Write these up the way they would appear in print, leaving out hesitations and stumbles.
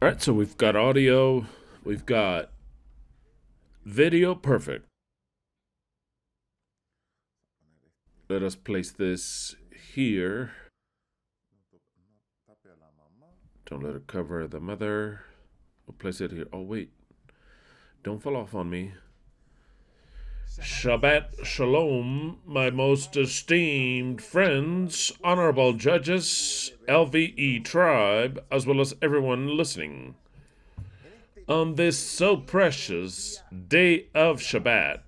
All right, so we've got audio, we've got video, perfect. Let us place this here. Don't let it cover the mother. We'll place it here. Oh, wait. Don't fall off on me. Shabbat Shalom, my most esteemed friends, honorable judges, LVE tribe, as well as everyone listening. On this so precious day of Shabbat,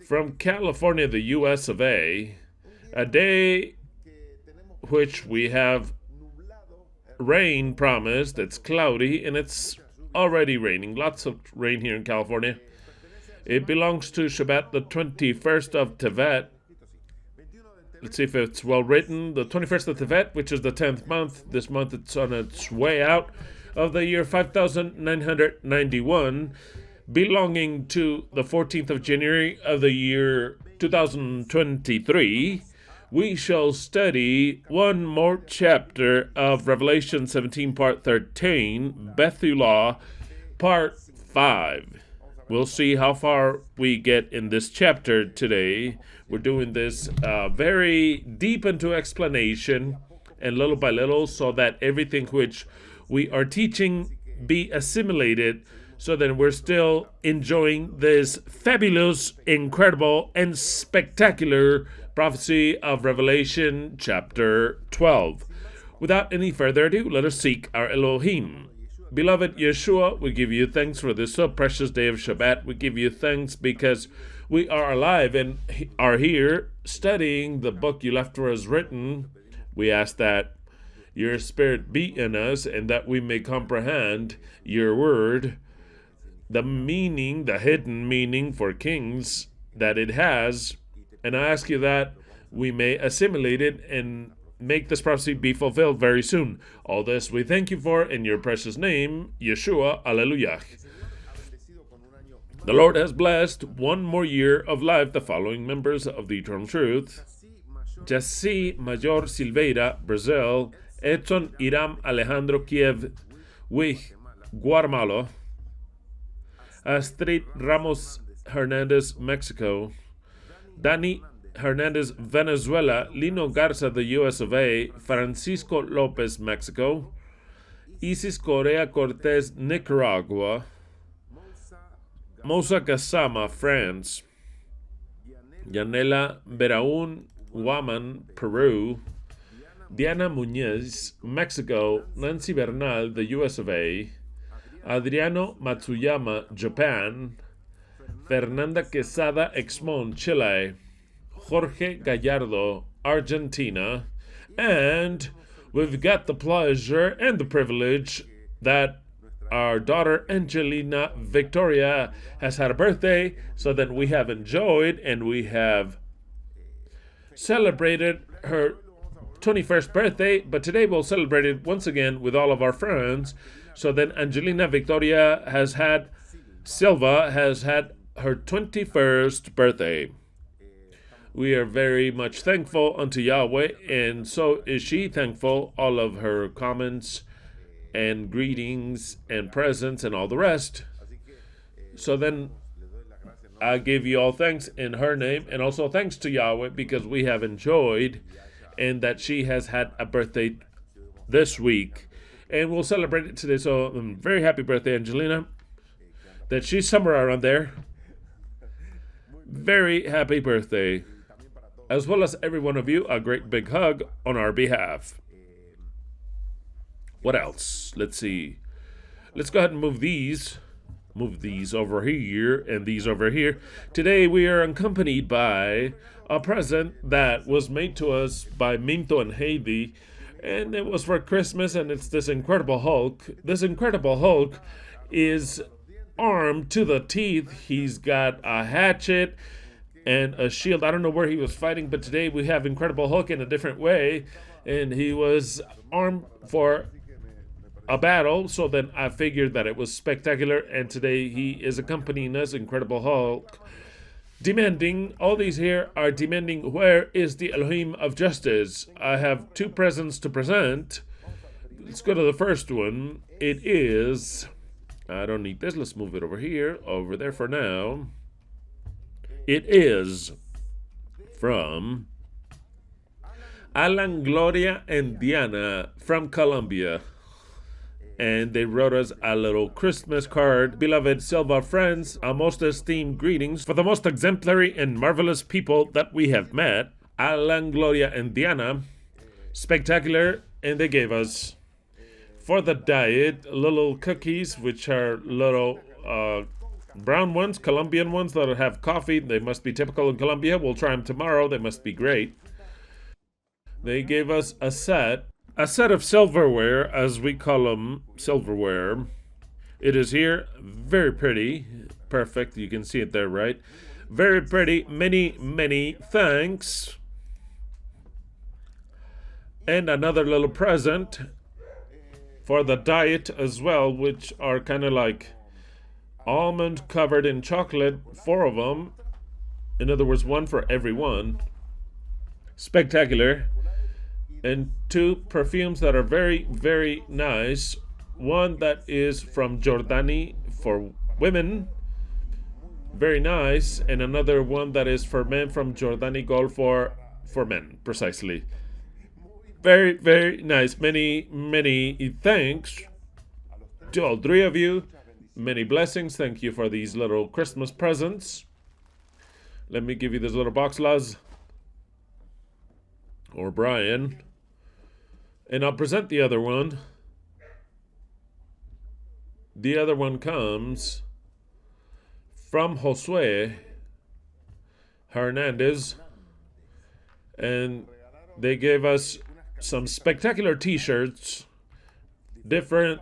from California, the US of A, a day which we have rain promised. It's cloudy and it's already raining. Lots of rain here in California. It belongs to Shabbat, the 21st of Tevet. Let's see if it's well written. The 21st of Tevet, which is the 10th month. This month it's on its way out of the year 5991, belonging to the 14th of January of the year 2023. We shall study one more chapter of Revelation 17, part 13, Bethuwlah, part 5. We'll see how far we get in this chapter today. We're doing this very deep into explanation and little by little so that everything which we are teaching be assimilated so that we're still enjoying this fabulous, incredible, and spectacular prophecy of Revelation chapter 12. Without any further ado, let us seek our Elohim. Beloved Yeshua, we give you thanks for this so precious day of Shabbat. We give you thanks because we are alive and are here studying the book you left for us written. We ask that your spirit be in us and that we may comprehend your word, the meaning, the hidden meaning for kings that it has. And I ask you that we may assimilate it and make this prophecy be fulfilled very soon. All this we thank you for in your precious name, Yeshua. Alleluia. The Lord has blessed one more year of life the following members of the Eternal Truth: Jaci Major Silveira, Brazil; Edson Iram Alejandro Kiev, Guatemala; Astrid Ramos Hernandez, Mexico; Dani Hernandez, Venezuela; Lino Garza, the US of A; Francisco Lopez, Mexico; Isis Correa Cortez, Nicaragua; Mosa Gassama, France; Yanela Beraun Guaman, Peru; Diana Muñez, Mexico; Nancy Bernal, the US of A; Adriano Matsuyama, Japan; Fernanda Quesada Exmon, Chile; Jorge Gallardo, Argentina; and we've got the pleasure and the privilege that our daughter Angelina Victoria has had a birthday, so that we have enjoyed and we have celebrated her 21st birthday, but today we'll celebrate it once again with all of our friends. So then Angelina Victoria Silva has had her 21st birthday. We are very much thankful unto Yahweh, and so is she thankful. All of her comments and greetings and presents and all the rest. So then I give you all thanks in her name, and also thanks to Yahweh because we have enjoyed and that she has had a birthday this week. And we'll celebrate it today. So very happy birthday, Angelina. That she's somewhere around there. Very happy birthday. As well as every one of you, a great big hug on our behalf. What else? Let's see. Let's go ahead and move these over here and these over here. Today we are accompanied by a present that was made to us by Minto and Heidi, and it was for Christmas, and it's this Incredible Hulk. This Incredible Hulk is armed to the teeth. He's got a hatchet and a shield. I don't know where he was fighting, but today we have Incredible Hulk in a different way, and he was armed for a battle. So then I figured that it was spectacular, and today he is accompanying us, Incredible Hulk, demanding, all these here are demanding, where is the Elohim of justice? I have two presents to present. Let's go to the first one. It is, I don't need this. Let's move it over here, over there for now. It is from Alan, Gloria, and Diana from Colombia. And they wrote us a little Christmas card. Beloved Silva friends, our most esteemed greetings for the most exemplary and marvelous people that we have met. Alan, Gloria, and Diana. Spectacular. And they gave us, for the diet, little cookies, which are little brown ones, Colombian ones that have coffee. They must be typical in Colombia. We'll try them tomorrow. They must be great. They gave us a set of silverware, as we call them, silverware. It is here, very pretty, perfect. You can see it there, right? Very pretty. Many, many thanks. And another little present for the diet as well, which are kind of like almond covered in chocolate, 4 of them. In other words, 1 for every one. Spectacular. And 2 perfumes that are very, very nice. One that is from Jordani for women, very nice, and another one that is for men from Jordani Gold for men, precisely. Very, very nice. Many, many thanks to all 3 of you. Many blessings. Thank you for these little Christmas presents. Let me give you this little box, Laz. Or Brian. And I'll present the other one. The other one comes from Josue Hernandez. And they gave us some spectacular t-shirts, different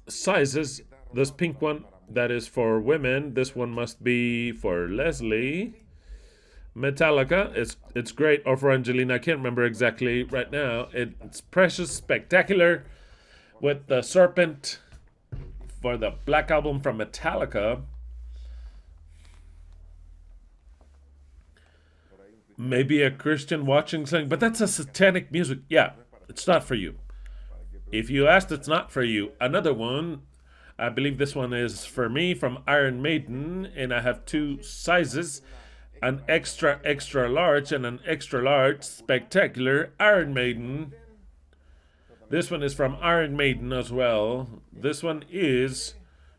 sizes. This pink one, that is for women. This one must be for Leslie. Metallica, it's great. Or for Angelina, I can't remember exactly right now. It's precious, spectacular, with the serpent for the Black Album from Metallica. Maybe a Christian watching something, but that's a satanic music. Yeah, it's not for you. If you asked, it's not for you. Another one, I believe this one is for me, from Iron Maiden, and I have 2 sizes, an extra, extra large and an extra large, spectacular Iron Maiden. This one is from Iron Maiden as well. This one is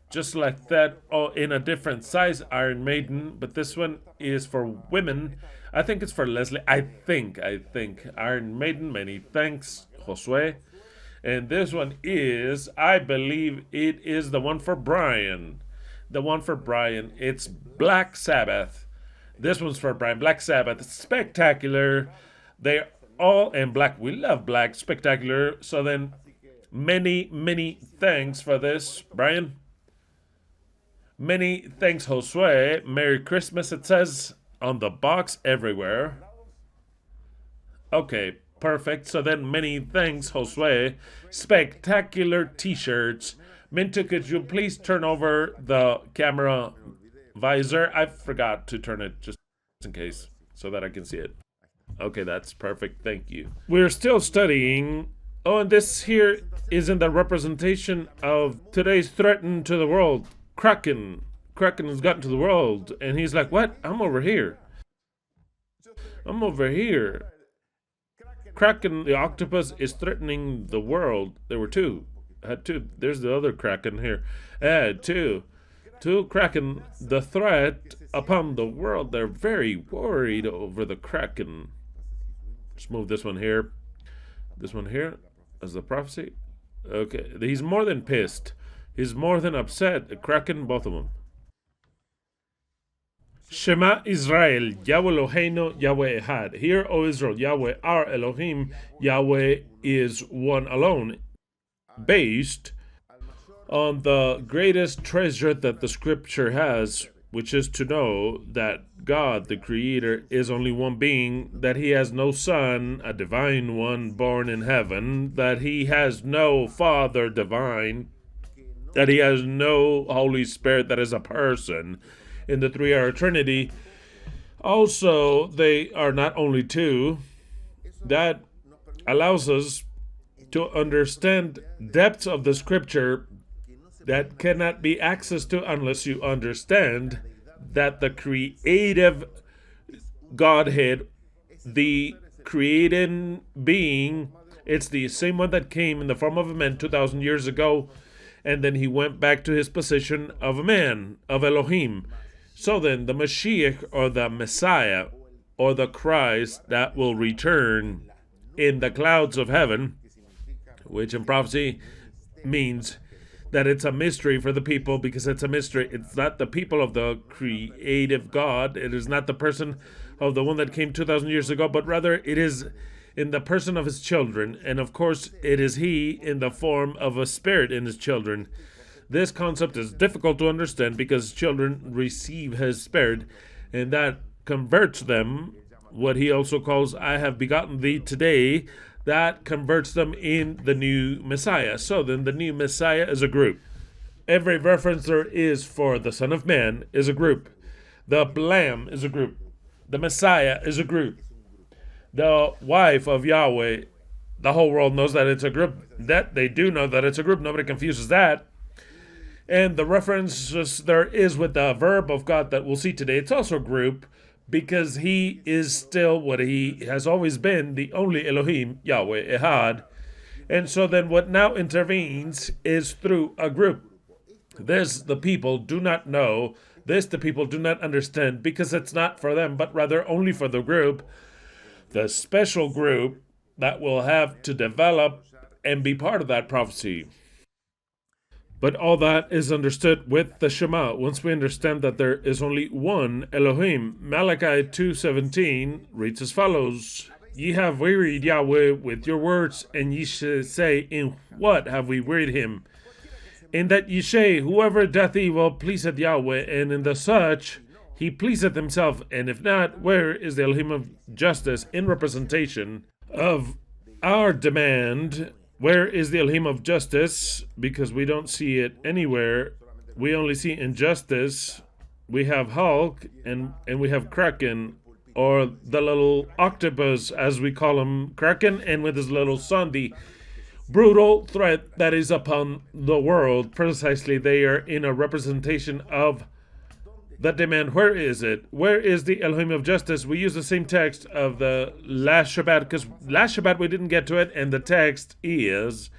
just like that, in a different size, Iron Maiden, but this one is for women. I think it's for Leslie. I think. Iron Maiden, many thanks, Josue. And this one is, I believe it is the one for Brian. The one for Brian. It's Black Sabbath. This one's for Brian. Black Sabbath. Spectacular. They're all in black. We love black. Spectacular. So then, many, many thanks for this, Brian. Many thanks, Josue. Merry Christmas, it says on the box everywhere. Okay, perfect. So then, many thanks, Josue. Spectacular t-shirts. Minto, could you please turn over the camera visor? I forgot to turn it just in case so that I can see it. Okay, that's perfect. Thank you. We're still studying. Oh, and this here is in the representation of today's threat to the world. Kraken has gotten to the world, and he's like, what? I'm over here. Kraken, the octopus, is threatening the world. There were 2. I had 2. There's the other Kraken here. I had 2. 2 Kraken, the threat upon the world. They're very worried over the Kraken. Let's move this one here. This one here as the prophecy. Okay, he's more than pissed. He's more than upset. The Kraken, both of them. Shemah Israel, Yahweh Eloheinu, Yahweh Ekhad. Hear, O Israel, Yahweh our Elohim, Yahweh is one alone. Based on the greatest treasure that the scripture has, which is to know that God, the Creator, is only one being, that he has no Son, a divine one born in heaven, that he has no Father divine, that he has no Holy Spirit that is a person in the 3-hour Trinity. Also, they are not only 2. That allows us to understand depths of the scripture that cannot be accessed to unless you understand that the creative Godhead, the creating being, it's the same one that came in the form of a man 2,000 years ago, and then he went back to his position of a man, of Elohim. So then, the Mashiach, or the Messiah, or the Christ that will return in the clouds of heaven, which in prophecy means that it's a mystery for the people, because it's a mystery. It's not the people of the creative God. It is not the person of the one that came 2,000 years ago, but rather it is in the person of his children. And of course, it is he in the form of a spirit in his children. This concept is difficult to understand because children receive his spirit, and that converts them, what he also calls, I have begotten thee today, that converts them in the new Messiah. So then the new Messiah is a group. Every reference there is for the Son of Man is a group. The Lamb is a group. The Messiah is a group. The wife of Yahweh, the whole world knows that it's a group. That they do know that it's a group. Nobody confuses that. And the reference there is with the verb of God that we'll see today. It's also a group because he is still what he has always been, the only Elohim, Yahweh, Ekhad. And so then what now intervenes is through a group. This the people do not know. This the people do not understand because it's not for them, but rather only for the group, the special group that will have to develop and be part of that prophecy. But all that is understood with the Shemah. Once we understand that there is only one Elohim, Malachi 2:17 reads as follows: Ye have wearied Yahweh with your words, and ye shall say, In what have we wearied him? In that ye say, Whoever doth evil pleaseth Yahweh, and in the such he pleaseth himself. And if not, where is the Elohim of justice in representation of our demand? Where is the Elohim of justice? Because we don't see it anywhere. We only see injustice. We have Hulk and we have Kraken, or the little octopus, as we call him, Kraken, and with his little son, the brutal threat that is upon the world. Precisely, they are in a representation of the demand. Where is it? Where is the Elohim of justice? We use the same text of the last Shabbat, because last Shabbat we didn't get to it, and the text is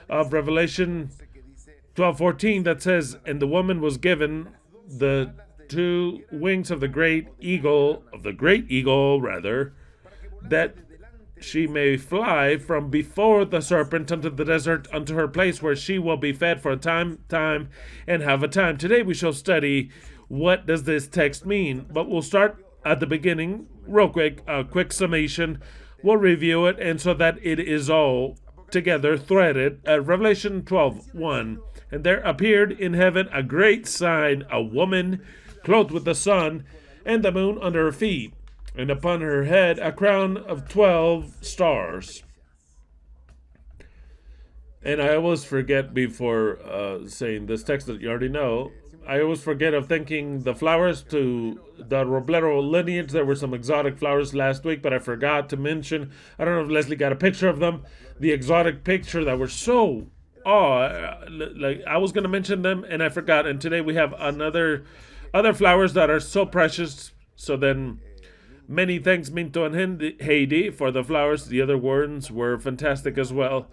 of Revelation 12:14 that says, And the woman was given the two wings of the great eagle, that she may fly from before the serpent unto the desert, unto her place where she will be fed for a time, and have a time. Today we shall study what does this text mean, but we'll start at the beginning, real quick, a quick summation. We'll review it, and so that it is all together threaded. Revelation 12:1, And there appeared in heaven a great sign, a woman clothed with the sun, and the moon under her feet, and upon her head a crown of 12 stars. And I always forget before saying this text that you already know, I always forget of thanking the flowers to the Robledo lineage. There were some exotic flowers last week, but I forgot to mention, I don't know if Leslie got a picture of them, the exotic picture that were so, like I was going to mention them and I forgot. And today we have other flowers that are so precious. So then, many thanks Minto and Heidi for the flowers. The other ones were fantastic as well.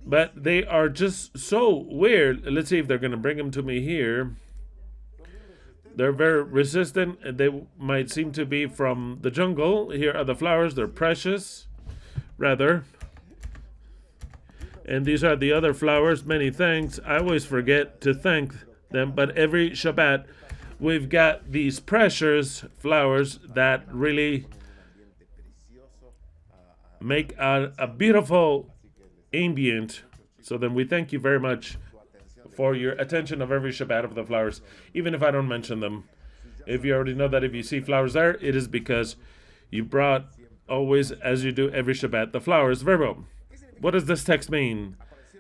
But they are just so weird. Let's see if they're going to bring them to me here. They're very resistant, and they might seem to be from the jungle. Here are the flowers. They're precious, rather. And these are the other flowers. Many thanks. I always forget to thank them, but every Shabbat we've got these precious flowers that really make a beautiful ambient. So then we thank you very much for your attention of every Shabbat of the flowers, even if I don't mention them. If you already know that if you see flowers there, it is because you brought always, as you do every Shabbat, the flowers. Very well. What does this text mean?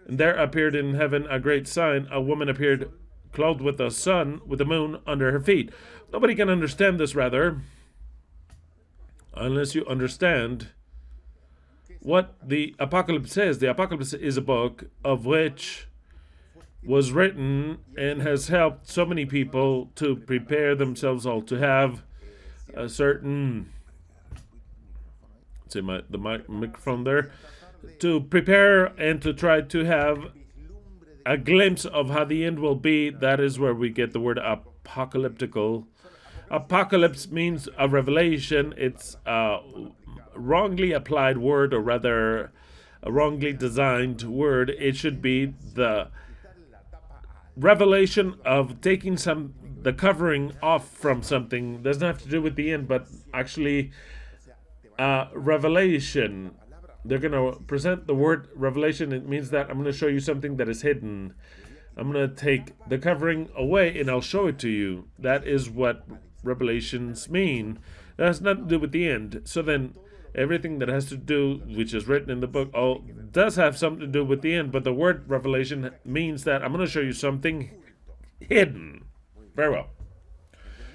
And there appeared in heaven a great sign. A woman appeared clothed with the sun, with the moon under her feet. Nobody can understand this, rather, unless you understand what the Apocalypse is. The Apocalypse is a book of which was written and has helped so many people to prepare themselves all to have a certain, the microphone there, to prepare and to try to have a glimpse of how the end will be. That is where we get the word apocalyptical. Apocalypse means a revelation. It's a wrongly applied word, or rather a wrongly designed word. It should be the revelation of taking the covering off from something. Doesn't have to do with the end, but actually revelation. They're going to present the word revelation. It means that I'm going to show you something that is hidden. I'm going to take the covering away and I'll show it to you. That is what revelations mean. That has nothing to do with the end. So then everything that has to do, which is written in the book, does have something to do with the end. But the word revelation means that I'm going to show you something hidden. Very well.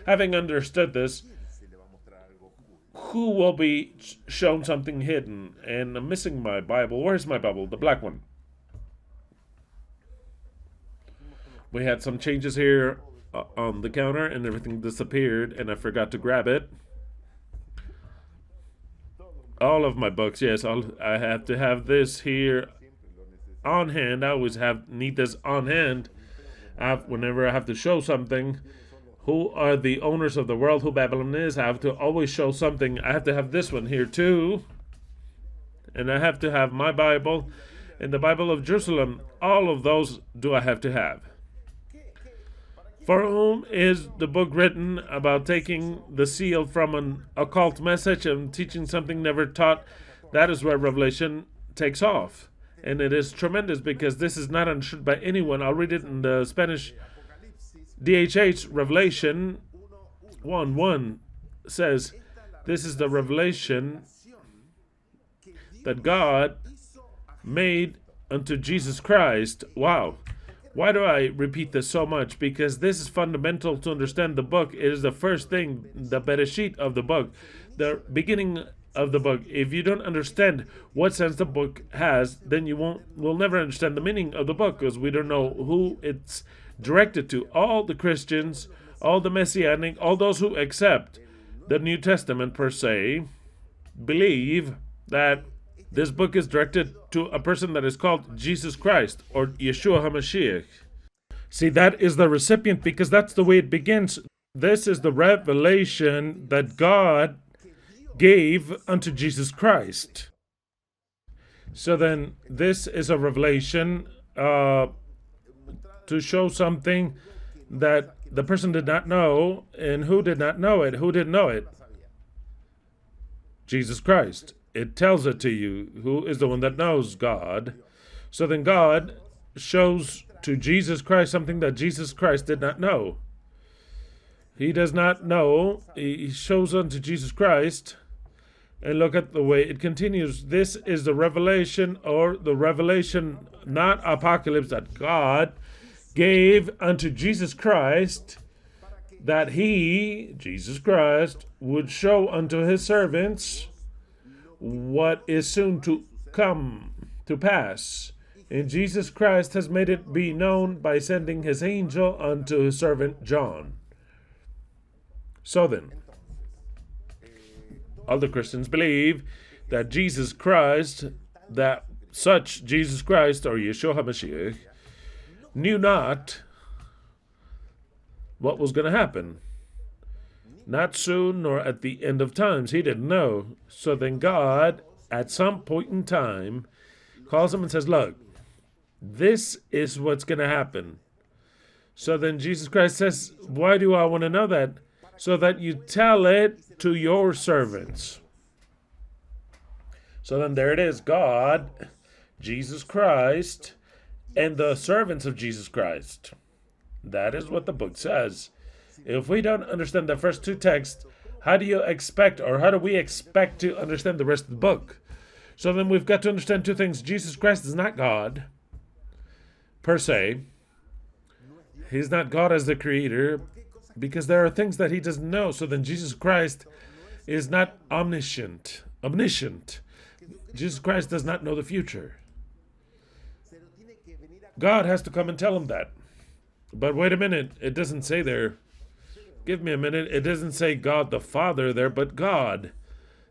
Having understood this, who will be shown something hidden? And I'm missing my Bible. Where's my Bible? The black one. We had some changes here on the counter and everything disappeared and I forgot to grab it. All of my books, yes, I have to have this here on hand. I always need this on hand whenever I have to show something. Who are the owners of the world, who Babylon is. I have to always show something. I have to have this one here too. And I have to have my Bible and the Bible of Jerusalem. All of those do I have to have. For whom is the book written about taking the seal from an occult message and teaching something never taught? That is where Revelation takes off. And it is tremendous because this is not understood by anyone. I'll read it in the Spanish. DHH Revelation 1:1 says, this is the revelation that God made unto Jesus Christ. Wow. Why do I repeat this so much? Because this is fundamental to understand the book. It is the first thing, the Bereshit of the book, the beginning of the book. If you don't understand what sense the book has, then you will never understand the meaning of the book, because we don't know who it's directed to. All the Christians, all the Messianic, all those who accept the New Testament per se, believe that this book is directed to a person that is called Jesus Christ or Yeshua HaMashiach. See, that is the recipient, because that's the way it begins. This is the revelation that God gave unto Jesus Christ. So then this is a revelation to show something that the person did not know. And who did not know it? Who didn't know it? Jesus Christ. It tells it to you. Who is the one that knows? God. So then God shows to Jesus Christ something that Jesus Christ did not know. He does not know. He shows unto Jesus Christ. And look at the way it continues. This is the revelation, or the revelation, not apocalypse, that God gave unto Jesus Christ, that he, Jesus Christ, would show unto his servants what is soon to come to pass. And Jesus Christ has made it be known by sending his angel unto his servant John. So then, all the Christians believe that Jesus Christ, that such Jesus Christ, or Yeshua HaMashiach, knew not what was going to happen. Not soon nor at the end of times. He didn't know. So then God, at some point in time, calls him and says, look, this is what's going to happen. So then Jesus Christ says, why do I want to know that? So that you tell it to your servants. So then there it is. God, Jesus Christ, and the servants of Jesus Christ. That is what the book says. If we don't understand the first two texts, how do you expect, or how do we expect to understand the rest of the book? So then we've got to understand two things. Jesus Christ is not God, per se. He's not God as the creator, because there are things that he doesn't know. So then Jesus Christ is not omniscient. Jesus Christ does not know the future. God has to come and tell him that. But wait a minute, it doesn't say there. Give me a minute. It doesn't say God the Father there, but God,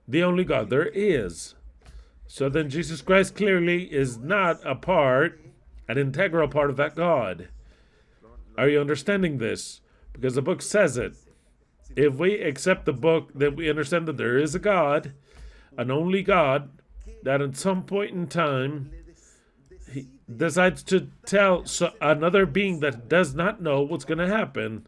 the only God there is. So then Jesus Christ clearly is not an integral part of that God. Are you understanding this? Because the book says it. If we accept the book, then we understand that there is a God, an only God, that at some point in time, he decides to tell another being that does not know what's going to happen.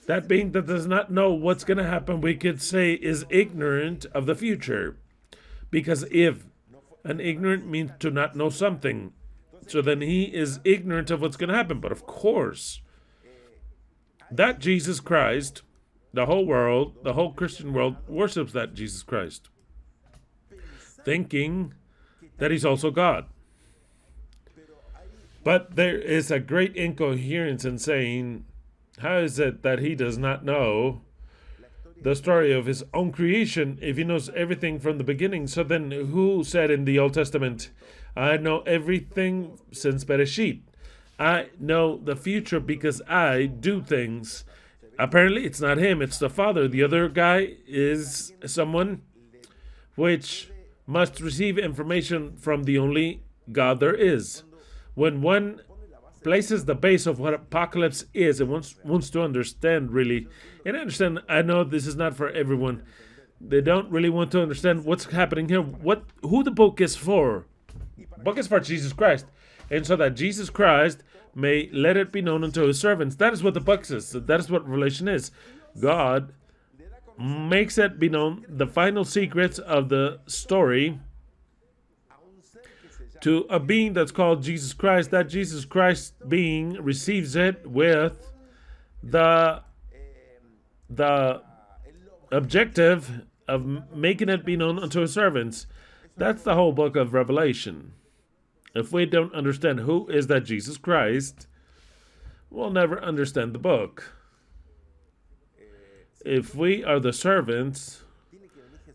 That being that does not know what's going to happen, we could say is ignorant of the future. Because if an ignorant means to not know something, so then he is ignorant of what's going to happen. But of course, that Jesus Christ, the whole world, the whole Christian world worships that Jesus Christ, thinking that he's also God. But there is a great incoherence in saying, how is it that he does not know the story of his own creation if he knows everything from the beginning? So then who said in the Old Testament, I know everything since Bereshit. I know the future because I do things. Apparently it's not him, it's the Father. The other guy is someone which must receive information from the only God there is. When one places the base of what apocalypse is and wants to understand really, and I know this is not for everyone. They don't really want to understand what's happening here, who the book is for. The book is for Jesus Christ. And so that Jesus Christ may let it be known unto his servants. That is what the book says. That is what Revelation is. God makes it be known, the final secrets of the story, to a being that's called Jesus Christ. That Jesus Christ being receives it with the objective of making it be known unto his servants. That's the whole book of Revelation. If we don't understand who is that Jesus Christ, we'll never understand the book. If we are the servants,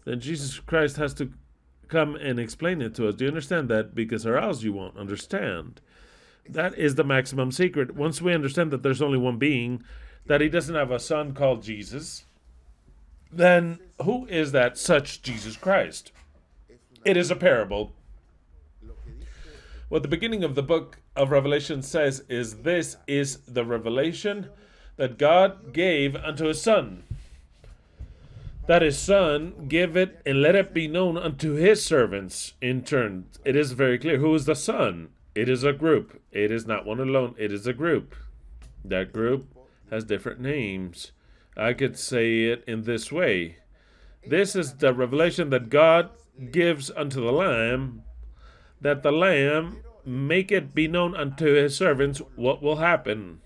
then Jesus Christ has to come and explain it to us. Do you understand that? Because or else you won't understand. That is the maximum secret. Once we understand that there's only one being, that he doesn't have a son called Jesus, then who is that such Jesus Christ? It is a parable. What the beginning of the book of Revelation says is this is the revelation that God gave unto his son. That his son give it and let it be known unto his servants in turn. It is very clear. Who is the son? It is a group. It is not one alone. It is a group. That group has different names. I could say it in this way. This is the revelation that God gives unto the Lamb, that the Lamb make it be known unto his servants what will happen.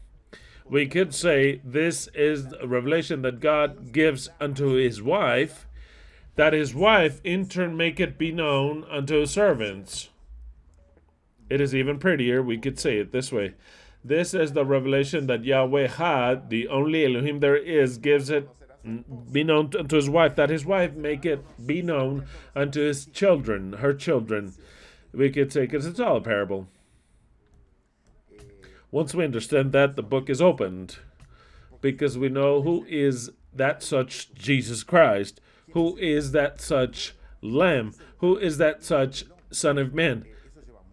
We could say this is a revelation that God gives unto his wife, that his wife in turn make it be known unto his servants. It is even prettier, we could say it this way. This is the revelation that YHWH Ekhad, the only Elohim there is, gives it be known unto his wife, that his wife make it be known unto his children, her children. We could say, because it's all a parable. Once we understand that, the book is opened, because we know who is that such Jesus Christ, who is that such Lamb, who is that such Son of Man.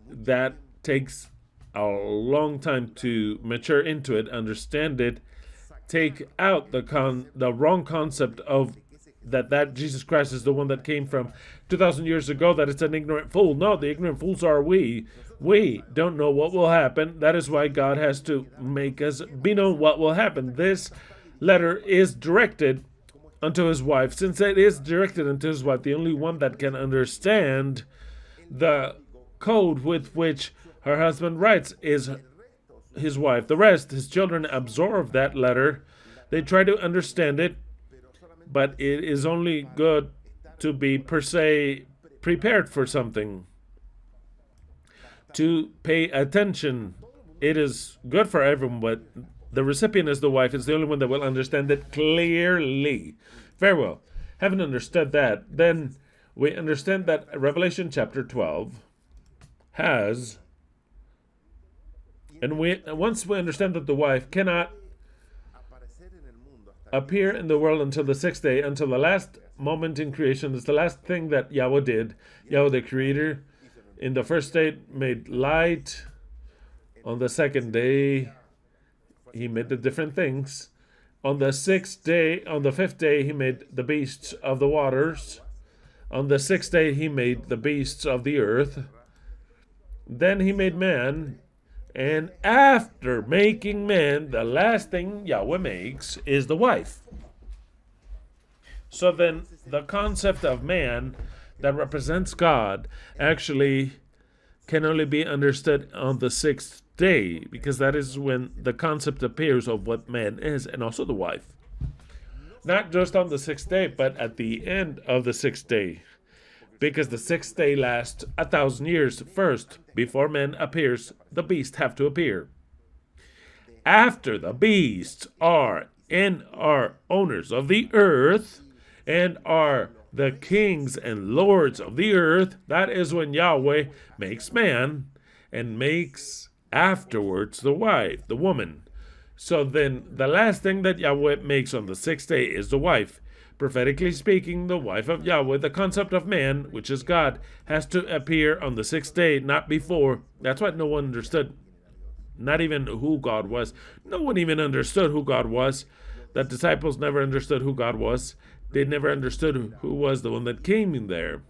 That takes a long time to mature into it, understand it, take out the wrong concept of that Jesus Christ is the one that came from 2,000 years ago, that it's an ignorant fool. No, the ignorant fools are we. We don't know what will happen. That is why God has to make us be known what will happen. This letter is directed unto his wife. Since it is directed unto his wife, the only one that can understand the code with which her husband writes is his wife. The rest, his children, absorb that letter. They try to understand it, but it is only good to be, per se, prepared for something, to pay attention. It is good for everyone, but the recipient is the wife. It's the only one that will understand it clearly. Very well. Having understood that, then we understand that Revelation chapter 12 has, and once we understand that the wife cannot appear in the world until the sixth day, until the last moment in creation. It's the last thing that Yahweh did. Yahweh the Creator in the first day made light. On the second day, he made the different things. On the fifth day, he made the beasts of the waters. On the sixth day, he made the beasts of the earth. Then he made man. And after making man, the last thing Yahweh makes is the wife. So then the concept of man that represents God actually can only be understood on the sixth day, because that is when the concept appears of what man is, and also the wife. Not just on the sixth day, but at the end of the sixth day. Because the sixth day lasts 1,000 years. First, before man appears, the beasts have to appear. After the beasts are owners of the earth and are the kings and lords of the earth, that is when Yahweh makes man and makes afterwards the wife, the woman. So then the last thing that Yahweh makes on the sixth day is the wife. Prophetically speaking, the wife of Yahweh, the concept of man, which is God, has to appear on the sixth day, not before. That's why no one understood, not even who God was. No one even understood who God was. The disciples never understood who God was. They never understood who was the one that came in there,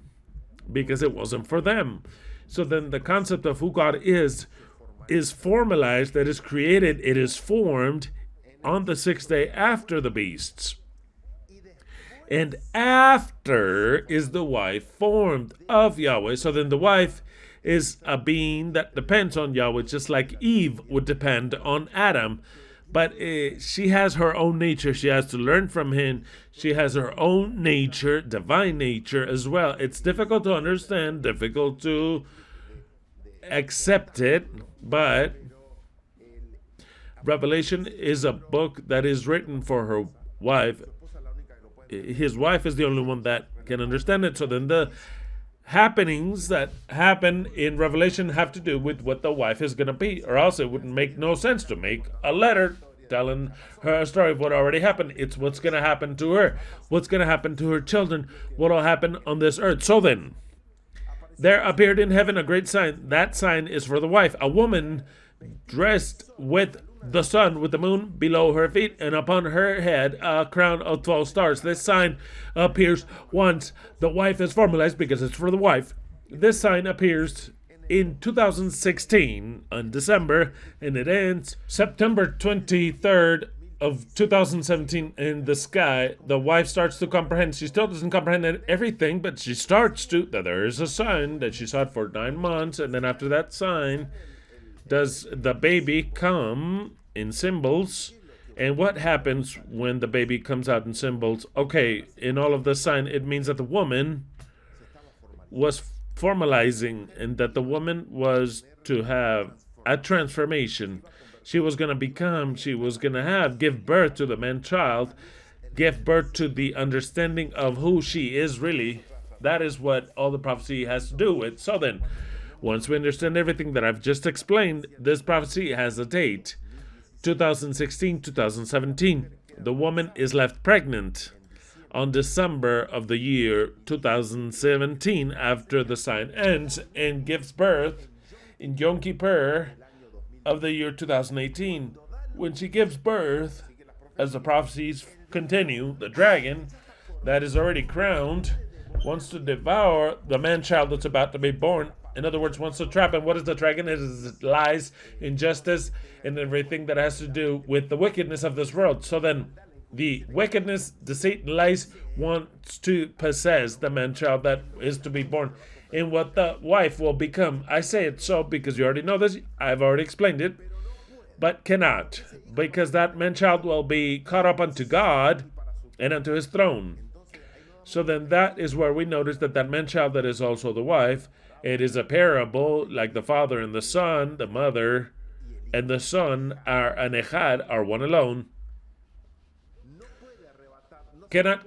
because it wasn't for them. So then the concept of who God is formalized, that is created, it is formed on the sixth day after the beasts. And after is the wife formed of Yahweh. So then the wife is a being that depends on Yahweh, just like Eve would depend on Adam. But she has her own nature. She has to learn from him. She has her own nature, divine nature as well. It's difficult to understand, difficult to accept it, but Revelation is a book that is written for her wife. His wife is the only one that can understand it. So then the happenings that happen in Revelation have to do with what the wife is going to be, or else it wouldn't make no sense to make a letter telling her a story of what already happened. It's what's going to happen to her, what's going to happen to her children, what will happen on this earth. So then there appeared in heaven a great sign. That sign is for the wife, a woman dressed with the sun, with the moon below her feet, and upon her head a crown of 12 stars. This sign appears once the wife is formalized, because it's for the wife. This sign appears in 2016 on December, and it ends September 23rd of 2017 in the sky. The wife starts to comprehend. She still doesn't comprehend everything, but she starts to, that there is a sign that she saw it for 9 months, and then after that sign does the baby come in symbols. And what happens when the baby comes out in symbols? Okay, in all of the sign, it means that the woman was formalizing, and that the woman was to have a transformation. She was going to give birth to the man child, give birth to the understanding of who she is really. That is what all the prophecy has to do with. So then, once we understand everything that I've just explained, this prophecy has a date, 2016, 2017. The woman is left pregnant on December of the year 2017 after the sign ends, and gives birth in Yom Kippur of the year 2018. When she gives birth, as the prophecies continue, the dragon that is already crowned wants to devour the man-child that's about to be born. In other words, wants to trap him. What is the dragon? It is lies, injustice, and everything that has to do with the wickedness of this world. So then, the wickedness, deceit, and lies wants to possess the man-child that is to be born, and what the wife will become. I say it so because you already know this. I've already explained it, but cannot, because that man-child will be caught up unto God and unto his throne. So then that is where we notice that that man-child that is also the wife, it is a parable, like the father and the son, the mother and the son are an Ekhad, are one alone. Cannot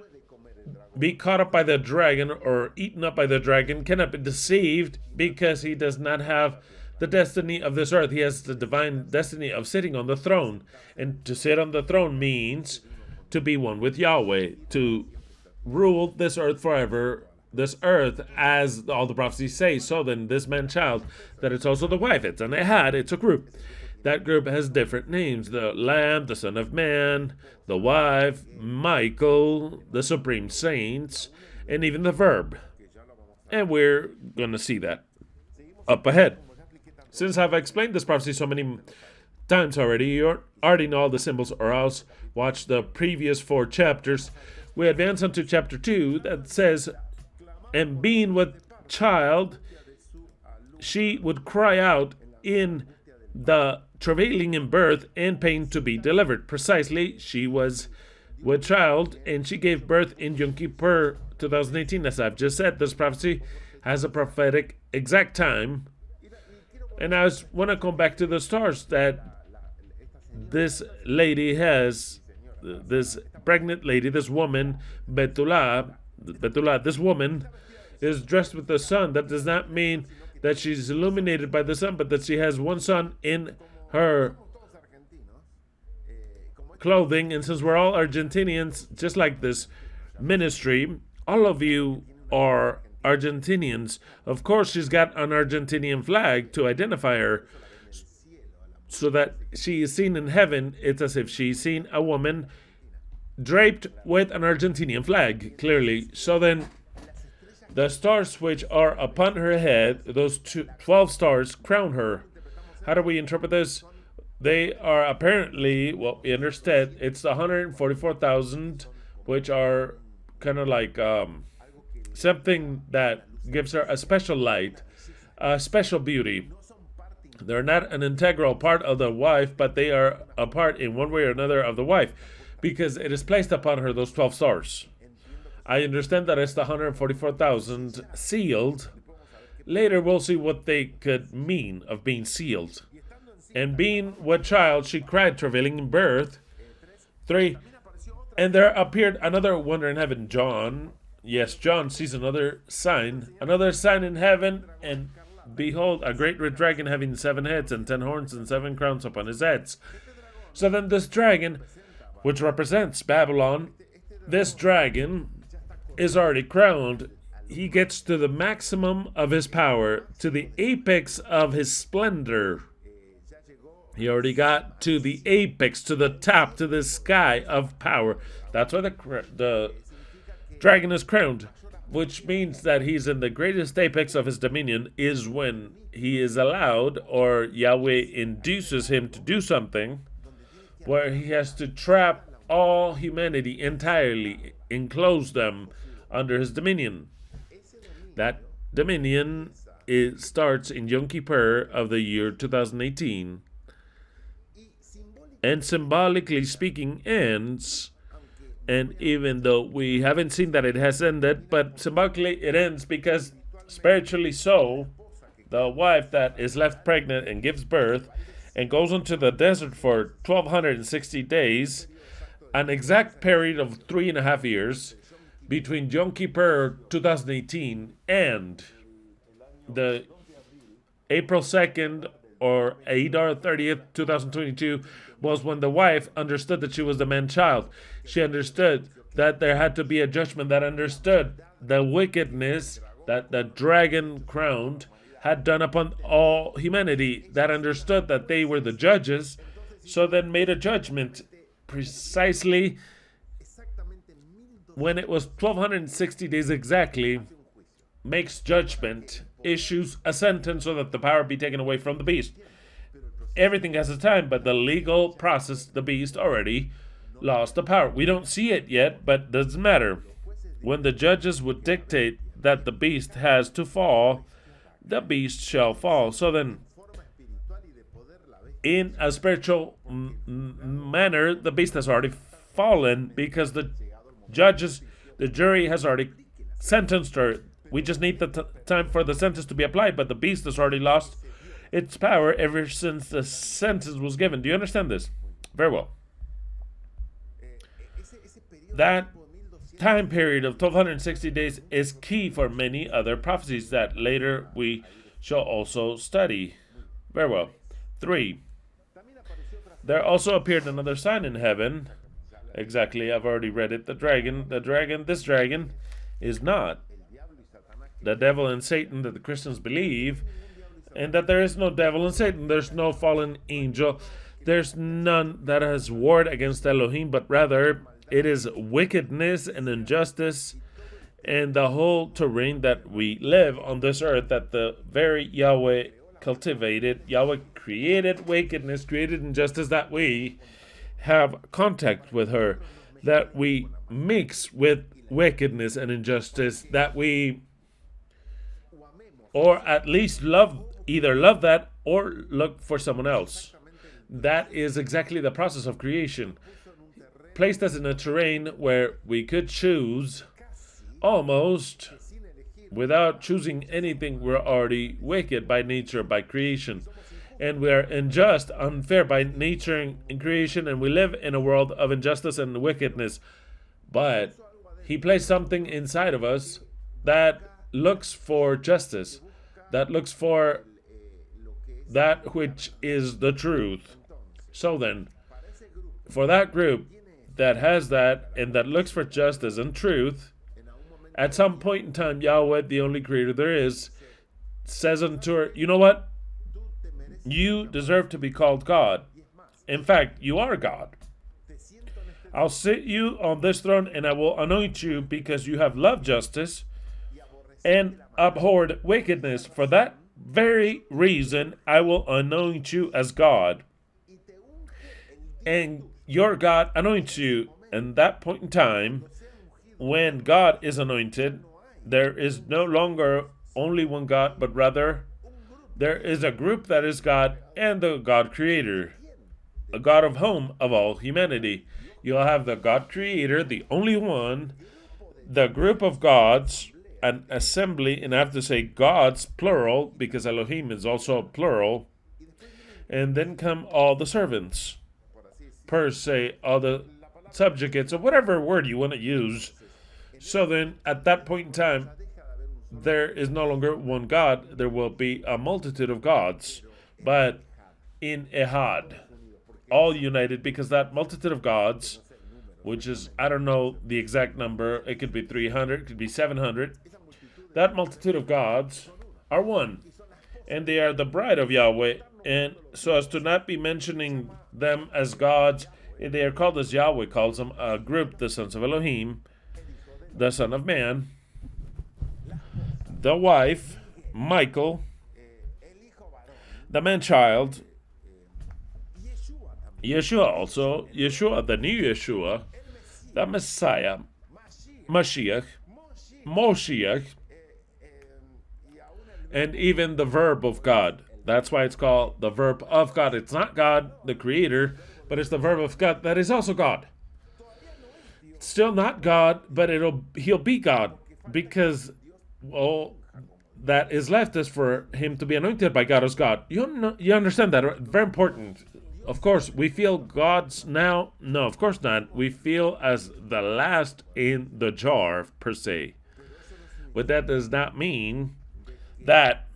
be caught up by the dragon or eaten up by the dragon, cannot be deceived, because he does not have the destiny of this earth. He has the divine destiny of sitting on the throne. And to sit on the throne means to be one with Yahweh, to rule this earth forever, this earth, as all the prophecies say. So then this man-child, that it's also the wife, it's an Ekhad, it's a group. That group has different names: the Lamb, the Son of Man, the wife, Michael, the Supreme Saints, and even the Verb. And we're going to see that up ahead. Since I've explained this prophecy so many times already, you already know all the symbols, or else watch the previous 4 chapters. We advance on to chapter 2 that says, and being with child, she would cry out in the travailing in birth and pain to be delivered. Precisely, she was with child, and she gave birth in Yom Kippur 2018. As I've just said, this prophecy has a prophetic exact time. And I want to come back to the stars that this lady has, this pregnant lady, this woman, Bethuwlah, this woman is dressed with the sun. That does not mean that she's illuminated by the sun, but that she has one sun in her clothing. And since we're all Argentinians, just like this ministry, all of you are Argentinians. Of course, she's got an Argentinian flag to identify her, so that she is seen in heaven. It's as if she's seen a woman draped with an Argentinian flag, clearly. So then, the stars which are upon her head, those 12 stars, crown her. How do we interpret this? They are apparently, well, we understand, it's the 144,000, which are kind of like something that gives her a special light, a special beauty. They're not an integral part of the wife, but they are a part in one way or another of the wife, because it is placed upon her, those 12 stars. I understand that it's the 144,000 sealed. Later we'll see what they could mean of being sealed. And being with child, she cried, travailing in birth. 3. And there appeared another wonder in heaven. John sees another sign in heaven, and behold, a great red dragon having 7 heads and 10 horns and 7 crowns upon his heads. So then this dragon, which represents Babylon, this dragon is already crowned. He gets to the maximum of his power, to the apex of his splendor. He already got to the apex, to the top, to the sky of power. That's why the dragon is crowned, which means that he's in the greatest apex of his dominion is when he is allowed, or Yahweh induces him to do something, where he has to trap all humanity entirely, enclose them under his dominion. That dominion starts in Yom Kippur of the year 2018, and symbolically speaking ends, and even though we haven't seen that it has ended, but symbolically it ends, because spiritually so, the wife that is left pregnant and gives birth and goes into the desert for 1,260 days, an exact period of 3.5 years, between Yom Kippur 2018 and the April 2nd or Adar 30th, 2022, was when the wife understood that she was the man-child. She understood that there had to be a judgment, that understood the wickedness that the dragon crowned had done upon all humanity, that understood that they were the judges, so then made a judgment precisely when it was 1,260 days exactly, makes judgment, issues a sentence so that the power be taken away from the beast. Everything has a time, but the legal process, the beast already lost the power. We don't see it yet, but it doesn't matter. When the judges would dictate that the beast has to fall, the beast shall fall. So then, in a spiritual manner, the beast has already fallen, because the judges, the jury has already sentenced her. We just need the time for the sentence to be applied, but the beast has already lost its power ever since the sentence was given. Do you understand this? Very well. That time period of 1260 days is key for many other prophecies that later we shall also study. Very well. 3. There also appeared another sign in heaven. Exactly, I've already read it. The dragon, this dragon is not the devil and Satan that the Christians believe, and that there is no devil and Satan. There's no fallen angel. There's none that has warred against Elohim, but rather it is wickedness and injustice and the whole terrain that we live on this earth that the very Yahweh cultivated. Yahweh created wickedness, created injustice, that we have contact with her, that we mix with wickedness and injustice, that we, or at least either love that or look for someone else. That is exactly the process of creation. Placed us in a terrain where we could choose almost without choosing anything. We're already wicked by nature, by creation. And we are unjust, unfair by nature and creation, and we live in a world of injustice and wickedness. But he placed something inside of us that looks for justice, that looks for that which is the truth. So then, for that group that has that and that looks for justice and truth, at some point in time, Yahweh, the only creator there is, says unto her, you know what? You deserve to be called God. In fact, you are God. I'll sit you on this throne and I will anoint you because you have loved justice and abhorred wickedness. For that very reason, I will anoint you as God. And your God anoints you. And that point in time, when God is anointed, there is no longer only one God, but rather there is a group that is God and the God creator, a God of whom of all humanity. You'll have the God creator, the only one, the group of gods, an assembly, and I have to say gods, plural, because Elohim is also plural, and then come all the servants, per se, all the subjugates, or whatever word you want to use. So then, at that point in time, there is no longer one God. There will be a multitude of gods, but in Ekhad, all united, because that multitude of gods, which is, I don't know the exact number, it could be 300, it could be 700, that multitude of gods are one, and they are the bride of Yahweh, and so as to not be mentioning them as gods, they are called as Yahweh calls them, a group, the sons of Elohim, the son of man, the wife, Michael, the man-child, Yeshua also, Yeshua, the new Yeshua, the Messiah, Mashiach, Moshiach, and even the verb of God. That's why it's called the verb of God. It's not God, the creator, but it's the verb of God that is also God. Still not God, but he'll be God, because all that is left is for him to be anointed by God as God. You understand that, right? Very important. Of course, we feel God's now. No, of course not. We feel as the last in the jar, per se. But that does not mean that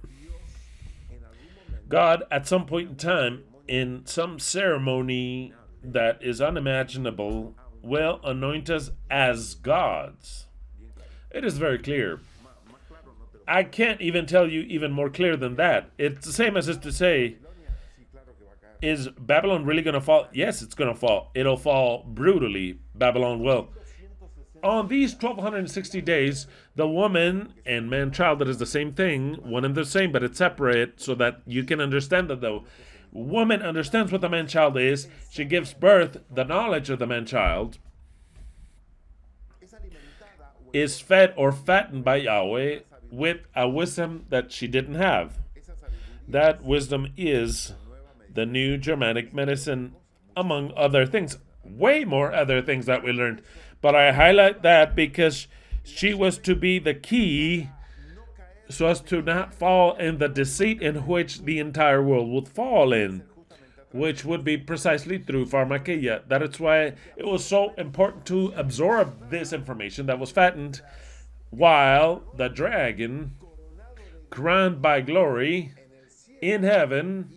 God, at some point in time, in some ceremony that is unimaginable, will anoint us as gods. It is very clear. I can't even tell you even more clear than that. It's the same as is to say, is Babylon really going to fall? Yes, it's going to fall. It'll fall brutally. Babylon will. On these 1260 days, the woman and man-child, that is the same thing, one and the same, but it's separate, so that you can understand that the woman understands what the man-child is. She gives birth, the knowledge of the man-child is fed or fattened by Yahweh with a wisdom that she didn't have. That wisdom is the new Germanic medicine, among other things. Way more other things that we learned. But I highlight that because she was to be the key so as to not fall in the deceit in which the entire world would fall in. which would be precisely through pharmakeia. That is why it was so important to absorb this information that was fattened, while the dragon, crowned by glory in heaven,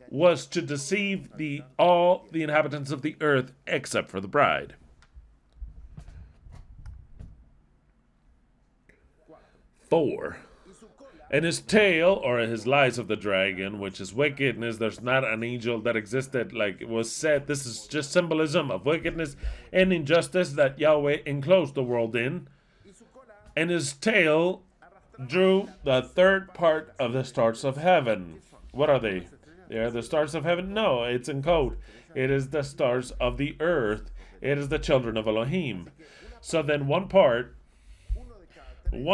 was to deceive all the inhabitants of the earth except for the bride. 4. And his tail, or his lies of the dragon, which is wickedness, there's not an angel that existed like it was said. This is just symbolism of wickedness and injustice that Yahweh enclosed the world in. And his tail drew the third part of the stars of heaven. What are they? They are the stars of heaven? No, it's in code. It is the stars of the earth. It is the children of Elohim. So then one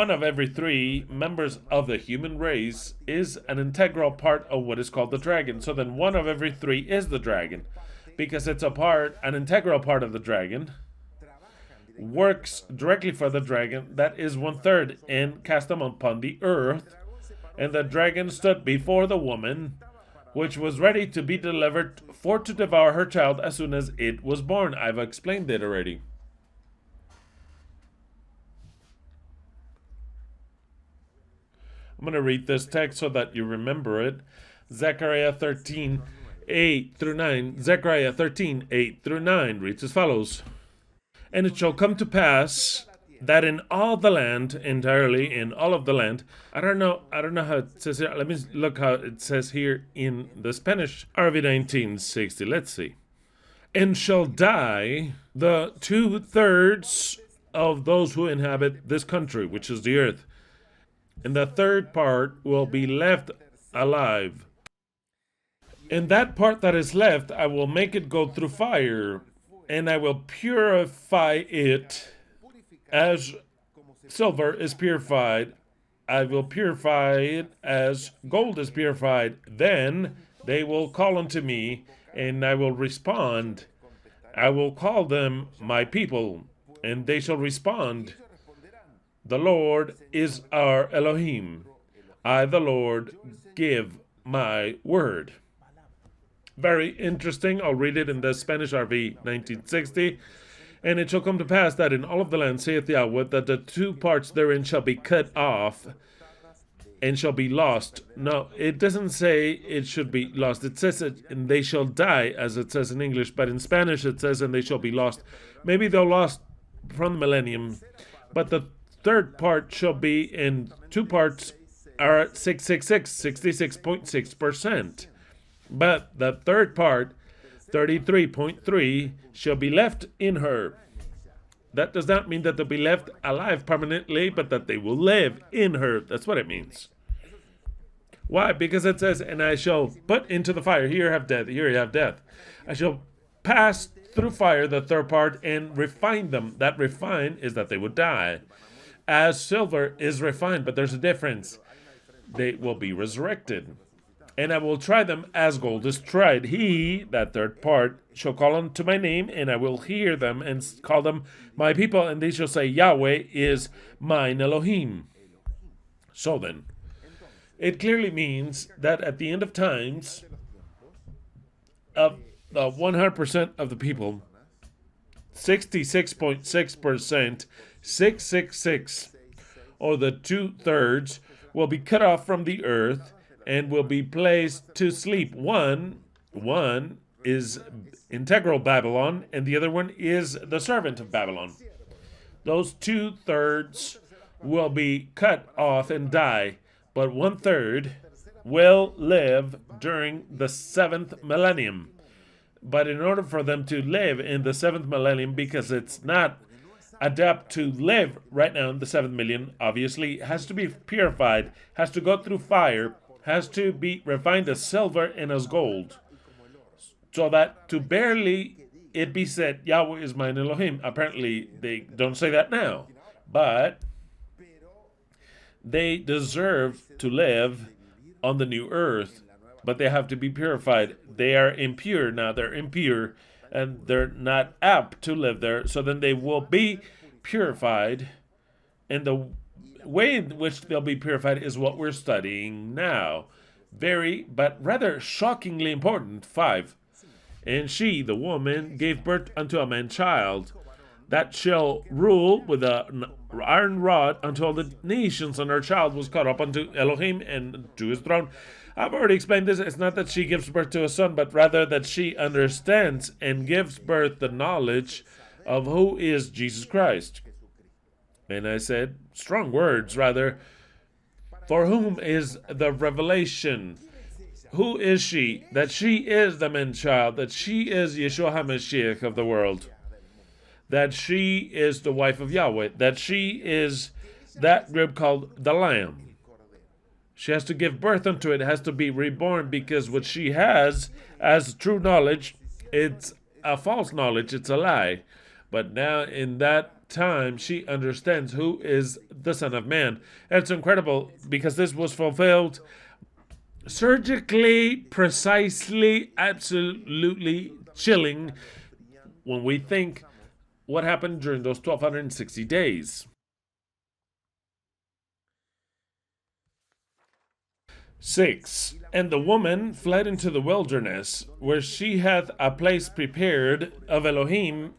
of every 3 members of the human race is an integral part of what is called the dragon. So then one of every 3 is the dragon, because it's an integral part of the dragon, works directly for the dragon, that is 1/3, and cast them upon the earth. And the dragon stood before the woman, which was ready to be delivered for to devour her child as soon as it was born. I've explained it already. I'm going to read this text so that you remember it. Zechariah 13, 8 through 9. Zechariah 13, 8 through 9 reads as follows. And it shall come to pass that in all the land, entirely in all of the land, I don't know how it says here. Let me look how it says here in the Spanish RV 1960. Let's see. And shall die the 2/3 of those who inhabit this country, which is the earth. And the third part will be left alive. And that part that is left, I will make it go through fire, and I will purify it as silver is purified. I will purify it as gold is purified. Then they will call unto me, and I will respond. I will call them my people, and they shall respond. The Lord is our Elohim. I, the Lord, give my word. Very interesting. I'll read it in the Spanish RV 1960. And it shall come to pass that in all of the land, saith Yahweh, that the 2 parts therein shall be cut off and shall be lost. No, it doesn't say it should be lost. It says it, and they shall die, as it says in English. But in Spanish it says, and they shall be lost. Maybe they're lost from the millennium. But the third part shall be in 2 parts are at 66.6%. But the third part, 33.3, shall be left in her. That does not mean that they'll be left alive permanently, but that they will live in her. That's what it means. Why? Because it says, and I shall put into the fire. Here you have death. I shall pass through fire, the third part, and refine them. That refine is that they would die. As silver is refined, but there's a difference. They will be resurrected. And I will try them as gold is tried. He, that third part, shall call unto my name, and I will hear them and call them my people, and they shall say, Yahweh is mine Elohim. So then, it clearly means that at the end of times, of the 100% of the people, 66.6%, 666, or the 2/3, will be cut off from the earth and will be placed to sleep. One is integral Babylon, and the other one is the servant of Babylon. Those 2/3 will be cut off and die, but 1/3 will live during the 7th millennium. But in order for them to live in the 7th millennium, because it's not adapt to live right now in the 7th million, obviously, has to be purified, has to go through fire, has to be refined as silver and as gold, so that to barely it be said, Yahweh is mine Elohim. Apparently, they don't say that now, but they deserve to live on the new earth, but they have to be purified. They are impure now. They're impure, and they're not apt to live there. So then they will be purified, and the way in which they'll be purified is what we're studying now. Very, but rather shockingly important. 5. And she, the woman, gave birth unto a man child, that shall rule with an iron rod until the nations, and her child was caught up unto Elohim and to his throne. I've already explained this. It's not that she gives birth to a son, but rather that she understands and gives birth the knowledge of who is Jesus Christ. And I said, strong words, rather. For whom is the revelation? Who is she? That she is the man-child, that she is Yeshua HaMashiach of the world, that she is the wife of Yahweh, that she is that group called the Lamb. She has to give birth unto it, has to be reborn, because what she has as true knowledge, it's a false knowledge, it's a lie. But now in that time, she understands who is the Son of Man. And it's incredible, because this was fulfilled surgically, precisely, absolutely chilling when we think what happened during those 1260 days. 6. And the woman fled into the wilderness, where she hath a place prepared of Elohim,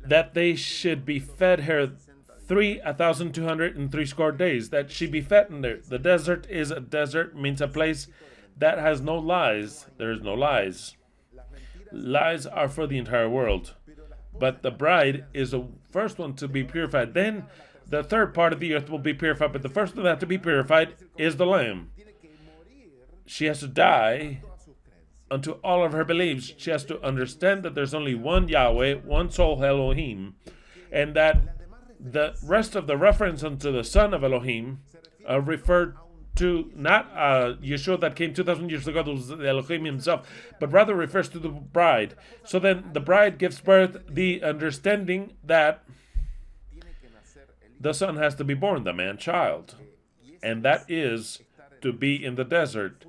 that they should be fed her 1,203 days, that she be fattened there. The desert is a desert, means a place that has no lies. There is no lies. Lies are for the entire world. But the bride is the first one to be purified. Then the third part of the earth will be purified, but the first one that to be purified is the Lamb. She has to die unto all of her beliefs. She has to understand that there's only one Yahweh, one sole Elohim, and that the rest of the reference unto the Son of Elohim referred to not Yeshua that came 2,000 years ago, that was Elohim himself, but rather refers to the bride. So then the bride gives birth the understanding that the Son has to be born, the man-child, and that is to be in the desert,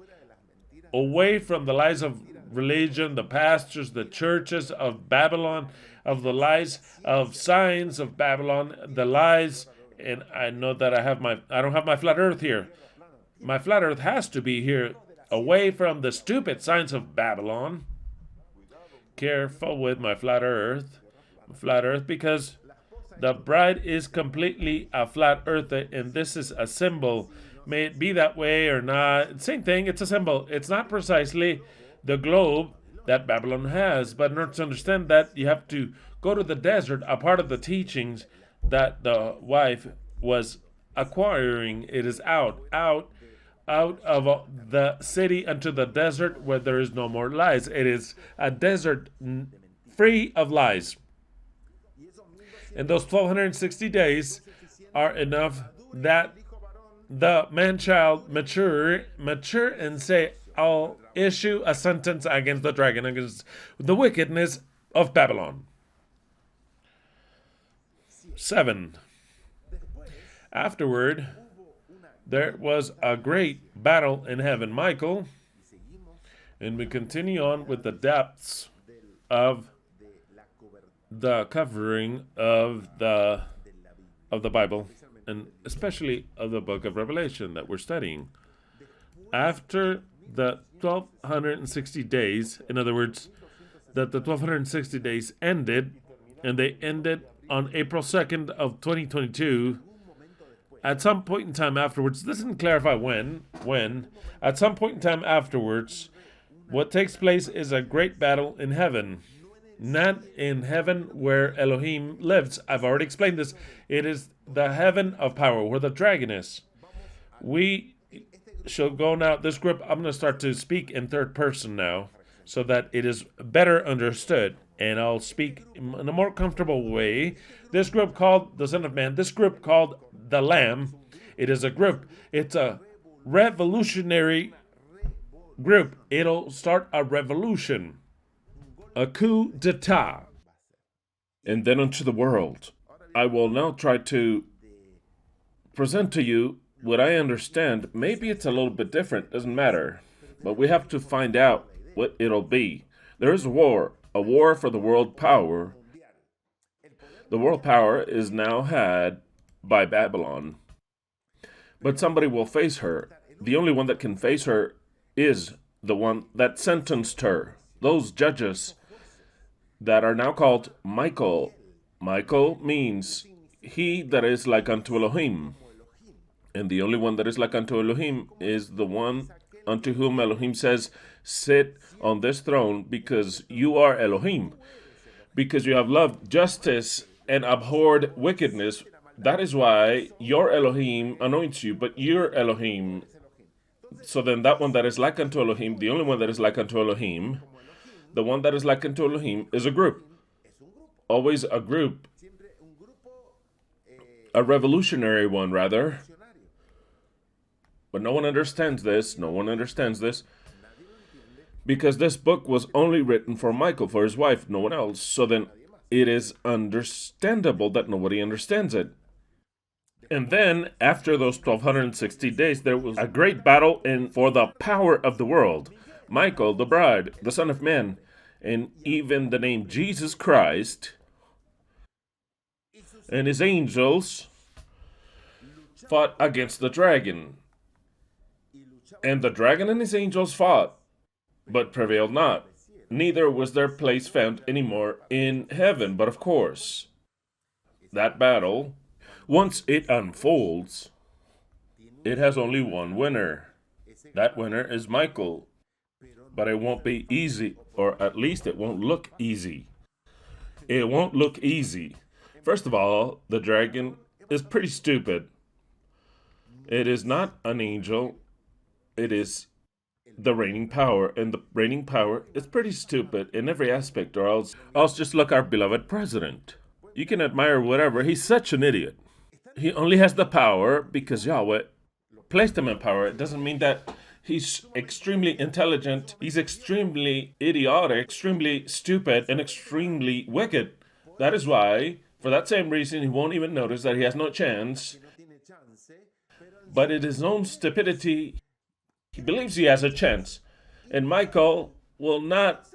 away from the lies of religion, the pastors, the churches of Babylon, of the lies of signs of Babylon, the lies. And I know that I don't have my flat earth here. My flat earth has to be here, away from the stupid signs of Babylon. Careful with my flat earth, because the bride is completely a flat earth, and this is a symbol. May it be that way or not, same thing, it's a symbol. It's not precisely the globe that Babylon has, but in order to understand that, you have to go to the desert, a part of the teachings that the wife was acquiring. It is out of the city unto the desert where there is no more lies. It is a desert free of lies. And those 1,260 days are enough that the man-child mature and say, I'll issue a sentence against the dragon, against the wickedness of Babylon. 7. Afterward, there was a great battle in heaven, Michael, and we continue on with the depths of the covering of the Bible, and especially of the book of Revelation that we're studying. After the 1,260 days, in other words, that the 1,260 days ended, and they ended on April 2nd of 2022, at some point in time afterwards, this doesn't clarify when, at some point in time afterwards, what takes place is a great battle in heaven. Not in heaven where Elohim lives. I've already explained this. It is the heaven of power, where the dragon is. We shall go now. This group, I'm going to start to speak in third person now, so that it is better understood. And I'll speak in a more comfortable way. This group called the Son of Man, this group called the Lamb, it is a group. It's a revolutionary group. It'll start a revolution. A coup d'etat. And then unto the world. I will now try to present to you what I understand. Maybe it's a little bit different, doesn't matter. But we have to find out what it'll be. There is a war for the world power. The world power is now had by Babylon. But somebody will face her. The only one that can face her is the one that sentenced her. Those judges that are now called Michael. Michael means he that is like unto Elohim. And the only one that is like unto Elohim is the one unto whom Elohim says, sit on this throne because you are Elohim. Because you have loved justice and abhorred wickedness. That is why your Elohim anoints you, but your Elohim. So then that one that is like unto Elohim, the only one that is like unto Elohim, the one that is like unto Elohim is a group. Always a group. A revolutionary one, rather. But no one understands this. No one understands this. Because this book was only written for Michael, for his wife, no one else. So then it is understandable that nobody understands it. And then, after those 1260 days, there was a great battle for the power of the world. Michael, the bride, the Son of Man, and even the name Jesus Christ, and his angels fought against the dragon. And the dragon and his angels fought, but prevailed not. Neither was their place found anymore in heaven. But of course, that battle, once it unfolds, it has only one winner. That winner is Michael. But it won't be easy, or at least it won't look easy. It won't look easy. First of all, the dragon is pretty stupid. It is not an angel. It is the reigning power, and the reigning power is pretty stupid in every aspect, or else just look our beloved president. You can admire whatever, he's such an idiot. He only has the power because Yahweh placed him in power. It doesn't mean that he's extremely intelligent. He's extremely idiotic, extremely stupid, and extremely wicked. That is why, for that same reason, he won't even notice that he has no chance. But in his own stupidity, he believes he has a chance. And Michael will not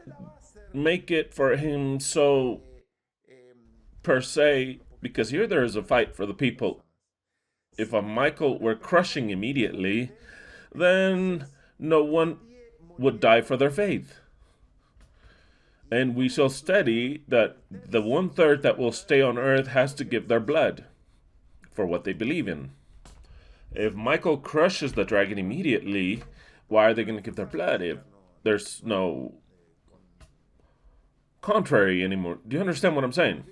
make it for him so per se, because here there is a fight for the people. If a Michael were crushing immediately, then no one would die for their faith. And we shall study that the 1/3 that will stay on earth has to give their blood for what they believe in. If Michael crushes the dragon immediately, why are they going to give their blood if there's no contrary anymore? Do you understand what I'm saying?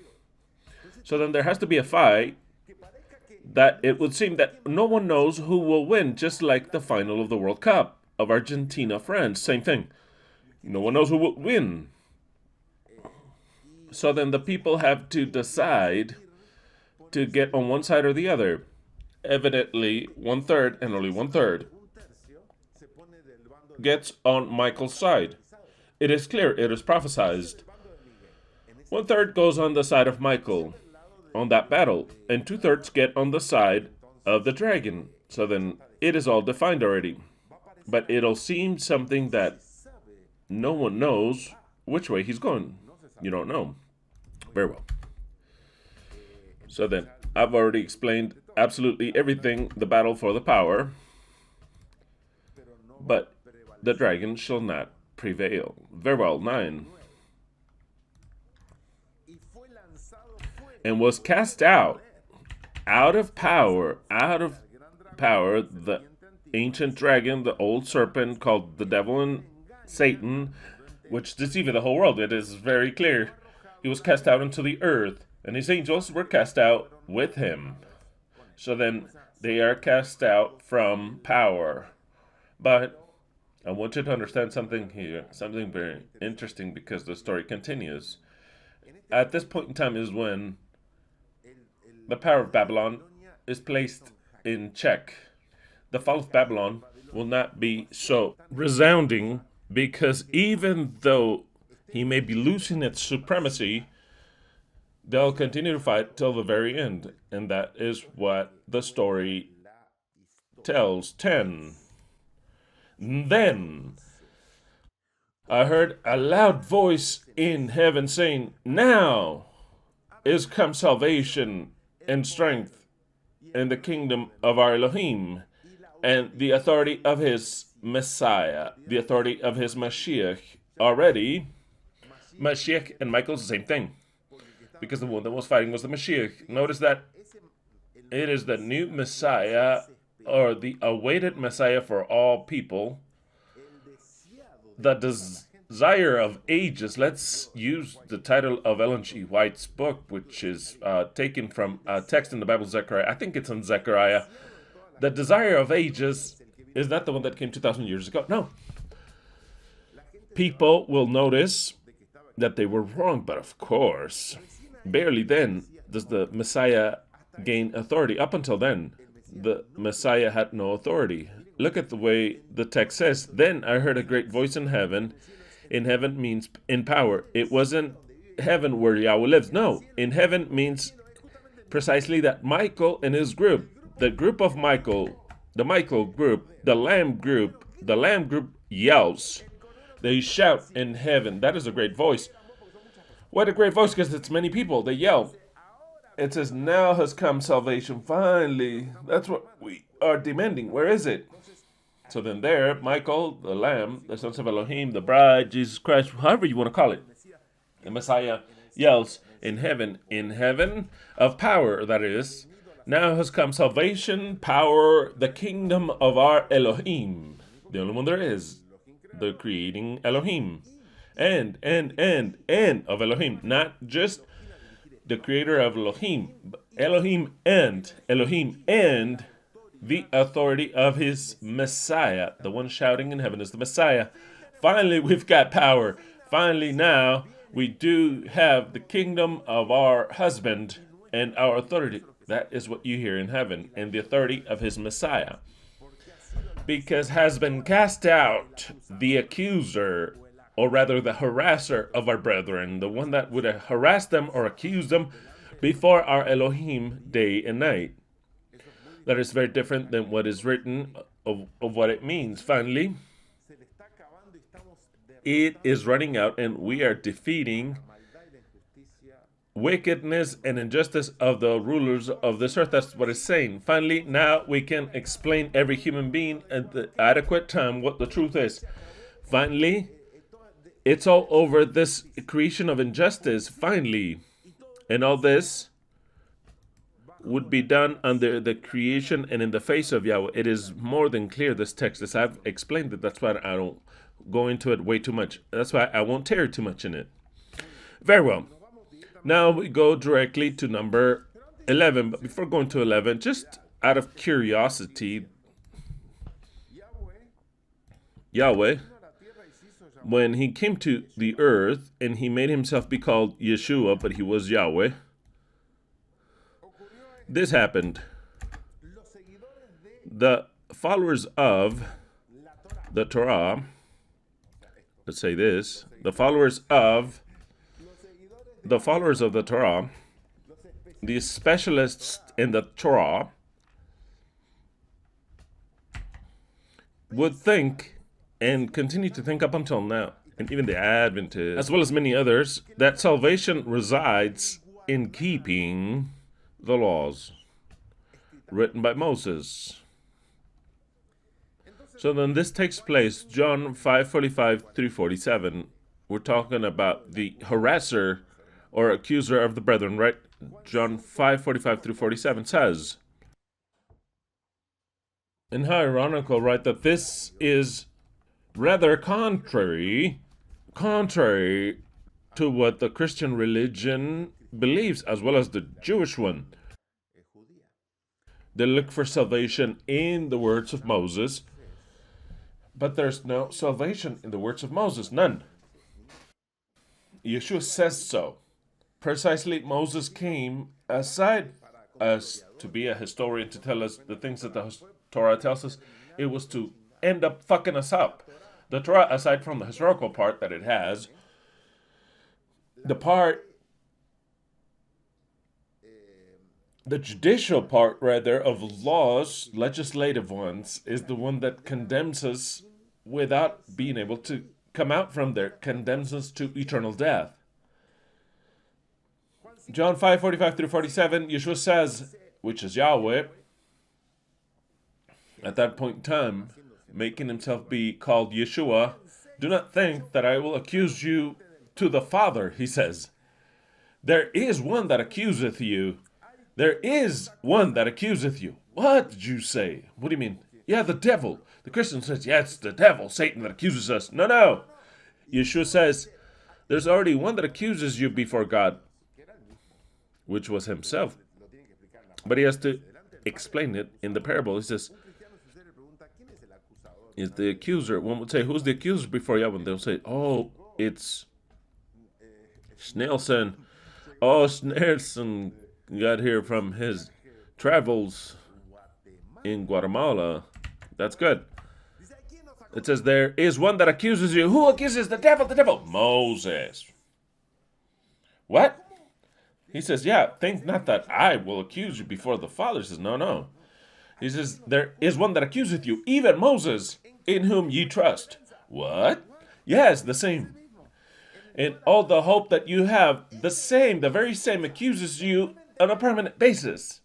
So then there has to be a fight that it would seem that no one knows who will win, just like the final of the World Cup of Argentina, France, same thing. No one knows who will win. So then the people have to decide to get on one side or the other. Evidently, 1/3 and only 1/3 gets on Michael's side. It is clear, it is prophesied. 1/3 goes on the side of Michael on that battle, and 2/3 get on the side of the dragon. So then it is all defined already. But it'll seem something that no one knows which way he's going. You don't know. Very well. So then, I've already explained absolutely everything, the battle for the power. But the dragon shall not prevail. Very well, 9. And was cast out of power, the ancient dragon, the old serpent called the devil and Satan, which deceived the whole world. It is very clear. He was cast out into the earth, and his angels were cast out with him. So then they are cast out from power. But I want you to understand something here, something very interesting, because the story continues. At this point in time is when the power of Babylon is placed in check. The fall of Babylon will not be so resounding, because even though he may be losing its supremacy, they'll continue to fight till the very end. And that is what the story tells. 10. Then I heard a loud voice in heaven saying, now is come salvation and strength and the kingdom of our Elohim and the authority of his Messiah, the authority of his Mashiach. Already, Mashiach and Michael is the same thing, because the one that was fighting was the Mashiach. Notice that it is the new Messiah, or the awaited Messiah for all people, the desire of ages. Let's use the title of Ellen G. White's book, which is taken from a text in the Bible, Zechariah. I think it's in Zechariah. The desire of ages is not the one that came 2,000 years ago. No. People will notice that they were wrong, but of course, barely then does the Messiah gain authority. Up until then, the Messiah had no authority. Look at the way the text says. Then I heard a great voice in heaven. In heaven means in power. It wasn't heaven where Yahweh lives. No, in heaven means precisely that Michael and his group, the group of Michael, the Michael group, the Lamb group yells. They shout in heaven. That is a great voice. What a great voice, because it's many people. They yell. It says, now has come salvation. Finally. That's what we are demanding. Where is it? So then there, Michael, the Lamb, the sons of Elohim, the bride, Jesus Christ, however you want to call it, the Messiah yells in heaven of power, that is, now has come salvation, power, the kingdom of our Elohim, the only one there is, the creating Elohim, and of Elohim, not just the creator of Elohim, but Elohim and the authority of his Messiah. The one shouting in heaven is the Messiah. Finally, we've got power. Finally, now we do have the kingdom of our husband and our authority. That is what you hear in heaven, and the authority of his Messiah. Because has been cast out the accuser, or rather the harasser of our brethren, the one that would harass them or accuse them before our Elohim day and night. That is very different than what is written of what it means. Finally, it is running out, and we are defeating wickedness and injustice of the rulers of this earth. That's what it's saying. Finally, now we can explain every human being at the adequate time what the truth is. Finally, it's all over, this creation of injustice. Finally, and all this would be done under the creation and in the face of Yahweh. It is more than clear, this text, as I've explained it. That's why I don't go into it way too much. That's why I won't tarry too much in it. Very well. Now we go directly to number 11. But before going to 11, just out of curiosity, Yahweh, when he came to the earth and he made himself be called Yeshua, but he was Yahweh, this happened. The followers of the Torah, let's say this, the followers of the Torah, the specialists in the Torah, would think and continue to think up until now, and even the Adventists, as well as many others, that salvation resides in keeping the laws written by Moses. So then this takes place, John 5:45 through 47. We're talking about the harasser or accuser of the brethren, right? John 5:45 through 47 says, and how ironical, right, that this is rather contrary to what the Christian religion believes, as well as the Jewish one. They look for salvation in the words of Moses, but there's no salvation in the words of Moses, none. Yeshua says so. Precisely, Moses came aside as to be a historian, to tell us the things that the Torah tells us. It was to end up fucking us up. The Torah, aside from the historical part that it has, the judicial part, rather, of laws, legislative ones, is the one that condemns us without being able to come out from there, condemns us to eternal death. John 5:45 through 47, Yeshua says, which is Yahweh, at that point in time, making himself be called Yeshua, do not think that I will accuse you to the Father, he says. There is one that accuseth you. There is one that accuseth you. What did you say? What do you mean? Yeah, the devil. The Christian says, yeah, it's the devil, Satan, that accuses us. No. Yeshua says, there's already one that accuses you before God, which was himself. But he has to explain it in the parable. He says, is the accuser. One would say, who's the accuser before Yahweh? They'll say, oh, it's Snelson. Oh, Snelson got here from his travels in Guatemala. That's good. It says, there is one that accuses you. Who accuses the devil? The devil. Moses. What? He says, yeah, think not that I will accuse you before the Father. He says, no. He says, there is one that accuseth you, even Moses, in whom ye trust. What? Yes, the same. And all the hope that you have, the very same accuses you on a permanent basis.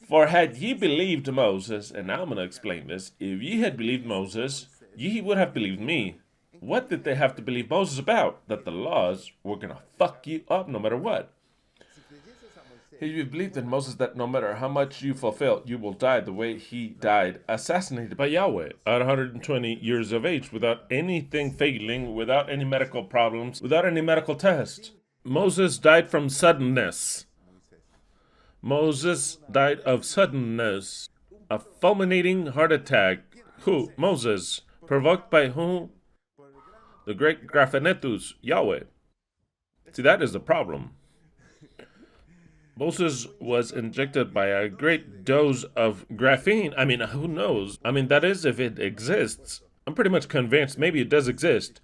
For had ye believed Moses, and now I'm going to explain this, if ye had believed Moses, ye would have believed me. What did they have to believe Moses about? That the laws were going to fuck you up no matter what. If you believed in Moses that no matter how much you fulfill, you will die the way he died, assassinated by Yahweh at 120 years of age, without anything failing, without any medical problems, without any medical test. Moses died from suddenness. Moses died of suddenness. A fulminating heart attack. Who? Moses. Provoked by whom? The great Graphanetus, Yahweh. See, that is the problem. Moses was injected by a great dose of graphene. I mean, who knows? I mean, that is if it exists. I'm pretty much convinced maybe it does exist.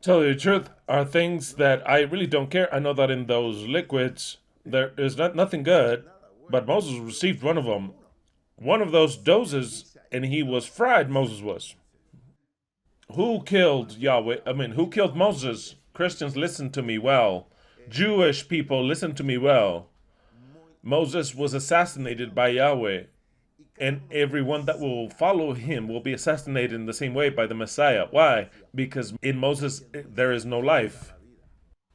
Tell you the truth, are things that I really don't care. I know that in those liquids, there is nothing good, but Moses received one of them. One of those doses, and he was fried, Moses was. Who killed Yahweh? Who killed Moses? Christians, listen to me well. Jewish people, listen to me well. Moses was assassinated by Yahweh, and everyone that will follow him will be assassinated in the same way by the Messiah. Why? Because in Moses there is no life.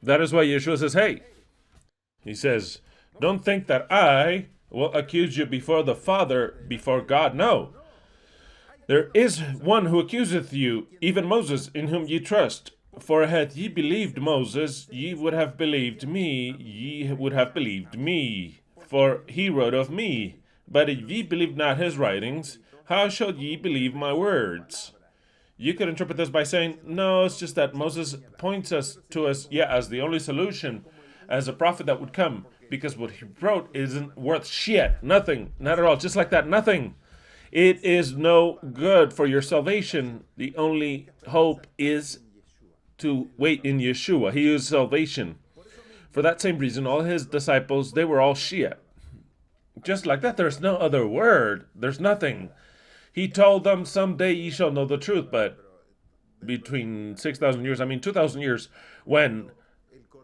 That is why Yeshua says, hey, he says, don't think that I will accuse you before the Father, before God. No. There is one who accuseth you, even Moses, in whom ye trust. For had ye believed Moses, ye would have believed me, for he wrote of me. But if ye believe not his writings, how shall ye believe my words? You could interpret this by saying, no, it's just that Moses points to us, as the only solution, as a prophet that would come, because what he wrote isn't worth shit, nothing, not at all, just like that, nothing. It is no good for your salvation. The only hope is to wait in Yeshua. He is salvation. For that same reason, all his disciples, they were all Shia. Just like that, there's no other word. There's nothing. He told them, someday ye shall know the truth, but between 6,000 years, 2,000 years, when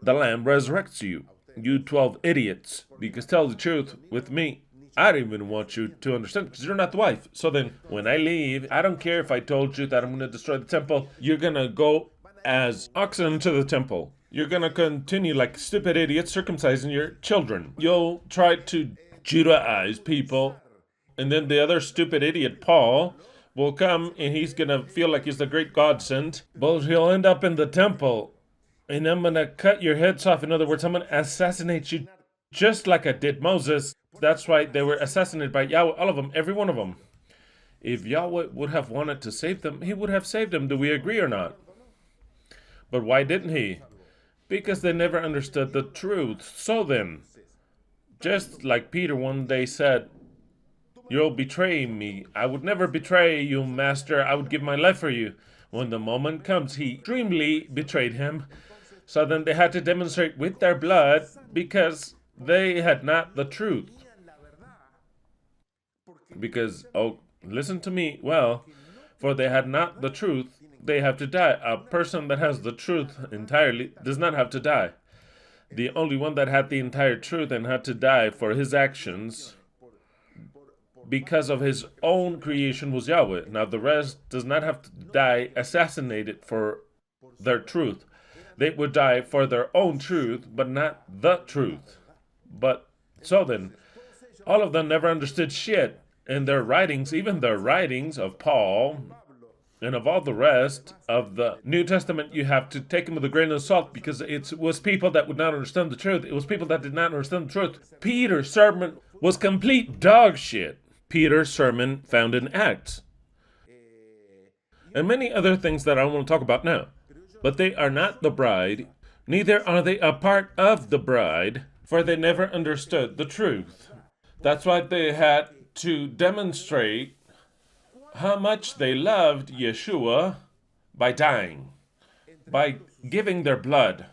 the Lamb resurrects you, you 12 idiots, because tell the truth with me, I don't even want you to understand, because you're not the wife. So then, when I leave, I don't care if I told you that I'm going to destroy the temple. You're going to go as oxen to the temple. You're going to continue like stupid idiots circumcising your children. You'll try to Judaize people, and then the other stupid idiot, Paul, will come, and he's going to feel like he's the great God sent, but he'll end up in the temple, and I'm going to cut your heads off. In other words, I'm going to assassinate you just like I did Moses. That's why they were assassinated by Yahweh, all of them, every one of them. If Yahweh would have wanted to save them, he would have saved them. Do we agree or not? But why didn't he? Because they never understood the truth. So then, just like Peter one day said, you'll betray me. I would never betray you, Master. I would give my life for you. When the moment comes, he extremely betrayed him. So then they had to demonstrate with their blood because they had not the truth. Because, listen to me well, for they had not the truth, they have to die. A person that has the truth entirely does not have to die. The only one that had the entire truth and had to die for his actions because of his own creation was Yahweh. Now the rest does not have to die assassinated for their truth. They would die for their own truth, but not the truth. But so then, all of them never understood shit. And their writings, even the writings of Paul and of all the rest of the New Testament, you have to take them with a grain of salt because it was people that would not understand the truth. It was people that did not understand the truth. Peter's sermon was complete dog shit. Peter's sermon found in Acts. And many other things that I don't want to talk about now. But they are not the bride, neither are they a part of the bride, for they never understood the truth. That's why they had to demonstrate how much they loved Yeshua by dying, by giving their blood.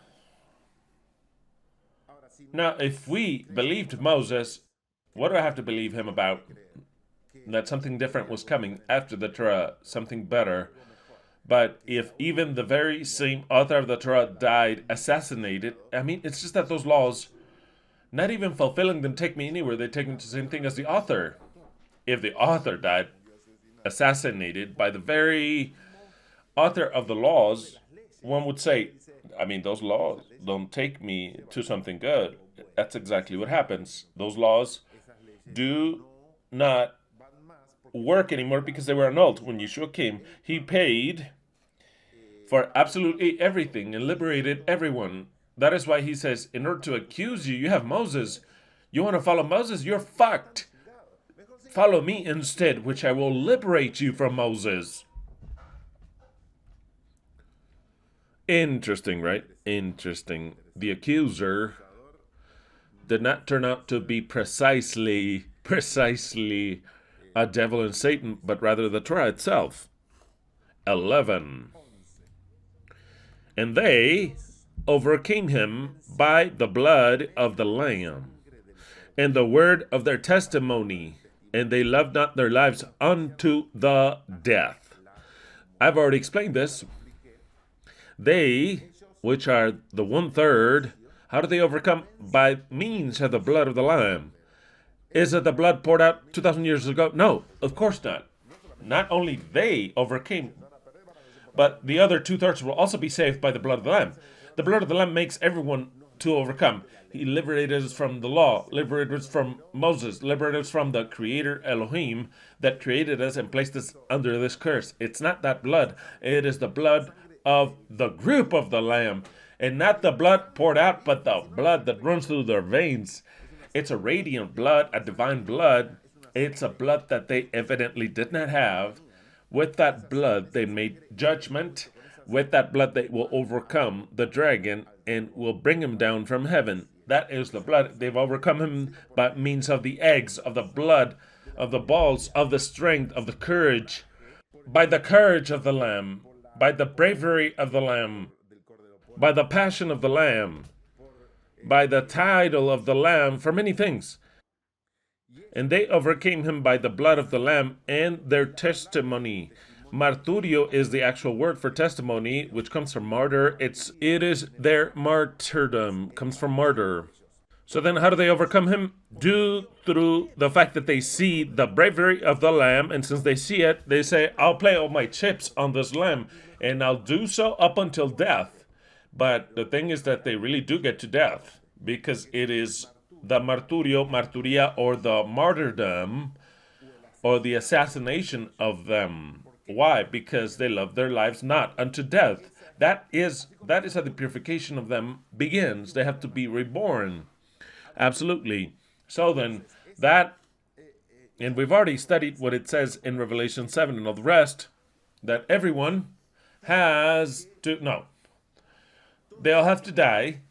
Now, if we believed Moses, what do I have to believe him about? That something different was coming after the Torah, something better. But if even the very same author of the Torah died assassinated, I mean, it's just that those laws, not even fulfilling them take me anywhere. They take me to the same thing as the author. If the author died assassinated by the very author of the laws, one would say, I mean, those laws don't take me to something good. That's exactly what happens. Those laws do not work anymore because they were annulled. When Yeshua came, he paid for absolutely everything and liberated everyone. That is why he says, in order to accuse you, you have Moses. You want to follow Moses? You're fucked. Follow me instead, which I will liberate you from Moses. Interesting, right? Interesting. The accuser did not turn out to be precisely a devil and Satan, but rather the Torah itself. 11. And they overcame him by the blood of the Lamb and the word of their testimony, and they loved not their lives unto the death. I've already explained this. They, which are the 1/3, how do they overcome? By means of the blood of the Lamb. Is it the blood poured out 2,000 years ago? No, of course not. Not only they overcame, but the other 2/3 will also be saved by the blood of the Lamb. The blood of the Lamb makes everyone to overcome. He liberated us from the law, liberated us from Moses, liberated us from the Creator Elohim that created us and placed us under this curse. It's not that blood. It is the blood of the group of the Lamb, and not the blood poured out, but the blood that runs through their veins. It's a radiant blood, a divine blood. It's a blood that they evidently did not have. With that blood, they made judgment. With that blood, they will overcome the dragon and will bring him down from heaven. That is the blood. They've overcome him by means of the eggs, of the blood, of the balls, of the strength, of the courage, by the courage of the Lamb, by the bravery of the Lamb, by the passion of the Lamb, by the title of the Lamb, for many things. And they overcame him by the blood of the Lamb and their testimony. Marturio is the actual word for testimony, which comes from martyr. It is their martyrdom, comes from martyr. So then how do they overcome him? Through the fact that they see the bravery of the Lamb, and since they see it, they say, I'll play all my chips on this Lamb, and I'll do so up until death. But the thing is that they really do get to death, because it is the marturio, marturia, or the martyrdom, or the assassination of them. Why? Because they love their lives not unto death. That is how the purification of them begins. They have to be reborn. Absolutely. So then, and we've already studied what it says in Revelation 7 and all the rest, that everyone has to, no, they'll have to die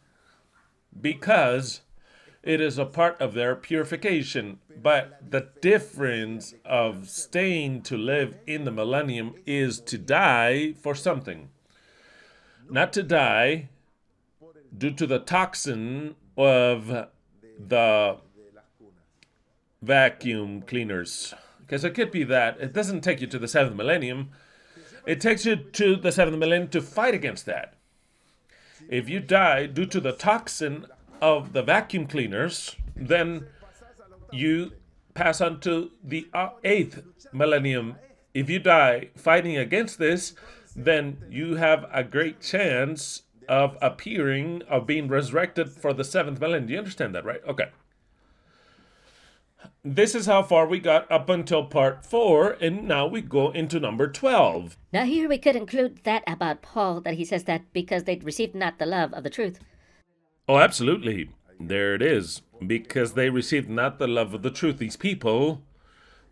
because it is a part of their purification. But the difference of staying to live in the millennium is to die for something. Not to die due to the toxin of the vacuum cleaners. Because it could be that. It doesn't take you to the 7th millennium. It takes you to the 7th millennium to fight against that. If you die due to the toxin of the vacuum cleaners, then you pass on to the 8th millennium. If you die fighting against this, then you have a great chance of appearing, of being resurrected for the seventh millennium. Do you understand that, right? Okay. This is how far we got up until part 4, and now we go into number 12. Now here we could include that about Paul, that he says that because they received not the love of the truth. Oh, absolutely. There it is. Because they received not the love of the truth. These people,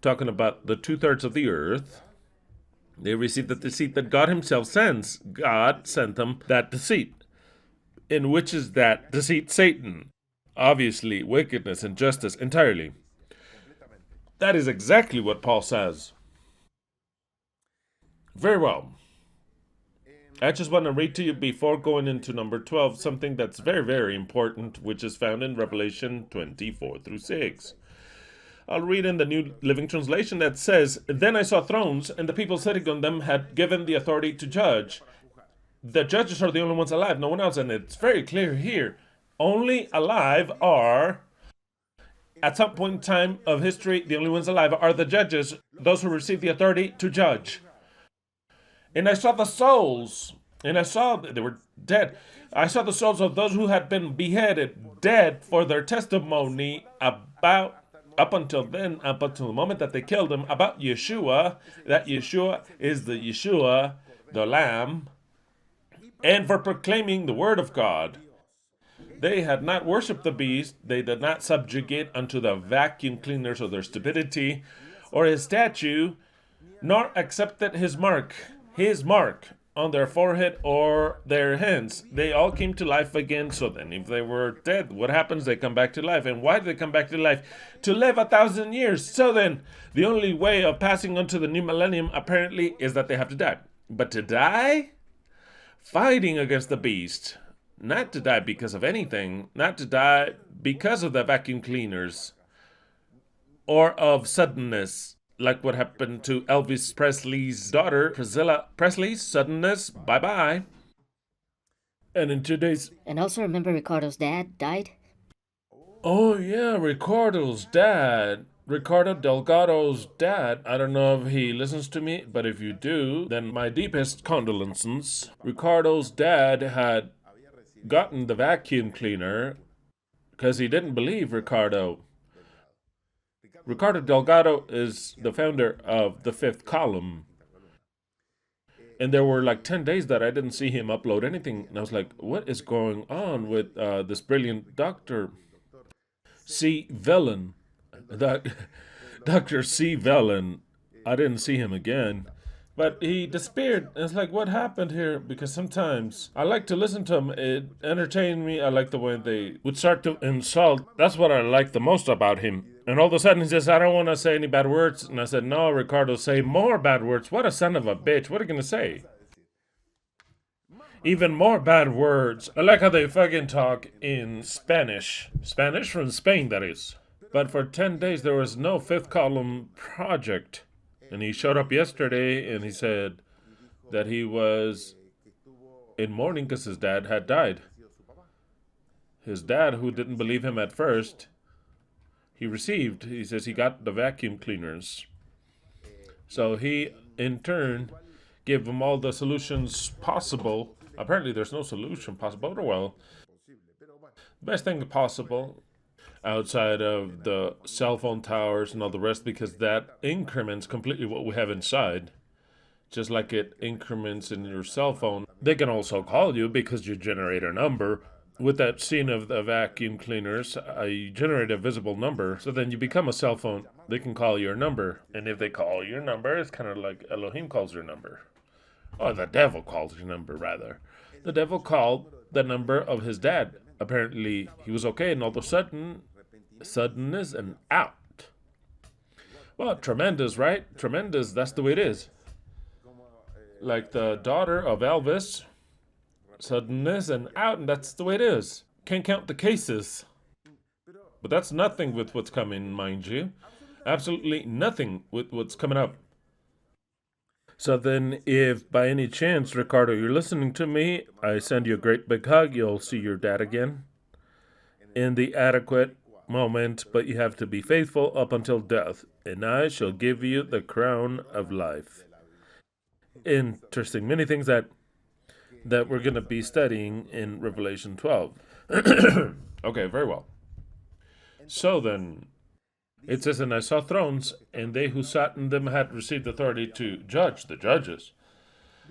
talking about the 2/3 of the earth, they received the deceit that God himself sends. God sent them that deceit. In which is that deceit? Satan. Obviously, wickedness, injustice, entirely. That is exactly what Paul says. Very well. I just want to read to you before going into number 12 something that's very, very important, which is found in Revelation 24-6. I'll read in the New Living Translation that says, "Then I saw thrones, and the people sitting on them had given the authority to judge. The judges are the only ones alive, no one else, and it's very clear here. Only alive are, at some point in time of history, the only ones alive are the judges, those who receive the authority to judge. And I saw the souls, and I saw that they were dead. I saw the souls of those who had been beheaded, dead for their testimony about, up until then, up until the moment that they killed him, about Yeshua. That Yeshua is the Yeshua, the Lamb, and for proclaiming the word of God. They had not worshipped the beast, they did not subjugate unto the vacuum cleaners of their stupidity, or his statue, nor accepted his mark on their forehead or their hands. They all came to life again. So then, if they were dead, what happens? They come back to life. And why do they come back to life? To live 1,000 years. So then, the only way of passing on to the new millennium, apparently, is that they have to die. But to die? Fighting against the beast. Not to die because of anything. Not to die because of the vacuum cleaners. Or of suddenness. Like what happened to Elvis Presley's daughter, Priscilla Presley's suddenness. Bye-bye. And in 2 days... And also remember Ricardo's dad died? Oh, yeah, Ricardo's dad. Ricardo Delgado's dad. I don't know if he listens to me, but if you do, then my deepest condolences. Ricardo's dad had gotten the vacuum cleaner because he didn't believe Ricardo. Ricardo Delgado is the founder of the Fifth Column. And there were like 10 days that I didn't see him upload anything. And I was like, what is going on with this brilliant Dr. C. Vellon? Dr. C. Vellon. I didn't see him again. But he disappeared. And it's like, what happened here? Because sometimes I like to listen to him. It entertained me. I like the way they would start to insult. That's what I like the most about him. And all of a sudden he says, I don't want to say any bad words. And I said, no, Ricardo, say more bad words. What a son of a bitch. What are you going to say? Even more bad words. I like how they fucking talk in Spanish. Spanish from Spain, that is. But for 10 days there was no Fifth Column project. And he showed up yesterday and he said that he was in mourning because his dad had died. His dad, who didn't believe him at first, he says he got the vacuum cleaners. So he, in turn, gave him all the solutions possible. Apparently there's no solution possible. Well, best thing possible outside of the cell phone towers and all the rest, because that increments completely what we have inside. Just like it increments in your cell phone. They can also call you because you generate a number. With that scene of the vacuum cleaners, you generate a visible number, so then you become a cell phone. They can call your number. And if they call your number, it's kind of like Elohim calls your number. Or the devil calls your number, rather. The devil called the number of his dad. Apparently, he was okay, and all of a sudden, suddenness and out. Well, tremendous, right? Tremendous, that's the way it is. Like the daughter of Elvis, suddenness and out, and that's the way it is. Can't count the cases. But that's nothing with what's coming, mind you. Absolutely nothing with what's coming up. So then, if by any chance, Ricardo, you're listening to me, I send you a great big hug. You'll see your dad again in the adequate moment, but you have to be faithful up until death, and I shall give you the crown of life. Interesting. Many things that that we're going to be studying in Revelation 12. Okay, very well. So then, it says, and I saw thrones, and they who sat in them had received authority to judge the judges.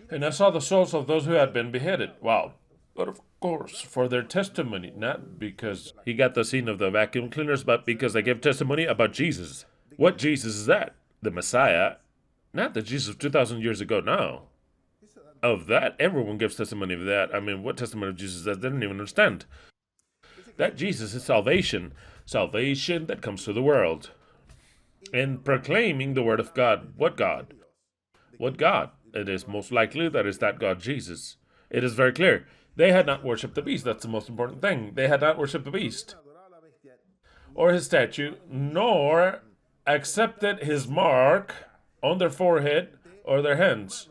And I saw the souls of those who had been beheaded. Wow. But of course, for their testimony, not because he got the scene of the vacuum cleaners, but because they gave testimony about Jesus. What Jesus is that? The Messiah. Not the Jesus of 2,000 years ago, no. Of that, everyone gives testimony of that. I mean, what testimony of Jesus is that? They don't even understand. That Jesus is salvation. Salvation that comes to the world. And proclaiming the word of God. What God? What God? It is most likely that is that God Jesus. It is very clear. They had not worshipped the beast. That's the most important thing. They had not worshipped the beast or his statue, nor accepted his mark on their forehead or their hands.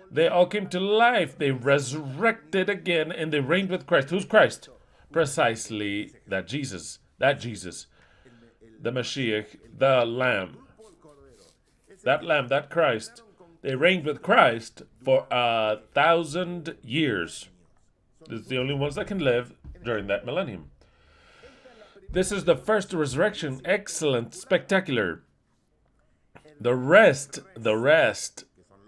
They all came to life. They resurrected again, and they reigned with Christ. Who's Christ? Precisely that Jesus. That Jesus. The Mashiach, the Lamb. That Lamb, that Christ. They reigned with Christ for 1,000 years. It's the only ones that can live during that millennium. This is the first resurrection. Excellent, spectacular. The rest,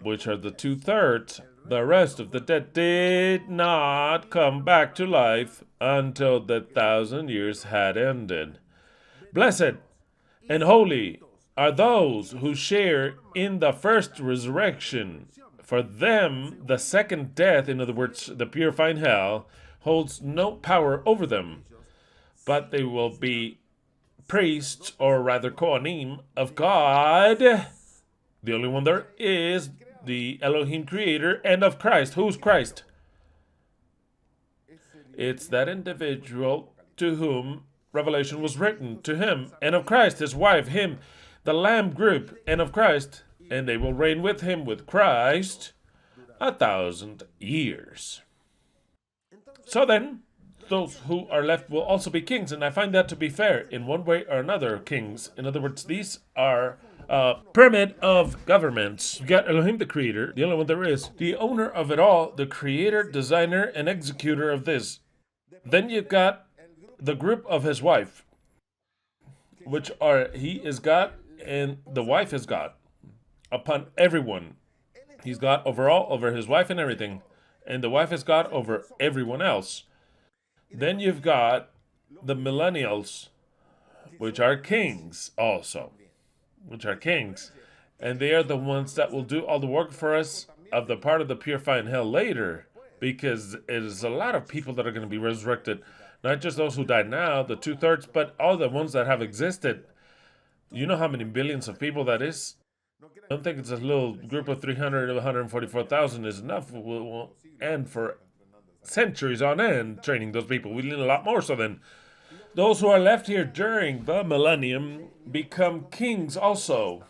which are the 2/3, the rest of the dead did not come back to life until the 1,000 years had ended. Blessed and holy are those who share in the first resurrection. For them, the second death, in other words, the purifying hell, holds no power over them, but they will be priests, or rather Kohanim, of God, the only one there is, the Elohim creator, and of Christ. Who's Christ? It's that individual to whom Revelation was written, to him, and of Christ, his wife, him, the Lamb group, and of Christ, and they will reign with him, with Christ, 1,000 years. So then, those who are left will also be kings, and I find that to be fair in one way or another. Kings, in other words, these are pyramid of governments. You got Elohim, the creator, the only one there is, the owner of it all, the creator, designer, and executor of this. Then you've got the group of his wife, which are he is God and the wife is God upon everyone. He's God overall, over his wife and everything, and the wife is God over everyone else. Then you've got the millennials, which are kings also, and they are the ones that will do all the work for us of the part of the purifying hell later, because it is a lot of people that are going to be resurrected, not just those who died now, the 2/3, but all the ones that have existed. You know how many billions of people that is? I don't think it's a little group of 300 or 144,000 is enough. We'll end for centuries on end training those people. We need a lot more. So then, those who are left here during the millennium become kings also.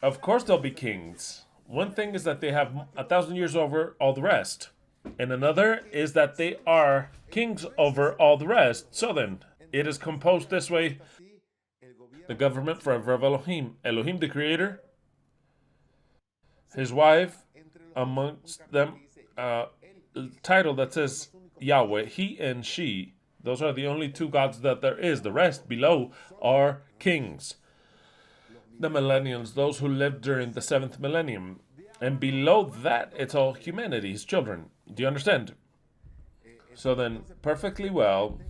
Of course they'll be kings. One thing is that they have 1,000 years over all the rest. And another is that they are kings over all the rest. So then, it is composed this way. The government forever of Elohim. Elohim the creator. His wife, amongst them, title that says Yahweh, he and she. Those are the only two gods that there is. The rest below are kings. The millennials, those who lived during the 7th millennium. And below that, it's all humanity, his children. Do you understand? So then, perfectly well,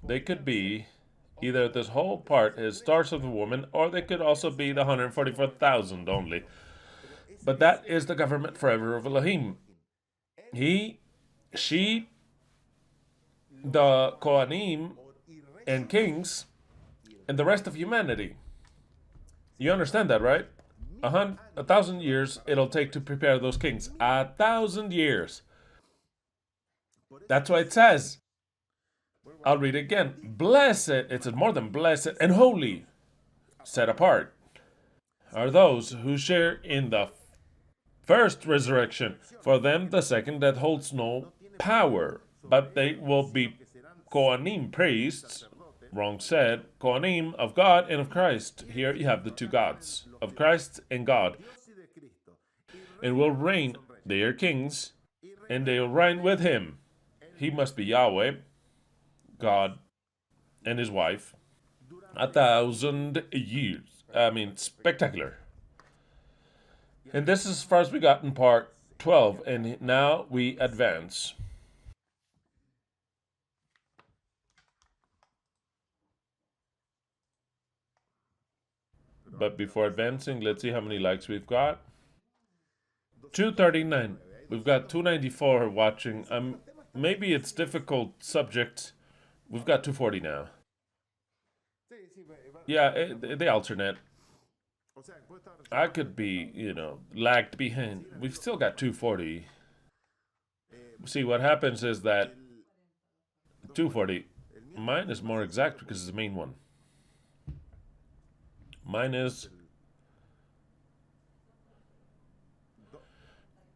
they could be either this whole part is stars of the woman, or they could also be the 144,000 only. But that is the government forever of Elohim. He, she, the Kohanim and kings, and the rest of humanity. You understand that, right? 1,000 years it'll take to prepare those kings. 1,000 years. That's why it says, I'll read it again. Blessed, it's more than blessed, and holy, set apart, are those who share in the first resurrection. For them, the second death holds no power, but they will be Kohanim, priests, wrong said, Kohanim of God and of Christ. Here you have the two gods, of Christ and God, and will reign. They are kings, and they'll reign with him. He must be Yahweh, God, and his wife, 1,000 years. I mean, spectacular. And this is as far as we got in part 12, and now we advance. But before advancing, let's see how many likes we've got. 239. We've got 294 watching. Maybe it's difficult subject. We've got 240 now. Yeah, they alternate. I could be, lagged behind. We've still got 240. See, what happens is that 240, mine is more exact because it's the main one. Mine is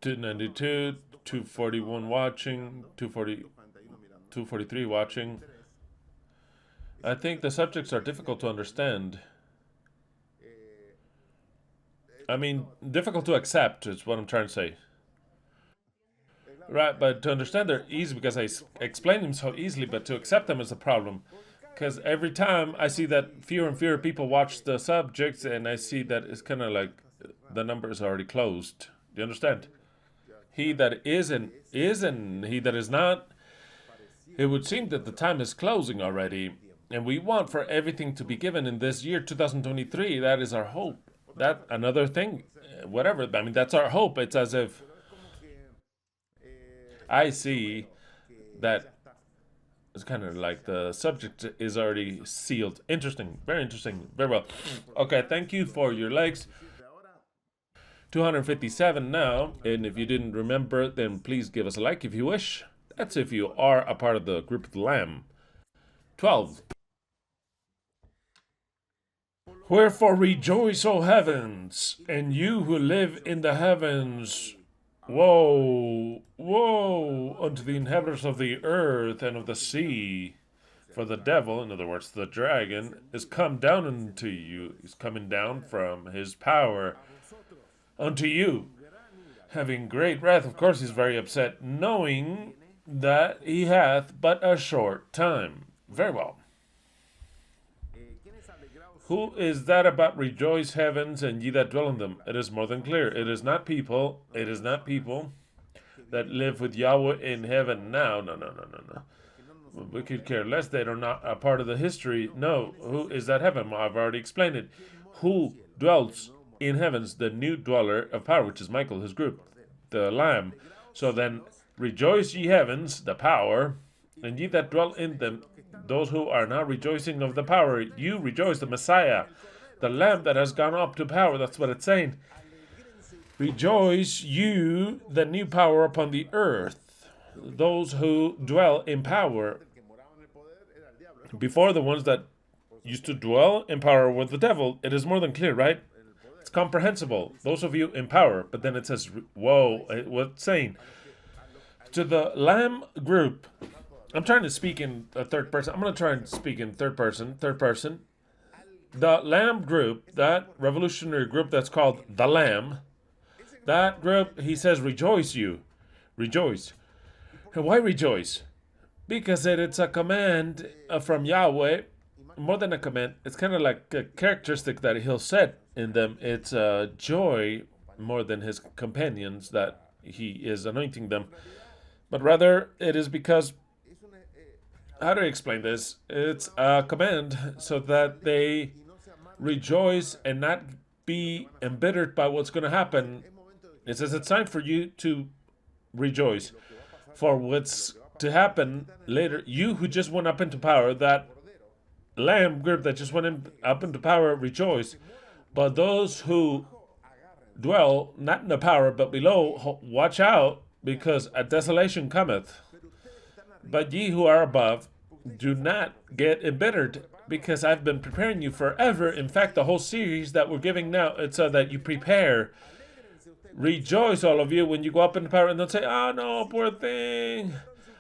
292, 241 watching, 243 watching. I think the subjects are difficult to understand. I mean, difficult to accept is what I'm trying to say. Right, but to understand they're easy because I explain them so easily, but to accept them is a problem. Because every time I see that fewer and fewer people watch the subjects, and I see that it's kind of like the number is already closed. Do you understand? He that is and he that is not. It would seem that the time is closing already, and we want for everything to be given in this year 2023. That is our hope. That another thing, whatever. I mean, that's our hope. It's as if I see that it's kind of like the subject is already sealed. Interesting. Very interesting. Very well. Okay, thank you for your likes. 257 now. And if you didn't remember, then please give us a like if you wish. That's if you are a part of the group of the Lamb. 12. Wherefore rejoice, O heavens, and you who live in the heavens. Woe, woe unto the inhabitants of the earth and of the sea. For the devil, in other words, the dragon, is come down unto you. He's coming down from his power unto you, having great wrath. Of course, he's very upset, knowing that he hath but a short time. Very well. Who is that about rejoice, heavens, and ye that dwell in them? It is more than clear. It is not people. It is not people that live with Yahweh in heaven now. No. We could care less. They are not a part of the history. No. Who is that heaven? Well, I've already explained it. Who dwells in heavens? The new dweller of power, which is Michael, his group, the Lamb. So then, rejoice, ye heavens, the power, and ye that dwell in them, those who are now rejoicing of the power. You rejoice, the Messiah, the Lamb that has gone up to power. That's what it's saying. Rejoice, you, the new power upon the earth, those who dwell in power. Before, the ones that used to dwell in power with the devil. It is more than clear, right? It's comprehensible. Those of you in power. But then it says, whoa, what's saying? To the Lamb group. I'm trying to speak in a third person. I'm going to try and speak in third person. The Lamb group, that revolutionary group that's called the Lamb, that group, he says, rejoice you. Rejoice. And why rejoice? Because it's a command from Yahweh. More than a command, it's kind of like a characteristic that he'll set in them. It's a joy more than his companions that he is anointing them. But rather, it is because, how do I explain this? It's a command so that they rejoice and not be embittered by what's going to happen. It says it's time for you to rejoice for what's to happen later. You who just went up into power, that Lamb group that just went up into power, rejoice. But those who dwell not in the power but below, watch out, because a desolation cometh. But ye who are above, do not get embittered, because I've been preparing you forever. In fact, the whole series that we're giving now, it's so that you prepare. Rejoice, all of you, when you go up into power, and don't say, oh no, poor thing.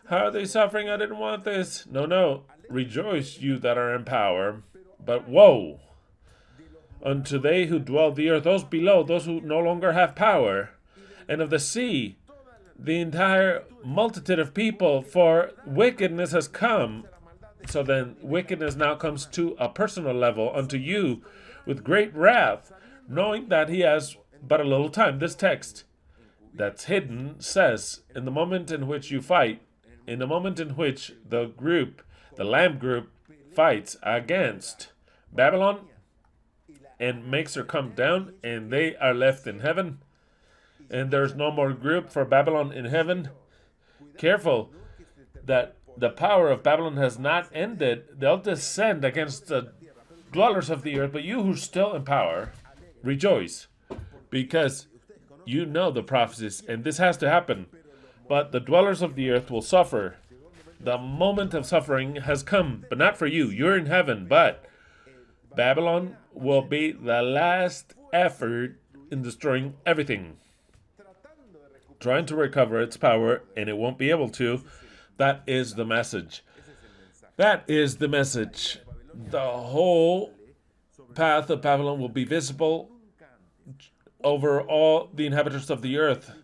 How are they suffering? I didn't want this. No. Rejoice, you that are in power. But woe unto they who dwell the earth, those below, those who no longer have power, and of the sea, the entire multitude of people, for wickedness has come. So then wickedness now comes to a personal level unto you with great wrath, knowing that he has but a little time. This text that's hidden says, in the moment in which you fight, in the moment in which the Lamb group, fights against Babylon and makes her come down, and they are left in heaven, and there's no more group for Babylon in heaven. Careful that the power of Babylon has not ended. They'll descend against the dwellers of the earth, but you who are still in power, rejoice, because you know the prophecies, and this has to happen. But the dwellers of the earth will suffer. The moment of suffering has come, but not for you. You're in heaven, but Babylon will be the last effort in destroying everything, trying to recover its power, and it won't be able to. That is the message. That is the message. The whole path of Babylon will be visible over all the inhabitants of the earth.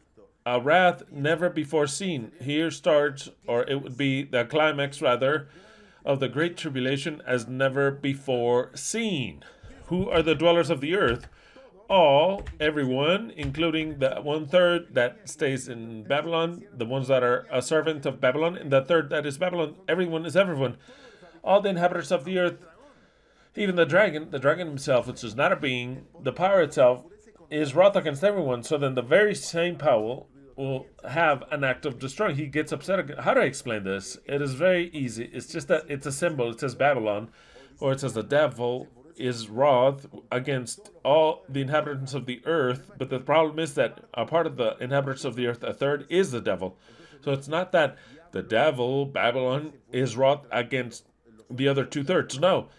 A wrath never before seen. Here starts, or it would be the climax rather, of the great tribulation as never before seen. Who are the dwellers of the earth? All, everyone, including the 1/3 that stays in Babylon, the ones that are a servant of Babylon, and the third that is Babylon. Everyone is everyone. All the inhabitants of the earth, even the dragon himself, which is not a being, the power itself, is wroth against everyone. So then the very same power will have an act of destroying. He gets upset. How do I explain this? It is very easy. It's just that it's a symbol. It says Babylon, or it says the devil is wroth against all the inhabitants of the earth. But the problem is that a part of the inhabitants of the earth, a third, is the devil. So it's not that the devil, Babylon, is wroth against the other 2/3. No.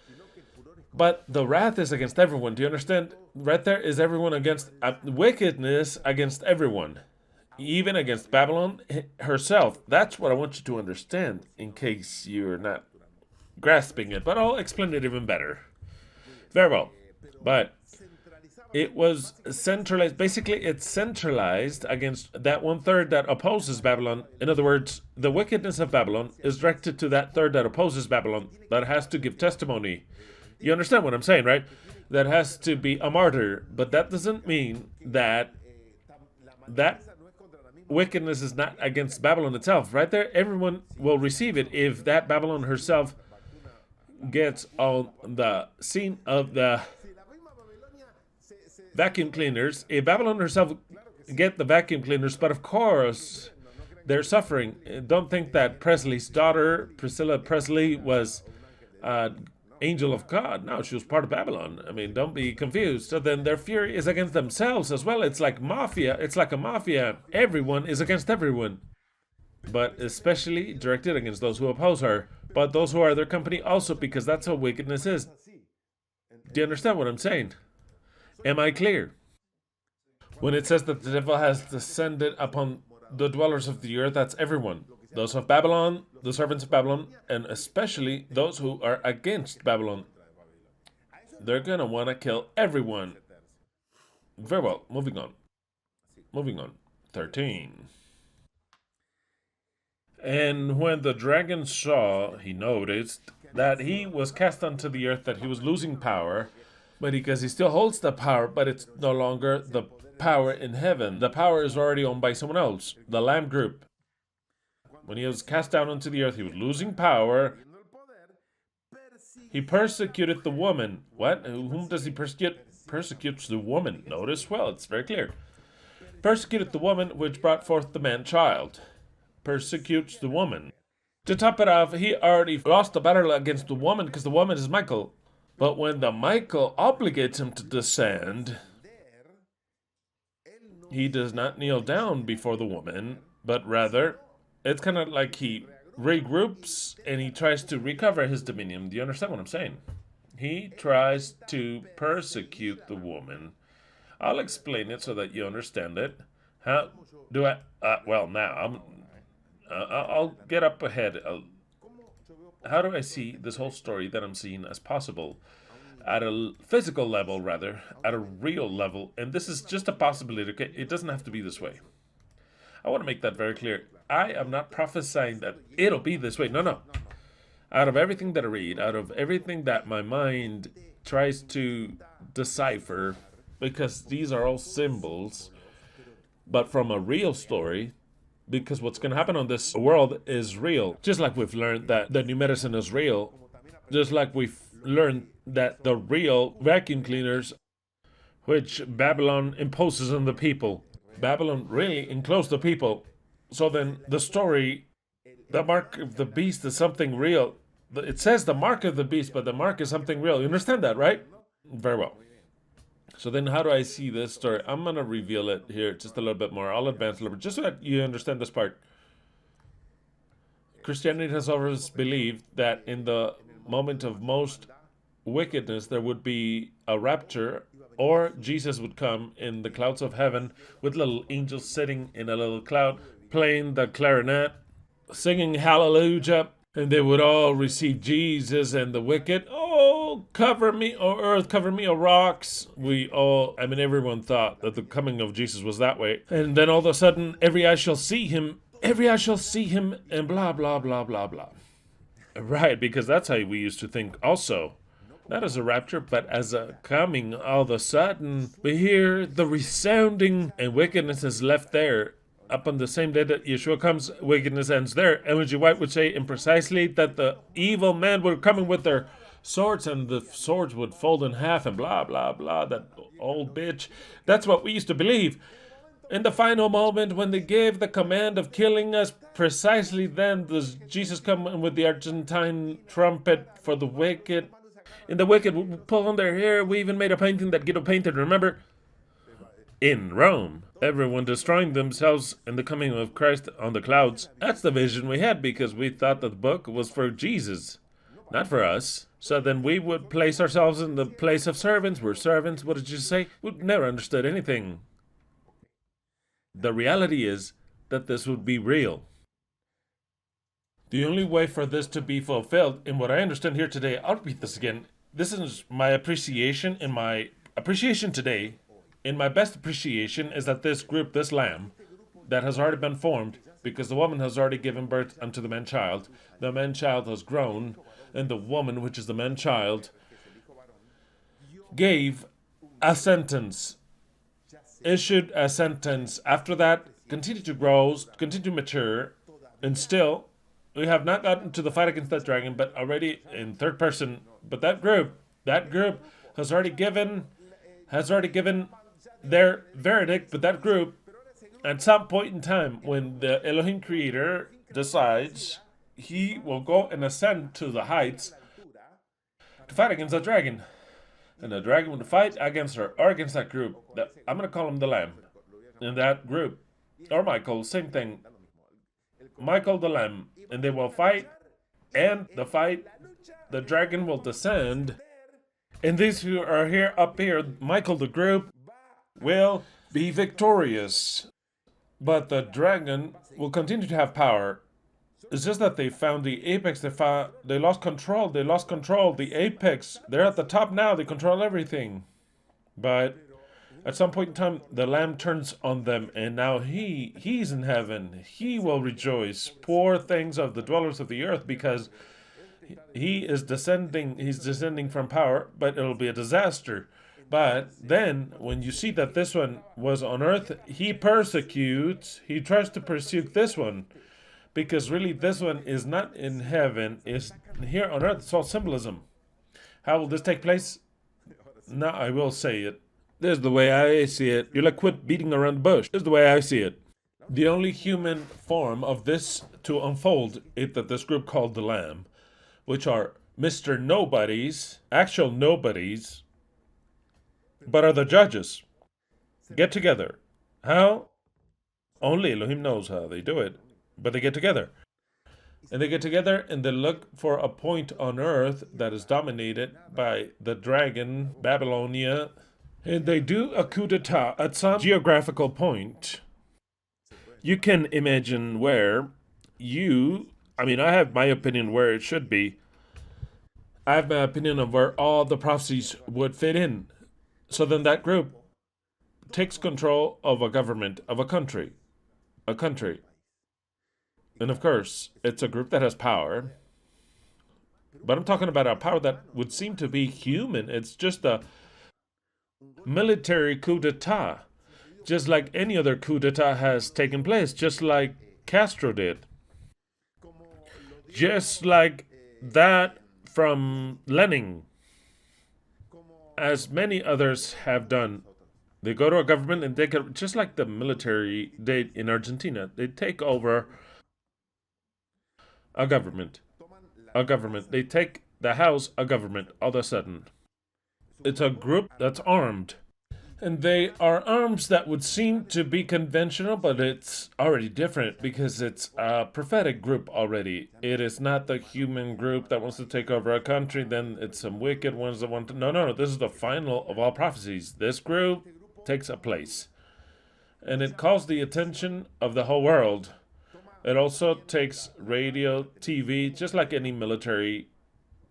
But the wrath is against everyone. Do you understand? Right there is everyone against wickedness against everyone, even against Babylon herself. That's what I want you to understand, in case you're not grasping it. But I'll explain it even better. Very well. But it was centralized. Basically, it's centralized against that 1/3 that opposes Babylon. In other words, the wickedness of Babylon is directed to that third that opposes Babylon, that has to give testimony. You understand what I'm saying, right? That has to be a martyr. But that doesn't mean that wickedness is not against Babylon itself. Right there, everyone will receive it if that Babylon herself gets on the scene of the vacuum cleaners. If Babylon herself get the vacuum cleaners, but of course they're suffering. Don't think that Presley's daughter, Priscilla Presley, was angel of God. No, she was part of Babylon. I mean, don't be confused. So then their fury is against themselves as well. It's like mafia. It's like a mafia. Everyone is against everyone, but especially directed against those who oppose her, but those who are their company also, because that's how wickedness is. Do you understand what I'm saying? Am I clear? When it says that the devil has descended upon the dwellers of the earth, that's everyone. Those of Babylon, the servants of Babylon, and especially those who are against Babylon. They're going to want to kill everyone. Very well, moving on. 13. And when the dragon saw, he noticed that he was cast unto the earth, that he was losing power, but because he still holds the power, but it's no longer the power in heaven. The power is already owned by someone else, the Lamb group. When he was cast down onto the earth, he was losing power. He persecuted the woman. What? Whom does he persecute? Persecutes the woman. Notice well, it's very clear. Persecuted the woman which brought forth the man-child. Persecutes the woman. To top it off, he already lost the battle against the woman because the woman is Michael. But when the Michael obligates him to descend, he does not kneel down before the woman, but rather, it's kind of like he regroups and he tries to recover his dominion. Do you understand what I'm saying? He tries to persecute the woman. I'll explain it so that you understand it. How do I? I'll get up ahead. How do I see this whole story that I'm seeing as possible? At a physical level, rather, at a real level. And this is just a possibility. Okay? It doesn't have to be this way. I want to make that very clear. I am not prophesying that it'll be this way. No, no. Out of everything that I read, out of everything that my mind tries to decipher, because these are all symbols, but from a real story, because what's going to happen on this world is real. Just like we've learned that the new medicine is real, just like we've learned that the real vacuum cleaners, which Babylon imposes on the people, Babylon really enclosed the people. So then the story, the mark of the beast is something real. It says the mark of the beast, but the mark is something real. You understand that, right? Very well. So then how do I see this story? I'm going to reveal it here just a little bit more. I'll advance a little bit, just so that you understand this part. Christianity has always believed that in the moment of most wickedness, there would be a rapture, or Jesus would come in the clouds of heaven with little angels sitting in a little cloud, playing the clarinet, singing hallelujah, and they would all receive Jesus, and the wicked, oh, cover me, O earth, cover me, O rocks. Everyone thought that the coming of Jesus was that way. And then all of a sudden, every eye shall see him, and blah, blah, blah, blah, blah. Right, because that's how we used to think also. Not as a rapture, but as a coming. All of a sudden, we hear the resounding, and wickedness is left there. Up on the same day that Yeshua comes, wickedness ends there. Ellen G. White would say precisely that the evil men were coming with their swords, and the swords would fold in half, and blah, blah, blah, that old bitch. That's what we used to believe. In the final moment, when they gave the command of killing us, precisely then does Jesus come with the Argentine trumpet for the wicked. And the wicked would pull on their hair. We even made a painting that Guido painted, remember? In Rome. Everyone destroying themselves in the coming of Christ on the clouds. That's the vision we had, because we thought that the book was for Jesus, not for us. So then we would place ourselves in the place of servants. We're servants. What did you say? We've never understood anything. The reality is that this would be real. The only way for this to be fulfilled, in what I understand here today, I'll repeat this again. This is my appreciation. In my appreciation today, in my best appreciation, is that this group, this lamb, that has already been formed, because the woman has already given birth unto the man-child. The man-child has grown, and the woman, which is the man-child, gave a sentence, issued a sentence. After that, continued to grow, continued to mature, and still, we have not gotten to the fight against that dragon, but already in third person. But that group has already given their verdict. But that group, at some point in time, when the Elohim Creator decides, he will go and ascend to the heights to fight against that dragon. And the dragon would fight against her, or against that group. I'm going to call him the Lamb. In that group. Or Michael, same thing. Michael the Lamb. And they will fight. And the dragon will descend. And these who are here, up here, Michael the group, will be victorious. But the dragon will continue to have power. It's just that they found the apex. They lost control. The apex. They're at the top now. They control everything. But at some point in time, the Lamb turns on them, and now he's in heaven. He will rejoice. Poor things of the dwellers of the earth, because he is descending. He's descending from power, but it'll be a disaster. But then, when you see that this one was on earth, he persecutes. He tries to persecute this one. Because really, this one is not in heaven, it's here on earth. It's all symbolism. How will this take place? Now I will say it. This is the way I see it. You're like, quit beating around the bush. This is the way I see it. The only human form of this to unfold is that this group called the Lamb, which are Mr. Nobodies, actual nobodies, but are the judges, get together. How? Only Elohim knows how they do it. But they get together. And they get together and they look for a point on earth that is dominated by the dragon, Babylonia. And they do a coup d'etat at some geographical point. You can imagine where I have my opinion where it should be. I have my opinion of where all the prophecies would fit in. So then that group takes control of a government, of a country. a country. And of course, it's a group that has power. But I'm talking about a power that would seem to be human. It's just a military coup d'etat, just like any other coup d'etat has taken place, just like Castro did, just like that from Lenin, as many others have done. They go to a government and they get, just like the military did in Argentina, they take over a government. A government. They take the house, a government, all of a sudden. It's a group that's armed. And they are arms that would seem to be conventional, but it's already different because it's a prophetic group already. It is not the human group that wants to take over a country, then it's some wicked ones that want to. No. This is the final of all prophecies. This group takes a place. And it calls the attention of the whole world. It also takes radio, TV, just like any military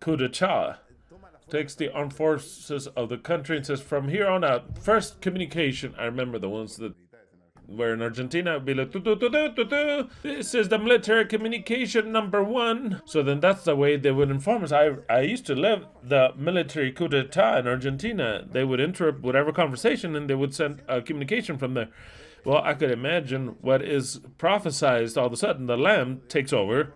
coup d'etat. Takes the armed forces of the country and says, from here on out, first communication. I remember the ones that were in Argentina, it would be like, this is the military communication number one. So then that's the way they would inform us. I used to live the military coup d'etat in Argentina. They would interrupt whatever conversation and they would send a communication from there. Well, I could imagine what is prophesized all of a sudden. The Lamb takes over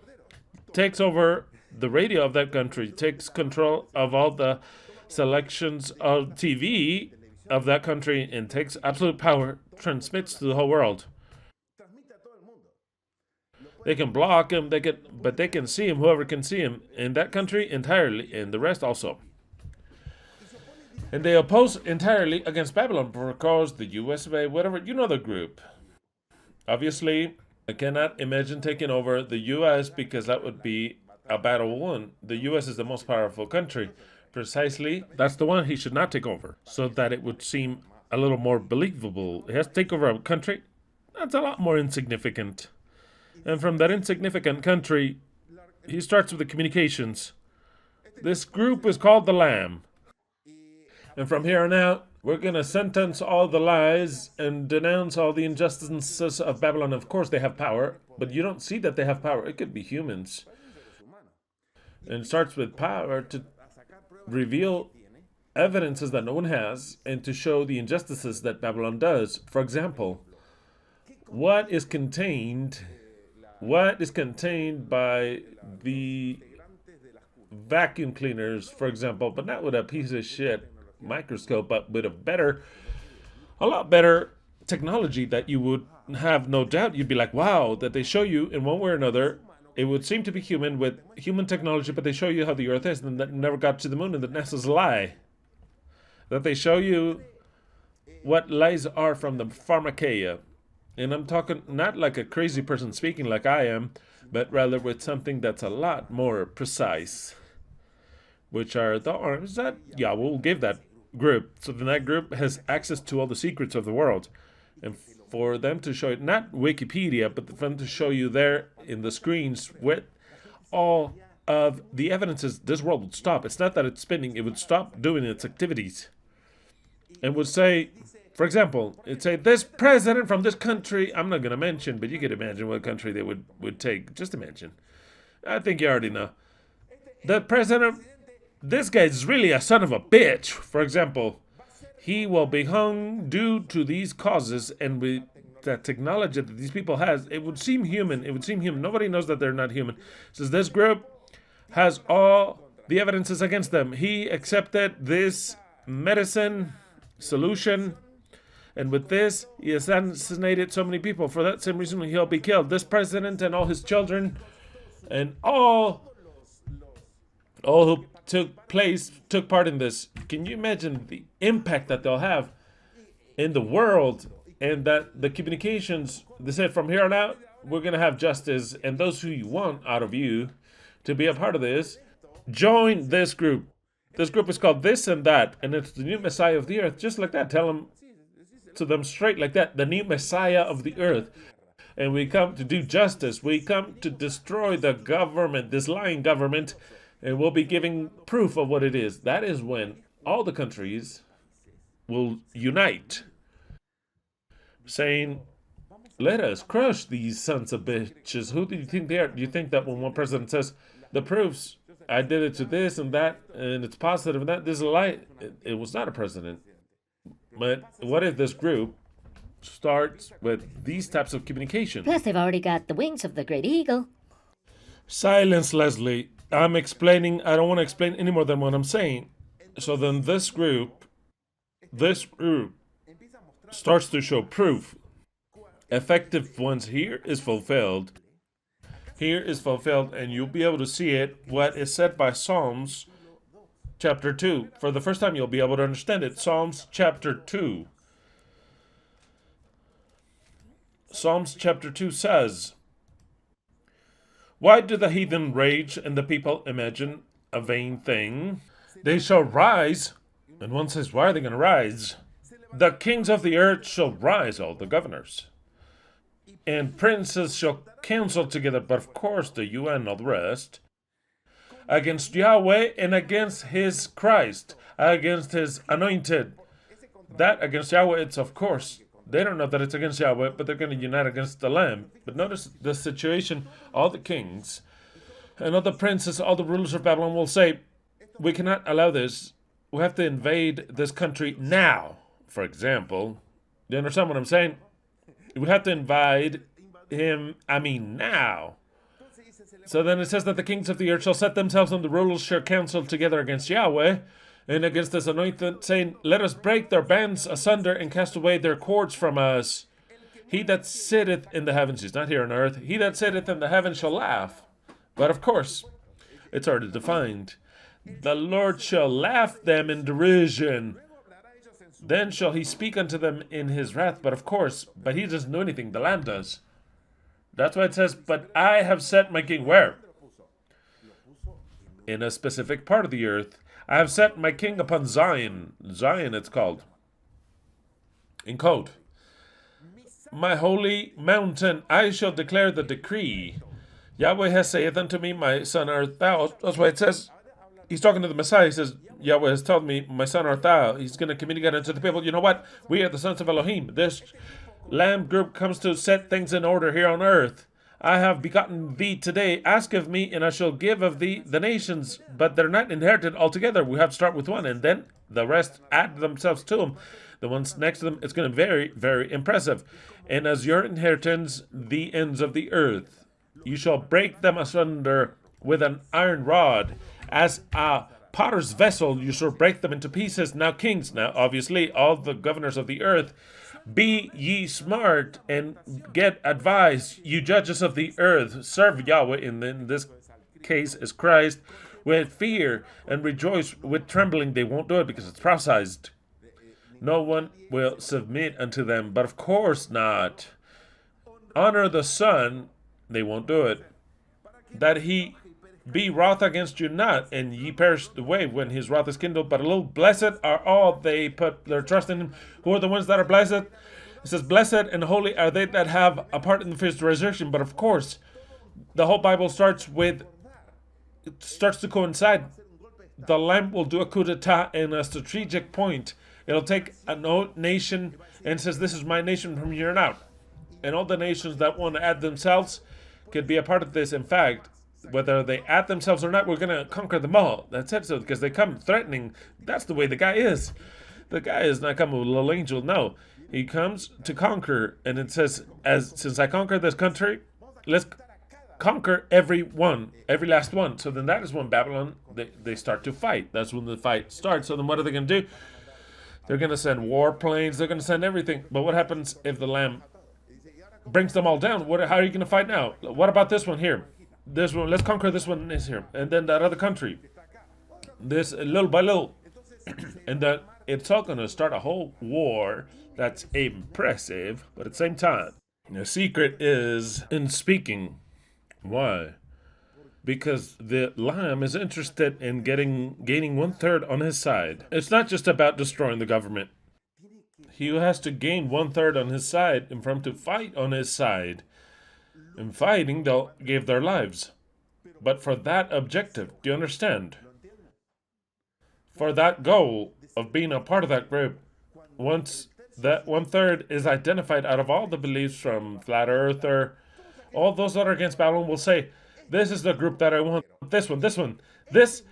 the radio of that country, takes control of all the selections of TV of that country, and takes absolute power, transmits to the whole world. They can block him, but they can see him, whoever can see him, in that country entirely, and the rest also. And they oppose entirely against Babylon because the USA, whatever, you know the group. Obviously, I cannot imagine taking over the US because that would be a battle won. The US is the most powerful country. Precisely, that's the one he should not take over, so that it would seem a little more believable. He has to take over a country that's a lot more insignificant. And from that insignificant country, he starts with the communications. This group is called the Lamb. And from here on out, we're going to sentence all the lies and denounce all the injustices of Babylon. Of course, they have power, but you don't see that they have power. It could be humans. And it starts with power to reveal evidences that no one has and to show the injustices that Babylon does. For example, what is contained by the vacuum cleaners, for example, but not with a piece of shit microscope, but with a lot better technology that you would have no doubt. You'd be like, wow, that they show you in one way or another. It would seem to be human with human technology, but they show you how the Earth is, and that never got to the moon, and that NASA's a lie. That they show you what lies are from the pharmakeia. And I'm talking not like a crazy person speaking like I am, but rather with something that's a lot more precise, which are the arms that Yahweh will give that group. So then that group has access to all the secrets of the world. And for them to show it, not Wikipedia, but for them to show you there in the screens with all of the evidences, this world would stop. It's not that it's spinning, it would stop doing its activities. And would say, for example, it'd say, this president from this country, I'm not going to mention, but you can imagine what country they would take. Just imagine. I think you already know. The president, this guy's really a son of a bitch. For example, he will be hung due to these causes, and with that technology that these people has, it would seem human. It would seem human. Nobody knows that they're not human. It says this group has all the evidences against them. He accepted this medicine solution, and with this, he assassinated so many people. For that same reason, he'll be killed. This president and all his children and all who took part in this. Can you imagine the impact that they'll have in the world? And that the communications, they said from here on out, we're going to have justice. And those who you want out of you to be a part of this, join this group. This group is called this and that. And it's the new Messiah of the earth. Just like that. Tell them to them straight like that. The new Messiah of the earth. And we come to do justice. We come to destroy the government, this lying government. And we'll be giving proof of what it is. That is when all the countries will unite, saying, Let us crush these sons of bitches. Who do you think they are? Do you think that when one president says, the proofs, I did it to this and that, and it's positive and that, this is a lie, it was not a president. But what if this group starts with these types of communication? Plus, they've already got the wings of the great eagle. Silence, Leslie. I'm explaining. I don't want to explain any more than what I'm saying. So then this group starts to show proof. Effective ones here is fulfilled. Here is fulfilled, and you'll be able to see it, what is said by Psalms chapter 2. For the first time, you'll be able to understand it. Psalms chapter 2. Psalms chapter 2 says, why do the heathen rage and the people imagine a vain thing? They shall rise. And one says, why are they going to rise? The kings of the earth shall rise, all the governors. And princes shall counsel together, but of course the UN and all the rest, against Yahweh and against his Christ, against his anointed. That against Yahweh, it's of course. They don't know that it's against Yahweh, but they're going to unite against the Lamb. But notice the situation, all the kings and all the princes, all the rulers of Babylon will say, we cannot allow this. We have to invade this country now, for example. Do you understand what I'm saying? We have to invade him, now. So then it says that the kings of the earth shall set themselves and the rulers shall counsel together against Yahweh and against this anointed, saying, let us break their bands asunder and cast away their cords from us. He that sitteth in the heavens, he's not here on earth, he that sitteth in the heavens shall laugh. But of course, it's already defined. The Lord shall laugh them in derision. Then shall he speak unto them in his wrath. But of course, but he doesn't do anything. The Lamb does. That's why it says, but I have set my king where? In a specific part of the earth. I have set my king upon Zion. Zion it's called. In code. My holy mountain, I shall declare the decree. Yahweh has saith unto me, my son art thou. That's why it says, he's talking to the Messiah. He says, Yahweh has told me, my son art thou. He's going to communicate unto the people. You know what? We are the sons of Elohim. This Lamb group comes to set things in order here on earth. I have begotten thee today. Ask of me, and I shall give of thee the nations. But they're not inherited altogether. We have to start with one, and then the rest add themselves to them. The ones next to them, it's going to be very, very impressive. And as your inheritance, the ends of the earth. You shall break them asunder with an iron rod. As a potter's vessel, you shall break them into pieces. Now, kings, now, obviously, all the governors of the earth, be ye smart and get advice, you judges of the earth. Serve Yahweh, in this case is Christ, with fear and rejoice with trembling. They won't do it because it's prophesied. No one will submit unto them, but of course not. Honor the Son, they won't do it. That he be wroth against you not, and ye perish away when his wrath is kindled. But a little blessed are all they put their trust in him. Who are the ones that are blessed? It says, blessed and holy are they that have a part in the first resurrection. But of course, the whole Bible starts to coincide. The Lamb will do a coup d'etat in a strategic point. It'll take a nation and says, this is my nation from here on out. And all the nations that want to add themselves could be a part of this. In fact, whether they add themselves or not, we're going to conquer them all. That's it. So, because they come threatening. That's the way the guy is. The guy is not coming with a little angel. No, he comes to conquer. And it says, since I conquered this country, let's conquer every last one. So then that is when Babylon, they start to fight. That's when the fight starts. So then what are they going to do? They're going to send warplanes. They're going to send everything. But what happens if the Lamb brings them all down? How are you going to fight now? What about this one here? This one, let's conquer this one is here. And then that other country. This little by little. And that it's all going to start a whole war that's impressive, but at the same time, the secret is in speaking. Why? Because the Lamb is interested in gaining 1/3 on his side. It's not just about destroying the government. He has to gain 1/3 on his side and for him to fight on his side. In fighting, they'll give their lives. But for that objective, do you understand? For that goal of being a part of that group, once That 1/3 is identified out of all the beliefs from flat earther, all those that are against Babylon will say, this is the group that I want. This one. This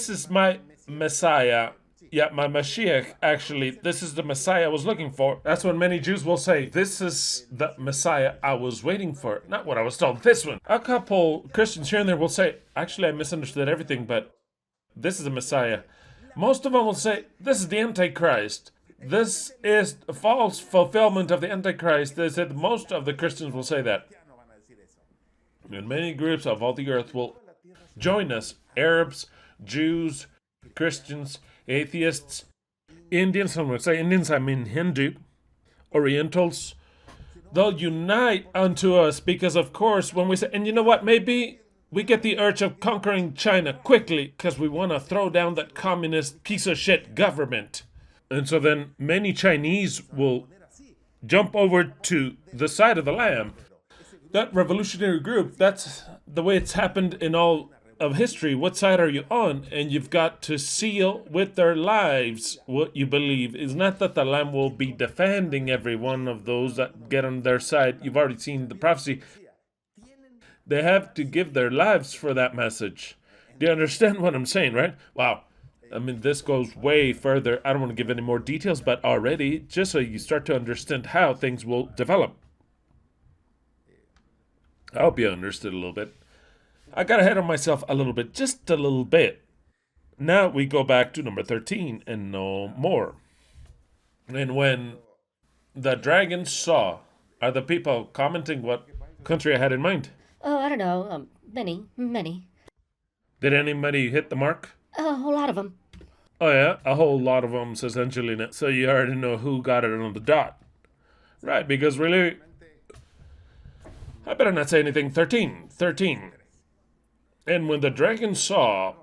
is my Messiah. Yeah, my Mashiach, actually, this is the Messiah I was looking for. That's when many Jews will say, this is the Messiah I was waiting for. Not what I was told, this one. A couple Christians here and there will say, actually, I misunderstood everything, but this is the Messiah. Most of them will say, this is the Antichrist. This is a false fulfillment of the Antichrist. They said most of the Christians will say that. And many groups of all the earth will join us. Arabs, Jews, Christians, atheists, Indians, some would say Indians, I mean Hindu, Orientals. They'll unite unto us because, of course, when we say, and you know what, maybe we get the urge of conquering China quickly because we want to throw down that communist piece of shit government. And so then many Chinese will jump over to the side of the Lamb. That revolutionary group, that's the way it's happened in all of history. What side are you on? And you've got to seal with their lives what you believe. It's not that the Lamb will be defending every one of those that get on their side. You've already seen the prophecy. They have to give their lives for that message. Do you understand what I'm saying, right? Wow. I mean, this goes way further. I don't want to give any more details, but already, just so you start to understand how things will develop. I hope you understood a little bit. I got ahead of myself a little bit, just a little bit. Now we go back to number 13 and no more. And when the dragon saw, are the people commenting what country I had in mind? Oh, I don't know. Many. Did anybody hit the mark? A whole lot of them. Oh yeah, a whole lot of them, says Angelina. So you already know who got it on the dot. Right, because really, I better not say anything. 13. And when the dragon saw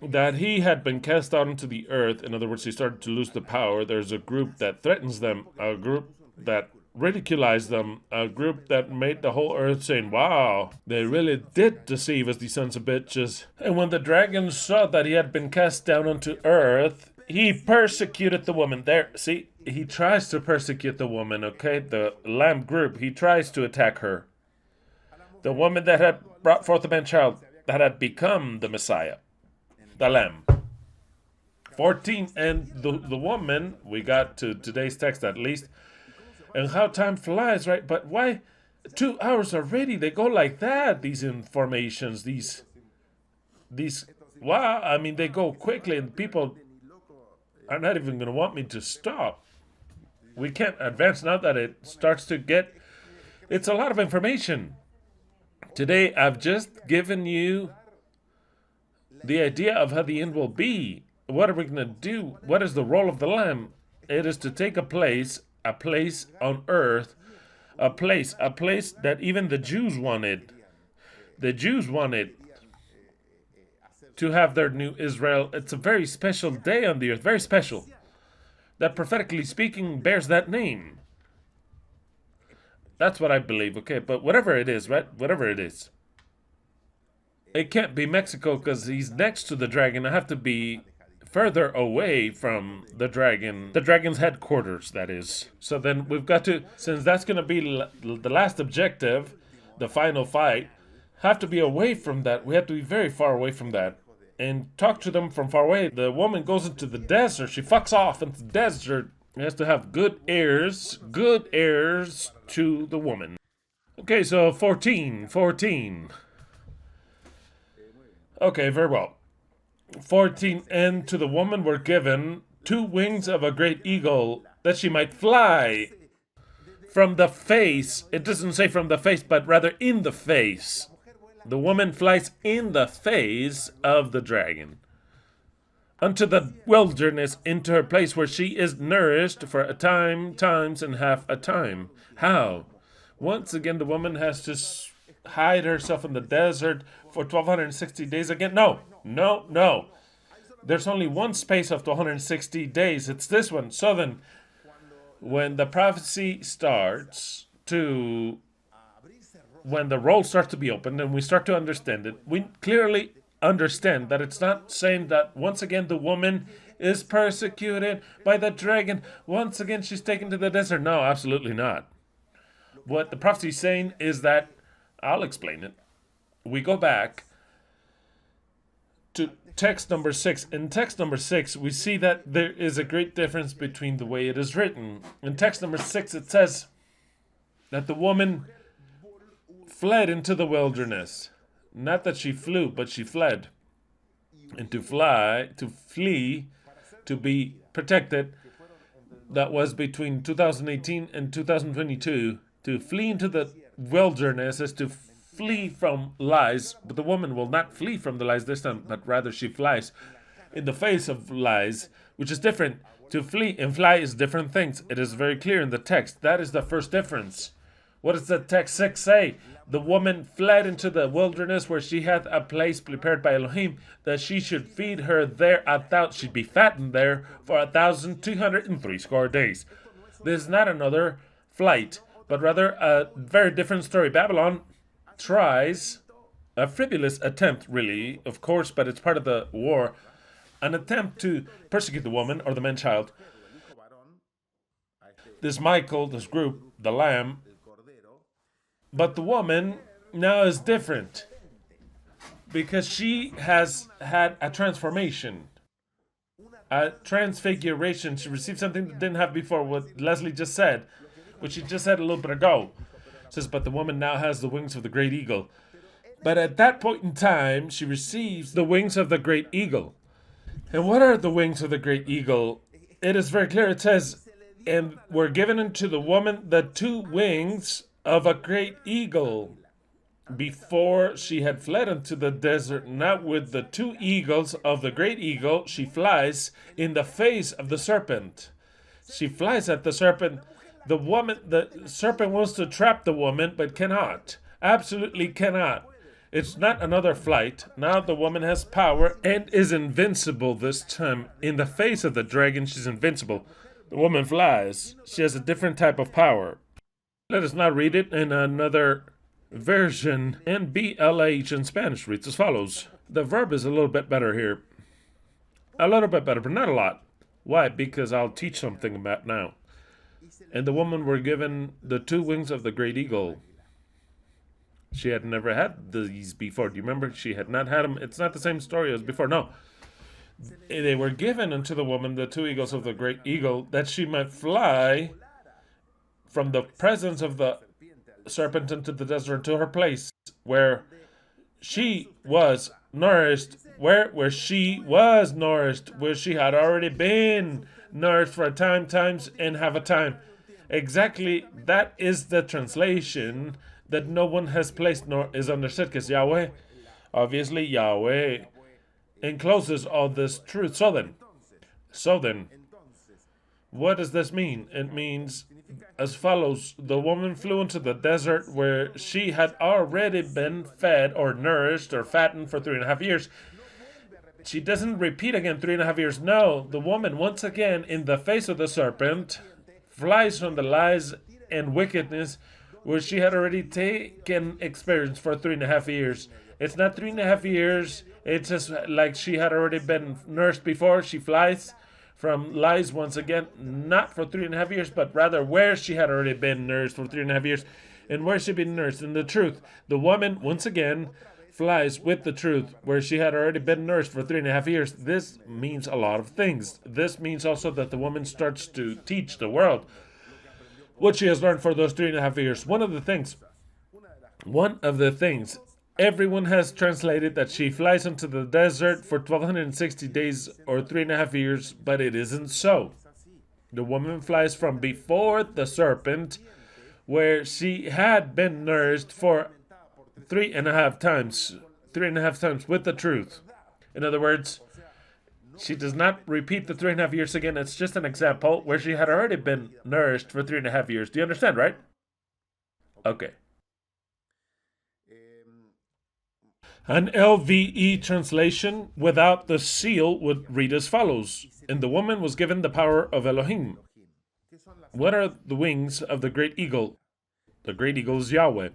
that he had been cast out into the earth, in other words, he started to lose the power, there's a group that threatens them, a group that ridiculized them, a group that made the whole earth saying, wow, they really did deceive us, these sons of bitches. And when the dragon saw that he had been cast down onto earth, he persecuted the woman. There, see, he tries to persecute the woman, okay? The Lamb group, he tries to attack her. The woman that had brought forth a man-child, that had become the Messiah, the Lamb. 14, and the woman, we got to today's text at least, and how time flies, right? But why 2 hours already? They go like that, these informations, these, wow, I mean, they go quickly, and people are not even going to want me to stop. We can't advance now that it starts to get, it's a lot of information. Today, I've just given you the idea of how the end will be. What are we going to do? What is the role of the Lamb? It is to take a place on earth, a place that even the Jews wanted. The Jews wanted to have their new Israel. It's a very special day on the earth, very special. That prophetically speaking bears that name. That's what I believe, okay? But whatever it is, right? Whatever it is. It can't be Mexico because he's next to the dragon. I have to be further away from the dragon. The dragon's headquarters, that is. So then we've got to, since that's going to be the last objective, the final fight, have to be away from that. We have to be very far away from that. And talk to them from far away. The woman goes into the desert. She fucks off into the desert. He has to have good heirs to the woman. Okay, so 14. Okay, very well. 14, and to the woman were given 2 wings of a great eagle, that she might fly from the face. It doesn't say from the face, but rather in the face. The woman flies in the face of the dragon, unto the wilderness, into her place where she is nourished for a time, times, and half a time. How? Once again, the woman has to hide herself in the desert for 1260 days again. No. There's only one space of 1260 days. It's this one. So then, when the prophecy starts to, when the roll starts to be opened and we start to understand it, we clearly understand that it's not saying that once again the woman is persecuted by the dragon. Once again, she's taken to the desert. No, absolutely not. What the prophecy is saying is that, I'll explain it. We go back to text number 6. In text number 6, we see that there is a great difference between the way it is written. In text number 6, it says that the woman fled into the wilderness. Not that she flew, but she fled. And to flee, to be protected, that was between 2018 and 2022. To flee into the wilderness is to flee from lies, but the woman will not flee from the lies this time, but rather she flies in the face of lies, which is different. To flee and fly is different things. It is very clear in the text. That is the first difference. What does the text 6 say? The woman fled into the wilderness where she had a place prepared by Elohim, that she should feed her there she'd be fattened there for 1,203 days. This is not another flight, but rather a very different story. Babylon tries a frivolous attempt, really, of course, but it's part of the war, an attempt to persecute the woman or the man-child. This Michael, this group, the lamb, but the woman now is different because she has had a transformation, a transfiguration. She received something that didn't have before, what Leslie just said, which she just said a little bit ago. It says, but the woman now has the wings of the great eagle. But at that point in time, she receives the wings of the great eagle. And what are the wings of the great eagle? It is very clear. It says, and were given unto the woman the 2 wings of a great eagle. Before she had fled into the desert, not with the 2 eagles of the great eagle, she flies in the face of the serpent. She flies at the serpent. The serpent wants to trap the woman, but cannot. Absolutely cannot. It's not another flight. Now the woman has power and is invincible this time. In the face of the dragon, she's invincible. The woman flies. She has a different type of power. Let us now read it in another version. NBLH in Spanish reads as follows. The verb is a little bit better here. A little bit better, but not a lot. Why? Because I'll teach something about now. And the woman were given the 2 wings of the great eagle. She had never had these before. Do you remember? She had not had them. It's not the same story as before. No. They were given unto the woman the 2 eagles of the great eagle, that she might fly from the presence of the serpent into the desert to her place, where she was nourished, where she was nourished, where she had already been nourished for a times and have a time. Exactly, that is the translation that no one has placed nor is understood, because Yahweh, obviously Yahweh, encloses all this truth. So then, what does this mean? It means as follows. The woman flew into the desert where she had already been fed or nourished or fattened for 3.5 years. She doesn't repeat again 3.5 years. No, the woman once again in the face of the serpent flies from the lies and wickedness where she had already taken experience for 3.5 years. It's not 3.5 years. It's just like she had already been nursed before. She flies from lies once again, not for 3.5 years, but rather where she had already been nursed for 3.5 years. And where she had been nursed in the truth. The woman, once again, flies with the truth, where she had already been nursed for 3.5 years. This means a lot of things. This means also that the woman starts to teach the world what she has learned for those 3.5 years. One of the things, everyone has translated that she flies into the desert for 1,260 days or 3.5 years, but it isn't so. The woman flies from before the serpent, where she had been nourished for 3.5 times with the truth. In other words, she does not repeat the 3.5 years again. It's just an example where she had already been nourished for 3.5 years. Do you understand, right? Okay. An LVE translation without the seal would read as follows. And the woman was given the power of Elohim. What are the wings of the great eagle? The great eagle is Yahweh.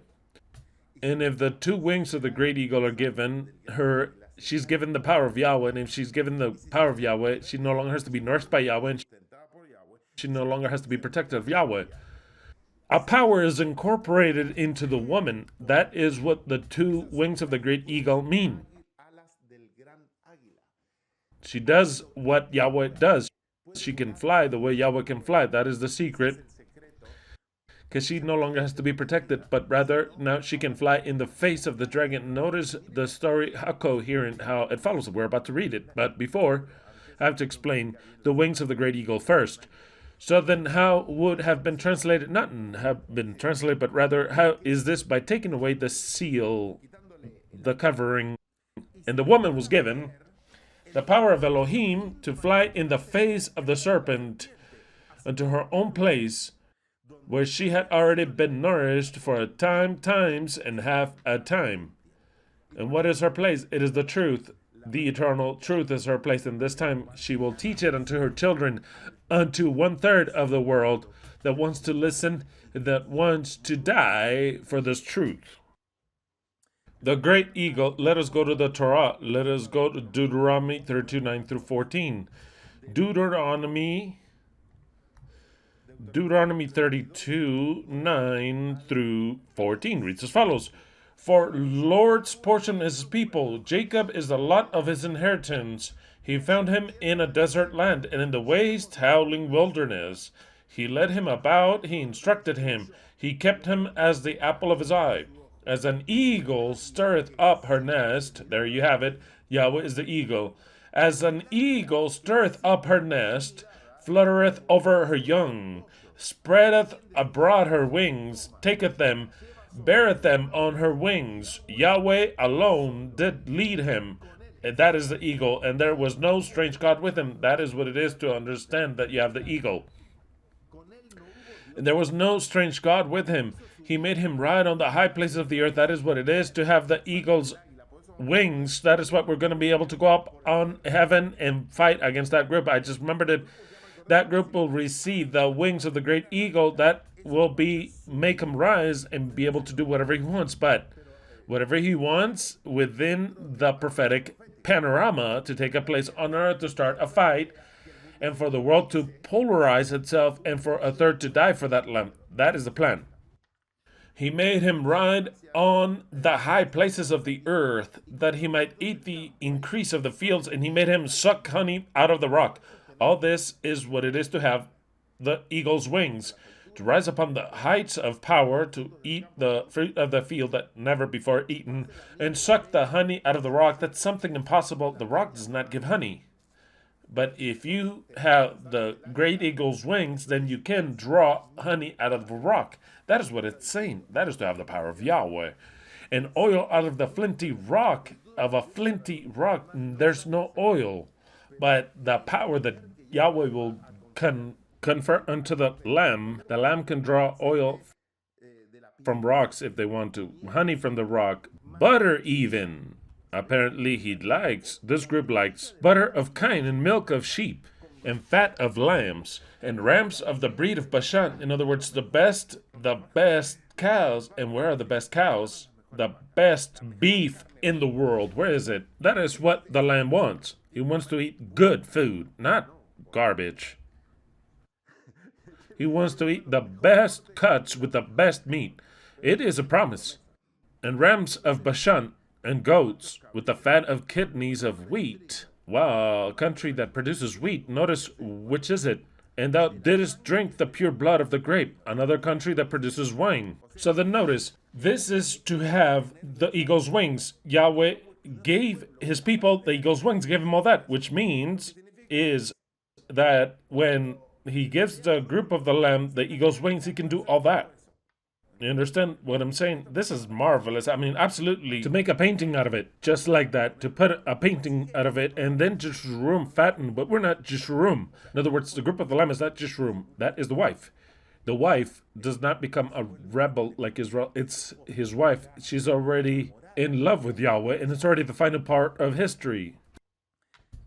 And if the 2 wings of the great eagle are given her she's given the power of Yahweh, and if she's given the power of Yahweh, she no longer has to be nursed by Yahweh, and she no longer has to be protected of Yahweh. A power is incorporated into the woman. That is what the two wings of the great eagle mean. She does what Yahweh does. She can fly the way Yahweh can fly. That is the secret. Because she no longer has to be protected, but rather now she can fly in the face of the dragon. Notice the story, how coherent, how it follows. We're about to read it. But before, I have to explain the wings of the great eagle first. So then how would have been translated, not have been translated, but rather how is this? By taking away the seal, the covering, and the woman was given the power of Elohim to fly in the face of the serpent unto her own place, where she had already been nourished for a time, times, and half a time. And what is her place? It is the truth. The eternal truth is her place, and this time she will teach it unto her children, unto 1/3 of the world that wants to listen, that wants to die for this truth. The great eagle, let us go to the Torah. Let us go to Deuteronomy 32, 9 through 14. Deuteronomy 32, 9 through 14 reads as follows. For Lord's portion is his people. Jacob is the lot of his inheritance. He found him in a desert land and in the waste, howling wilderness. He led him about, he instructed him. He kept him as the apple of his eye. As an eagle stirreth up her nest, there you have it, Yahweh is the eagle. As an eagle stirreth up her nest, fluttereth over her young, spreadeth abroad her wings, taketh them, beareth them on her wings. Yahweh alone did lead him. And that is the eagle, and there was no strange God with him. That is what it is to understand that you have the eagle. And there was no strange God with him. He made him ride on the high places of the earth. That is what it is to have the eagle's wings. That is what we're going to be able to go up on heaven and fight against that group. I just remembered it. That group will receive the wings of the great eagle. That will make him rise and be able to do whatever he wants. But whatever he wants within the prophetic panorama to take a place on earth, to start a fight, and for the world to polarize itself, and for a third to die for that lamb. That is the plan. He made him ride on the high places of the earth, that he might eat the increase of the fields, and he made him suck honey out of the rock. All this is what it is to have the eagle's wings, to rise upon the heights of power, to eat the fruit of the field that never before eaten, and suck the honey out of the rock. That's something impossible. The rock does not give honey. But if you have the great eagle's wings, then you can draw honey out of the rock. That is what it's saying. That is to have the power of Yahweh. And oil out of the flinty rock, of a flinty rock, there's no oil. But the power that Yahweh will confer unto the lamb can draw oil from rocks if they want to. Honey from the rock. Butter even. Apparently this group likes butter of kine and milk of sheep and fat of lambs and rams of the breed of Bashan. In other words, the best cows. And where are the best cows? The best beef in the world. Where is it? That is what the lamb wants. He wants to eat good food, not garbage. He wants to eat the best cuts with the best meat. It is a promise. And rams of Bashan and goats with the fat of kidneys of wheat. Wow, a country that produces wheat. Notice, which is it? And thou didst drink the pure blood of the grape. Another country that produces wine. So then notice, this is to have the eagle's wings. Yahweh gave his people the eagle's wings, gave him all that, which means is that when he gives the group of the lamb the eagle's wings, he can do all that. You understand what I'm saying? This is marvelous. I mean, absolutely. To make a painting out of it, just like that, to put a painting out of it, and then Jeshurun fatten, but we're not Jeshurun. In other words, the group of the lamb is not Jeshurun. That is the wife. The wife does not become a rebel like Israel. It's his wife. She's already in love with Yahweh, and it's already the final part of history.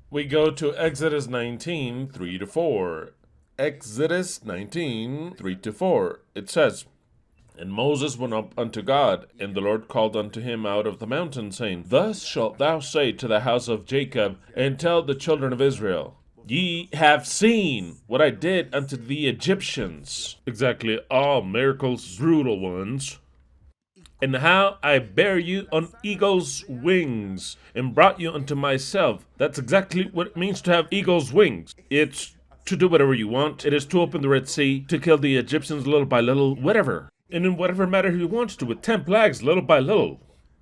We go to Exodus 19, 3-4. Exodus 19, 3-4. It says, And Moses went up unto God, and the Lord called unto him out of the mountain, saying, Thus shalt thou say to the house of Jacob, and tell the children of Israel, Ye have seen what I did unto the Egyptians. Exactly, all miracles, brutal ones. And how I bare you on eagle's wings, and brought you unto myself. That's exactly what it means to have eagle's wings. It's to do whatever you want. It is to open the Red Sea, to kill the Egyptians little by little, whatever. And in whatever matter he wants to, with 10 plagues, little by little.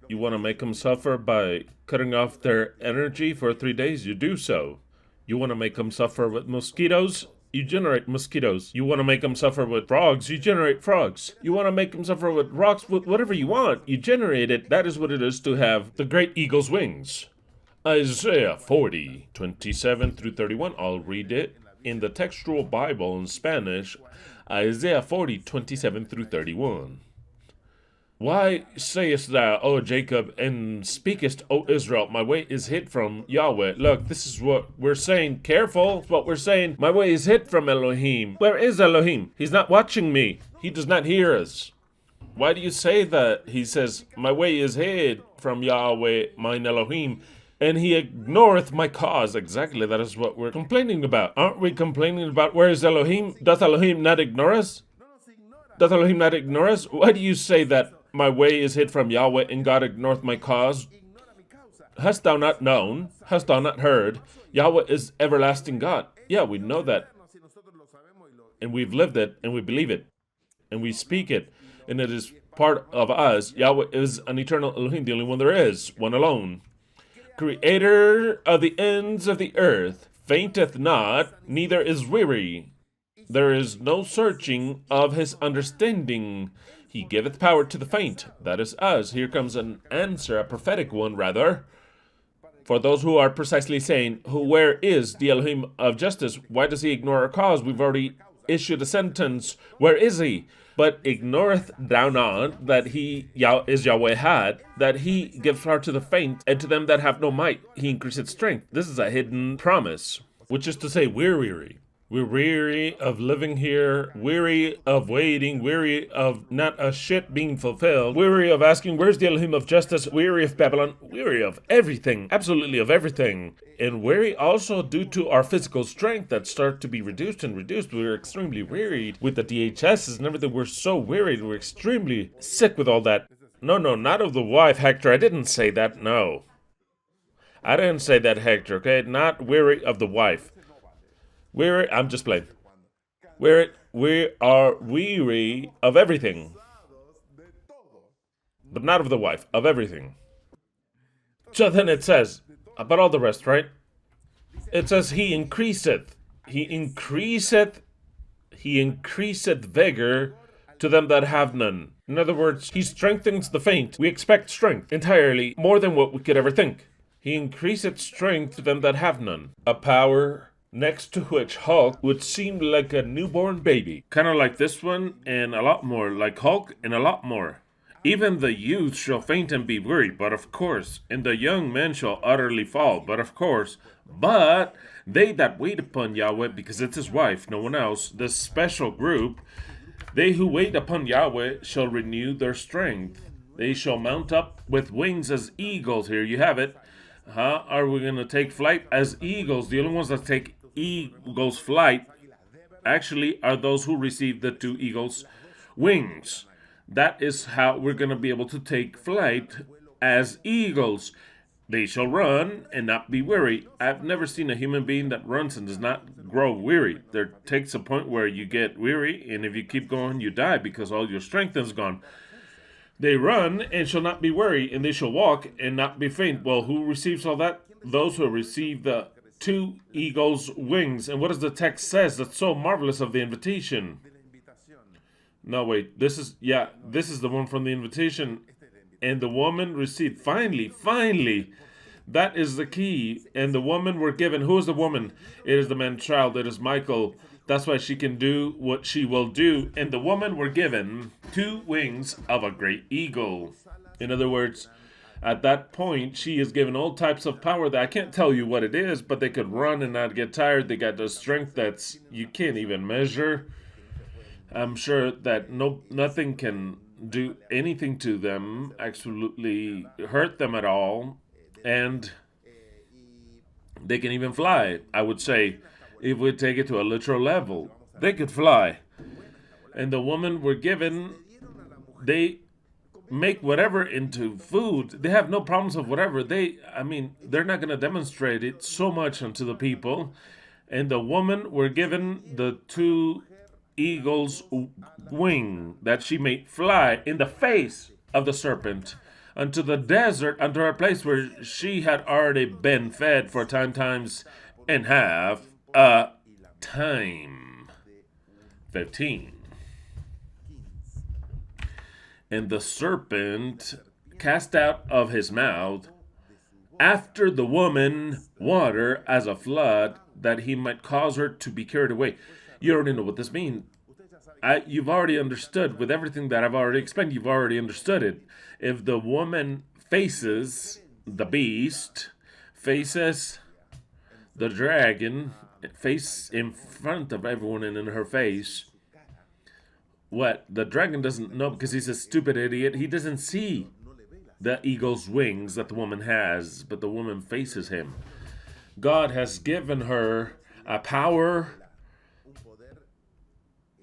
You want to make them suffer by cutting off their energy for 3 days? You do so. You want to make them suffer with mosquitoes? You generate mosquitoes. You want to make them suffer with frogs? You generate frogs. You want to make them suffer with rocks? With whatever you want, you generate it. That is what it is to have the great eagle's wings. Isaiah 40, 27 through 31. I'll read it in the textual Bible in Spanish. Isaiah 40, 27 through 31. Why sayest thou, O Jacob, and speakest, O Israel, my way is hid from Yahweh? Look, this is what we're saying. Careful, what we're saying. My way is hid from Elohim. Where is Elohim? He's not watching me. He does not hear us. Why do you say that? He says, my way is hid from Yahweh, mine Elohim, and he ignoreth my cause. Exactly, that is what we're complaining about. Aren't we complaining about where is Elohim? Doth Elohim not ignore us? Doth Elohim not ignore us? Why do you say that my way is hid from Yahweh, and God ignoreth my cause? Hast thou not known? Hast thou not heard? Yahweh is everlasting God. Yeah, we know that. And we've lived it, and we believe it, and we speak it, and it is part of us. Yahweh is an eternal Elohim, the only one there is, one alone. Creator of the ends of the earth, fainteth not, neither is weary. There is no searching of his understanding. He giveth power to the faint. That is us. Here comes an answer, a prophetic one rather. For those who are precisely saying, where is the Elohim of justice? Why does he ignore our cause? We've already issued a sentence. Where is he? But ignoreth thou not that he is Yahweh Ekhad, that he gives power to the faint, and to them that have no might he increaseth strength. This is a hidden promise, which is to say we're weary. We're weary of living here, weary of waiting, weary of not a shit being fulfilled, weary of asking, where's the Elohim of justice, weary of Babylon, weary of everything, absolutely of everything. And weary also due to our physical strength that start to be reduced and reduced. We're extremely wearied with the DHSs and everything. We're so wearied, we're extremely sick with all that. No, not of the wife, Hector, I didn't say that, no. I didn't say that, Hector, okay? Not weary of the wife. Weary, I'm just playing. We are weary of everything. But not of the wife, of everything. So then it says, about all the rest, right? It says, he increaseth vigor to them that have none. In other words, he strengthens the faint. We expect strength entirely, more than what we could ever think. He increaseth strength to them that have none. A power next to which Hulk would seem like a newborn baby. Kind of like this one, and a lot more. Like Hulk, and a lot more. Even the youth shall faint and be weary, but of course. And the young men shall utterly fall, but of course. But they that wait upon Yahweh, because it's his wife, no one else, this special group, they who wait upon Yahweh shall renew their strength. They shall mount up with wings as eagles. Here you have it. How are we going to take flight as eagles? The only ones that take eagle's flight actually are those who receive the 2 eagles' wings. That is how we're going to be able to take flight as eagles. They shall run and not be weary. I've never seen a human being that runs and does not grow weary. There takes a point where you get weary, and if you keep going, you die because all your strength is gone. They run and shall not be weary, and they shall walk and not be faint. Well, who receives all that? Those who receive the 2 eagles' wings. And what does the text says that's so marvelous of the invitation? No, wait, this is the one from the invitation. And the woman received, finally, that is the key. And the woman were given, who is the woman? It is the man-child, it is Michael. That's why she can do what she will do. And the woman were given 2 wings of a great eagle. In other words, at that point, she is given all types of power that I can't tell you what it is, but they could run and not get tired. They got the strength that's you can't even measure. I'm sure that nothing can do anything to them, absolutely hurt them at all, and they can even fly. I would say, if we take it to a literal level, they could fly. And the women were given, they make whatever into food. They have no problems of whatever. They're not going to demonstrate it so much unto the people. And the woman were given the two eagle's wing that she may fly in the face of the serpent unto the desert, unto a place where she had already been fed for 10 times and half a time. 15. And the serpent cast out of his mouth after the woman water as a flood, that he might cause her to be carried away. You already know what this means. You've already understood with everything that I've already explained. You've already understood it. If the woman faces the beast, faces the dragon, face in front of everyone and in her face, what the dragon doesn't know, because he's a stupid idiot, he doesn't see the eagle's wings that the woman has, but the woman faces him. God has given her a power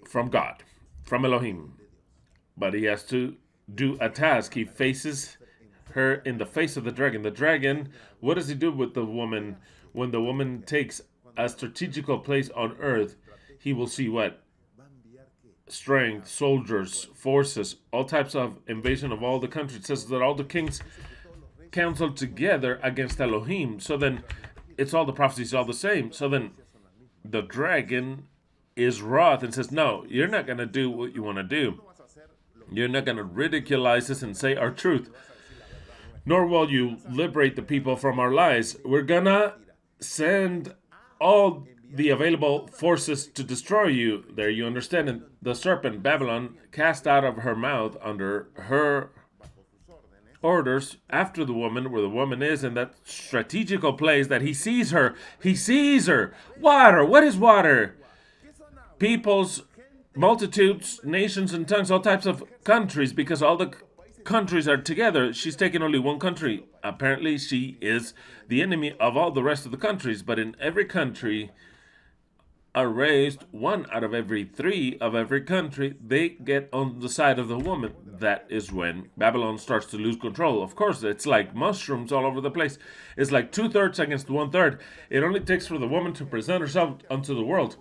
from God, from Elohim, but he has to do a task. He faces her in the face of the dragon. The dragon, what does he do with the woman? When the woman takes a strategical place on earth, he will see what? Strength, soldiers, forces, all types of invasion of all the countries. It says that all the kings counseled together against Elohim. So then it's all the prophecies all the same. So then the dragon is wroth and says, no, you're not going to do what you want to do. You're not going to ridiculize us and say our truth, nor will you liberate the people from our lies. We're going to send all the available forces to destroy you. There you understand. And the serpent, Babylon, cast out of her mouth under her orders after the woman, where the woman is in that strategical place that he sees her. He sees her. Water. What is water? Peoples, multitudes, nations, and tongues, all types of countries, because all the countries are together. She's taken only one country. Apparently, she is the enemy of all the rest of the countries, but in every country are raised, one out of every 3 of every country, they get on the side of the woman. That is when Babylon starts to lose control. Of course, it's like mushrooms all over the place. It's like 2/3 against 1/3. It only takes for the woman to present herself unto the world.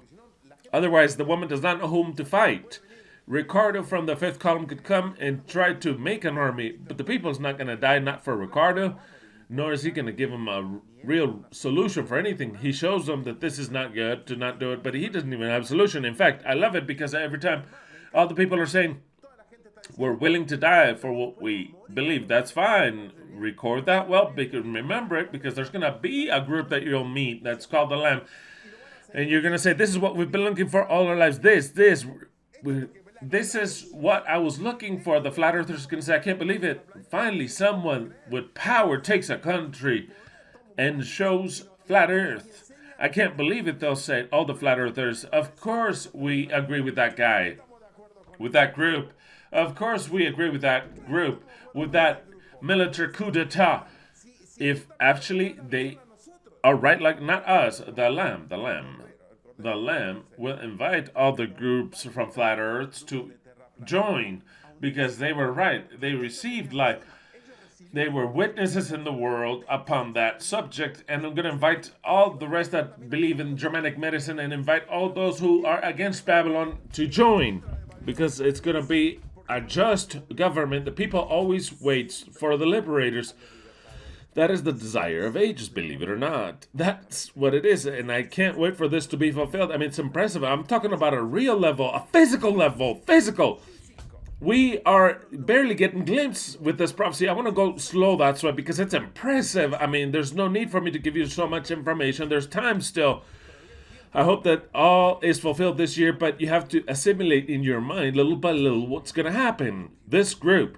Otherwise, the woman does not know whom to fight. Ricardo from the 5th column could come and try to make an army, but the people's not going to die, not for Ricardo, nor is he going to give them a real solution for anything. He shows them that this is not good, to not do it, but he doesn't even have a solution. In fact, I love it because every time all the people are saying, we're willing to die for what we believe. That's fine. Record that well, because remember it, because there's going to be a group that you'll meet that's called the Lamb. And you're going to say, this is what we've been looking for all our lives. This is what I was looking for. The flat earthers are going to say, I can't believe it. Finally, someone with power takes a country and shows flat earth. I can't believe it, they'll say, all the flat earthers. Of course we agree with that guy, with that group. Of course we agree with that group, with that military coup d'etat. If actually they are right, like not us, the Lamb will invite all the groups from flat earths to join, because they were right. They received life. They were witnesses in the world upon that subject, and I'm going to invite all the rest that believe in Germanic medicine and invite all those who are against Babylon to join, because it's going to be a just government. The people always wait for the liberators. That is the desire of ages, believe it or not. That's what it is, and I can't wait for this to be fulfilled. I mean, it's impressive. I'm talking about a real level, a physical level, physical. We are barely getting glimpses with this prophecy. I want to go slow, that's why, because it's impressive. I mean, there's no need for me to give you so much information. There's time still. I hope that all is fulfilled this year, but you have to assimilate in your mind, little by little, what's going to happen. This group,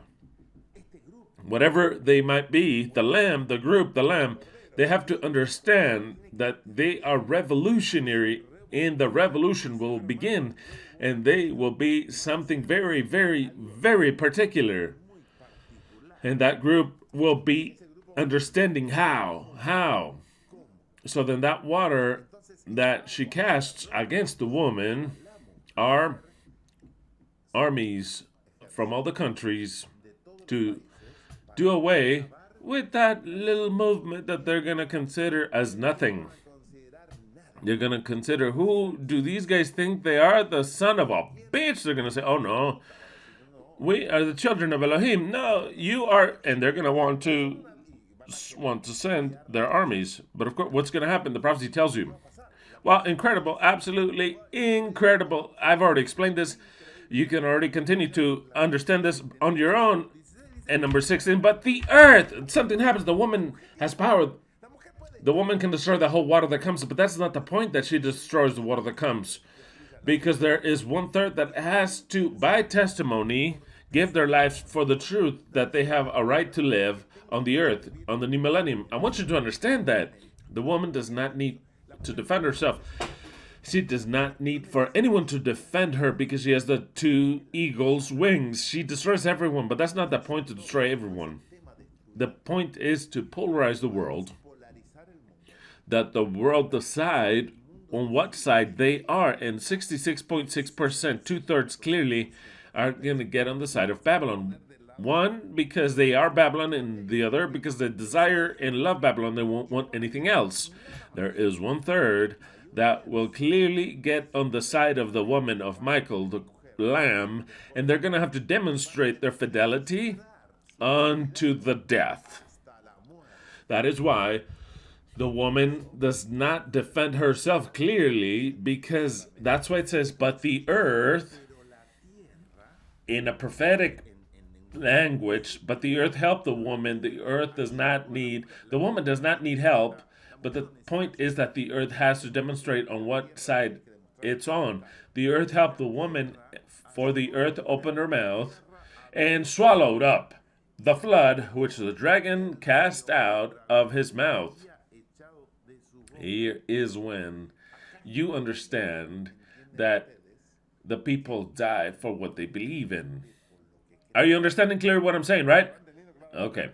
whatever they might be, the Lamb, the group, the Lamb, they have to understand that they are revolutionary in the revolution will begin, and they will be something very, very, very particular. And that group will be understanding how. How. So then that water that she casts against the woman are armies from all the countries to do away with that little movement that they're going to consider as nothing. They're going to consider, who do these guys think they are? The son of a bitch. They're going to say, oh no, we are the children of Elohim. No, you are. And they're going to want to send their armies. But of course, what's going to happen? The prophecy tells you. Well, incredible, absolutely incredible. I've already explained this. You can already continue to understand this on your own. And number 16, but the earth, something happens. The woman has power. The woman can destroy the whole water that comes, but that's not the point, that she destroys the water that comes. Because there is 1/3 that has to, by testimony, give their lives for the truth that they have a right to live on the earth, on the new millennium. I want you to understand that. The woman does not need to defend herself. She does not need for anyone to defend her because she has the 2 eagles' wings. She destroys everyone, but that's not the point, to destroy everyone. The point is to polarize the world, that the world decide on what side they are, and 66.6%, 2/3 clearly, are going to get on the side of Babylon. One, because they are Babylon, and the other, because they desire and love Babylon. They won't want anything else. There is 1/3 that will clearly get on the side of the woman of Michael, the Lamb, and they're going to have to demonstrate their fidelity unto the death. That is why the woman does not defend herself clearly, because that's why it says, but the earth, in a prophetic language, but the earth helped the woman. The woman does not need help. But the point is that the earth has to demonstrate on what side it's on. The earth helped the woman, for the earth opened her mouth and swallowed up the flood which the dragon cast out of his mouth. Here is when you understand that the people die for what they believe in. Are you understanding clearly what I'm saying, right? Okay.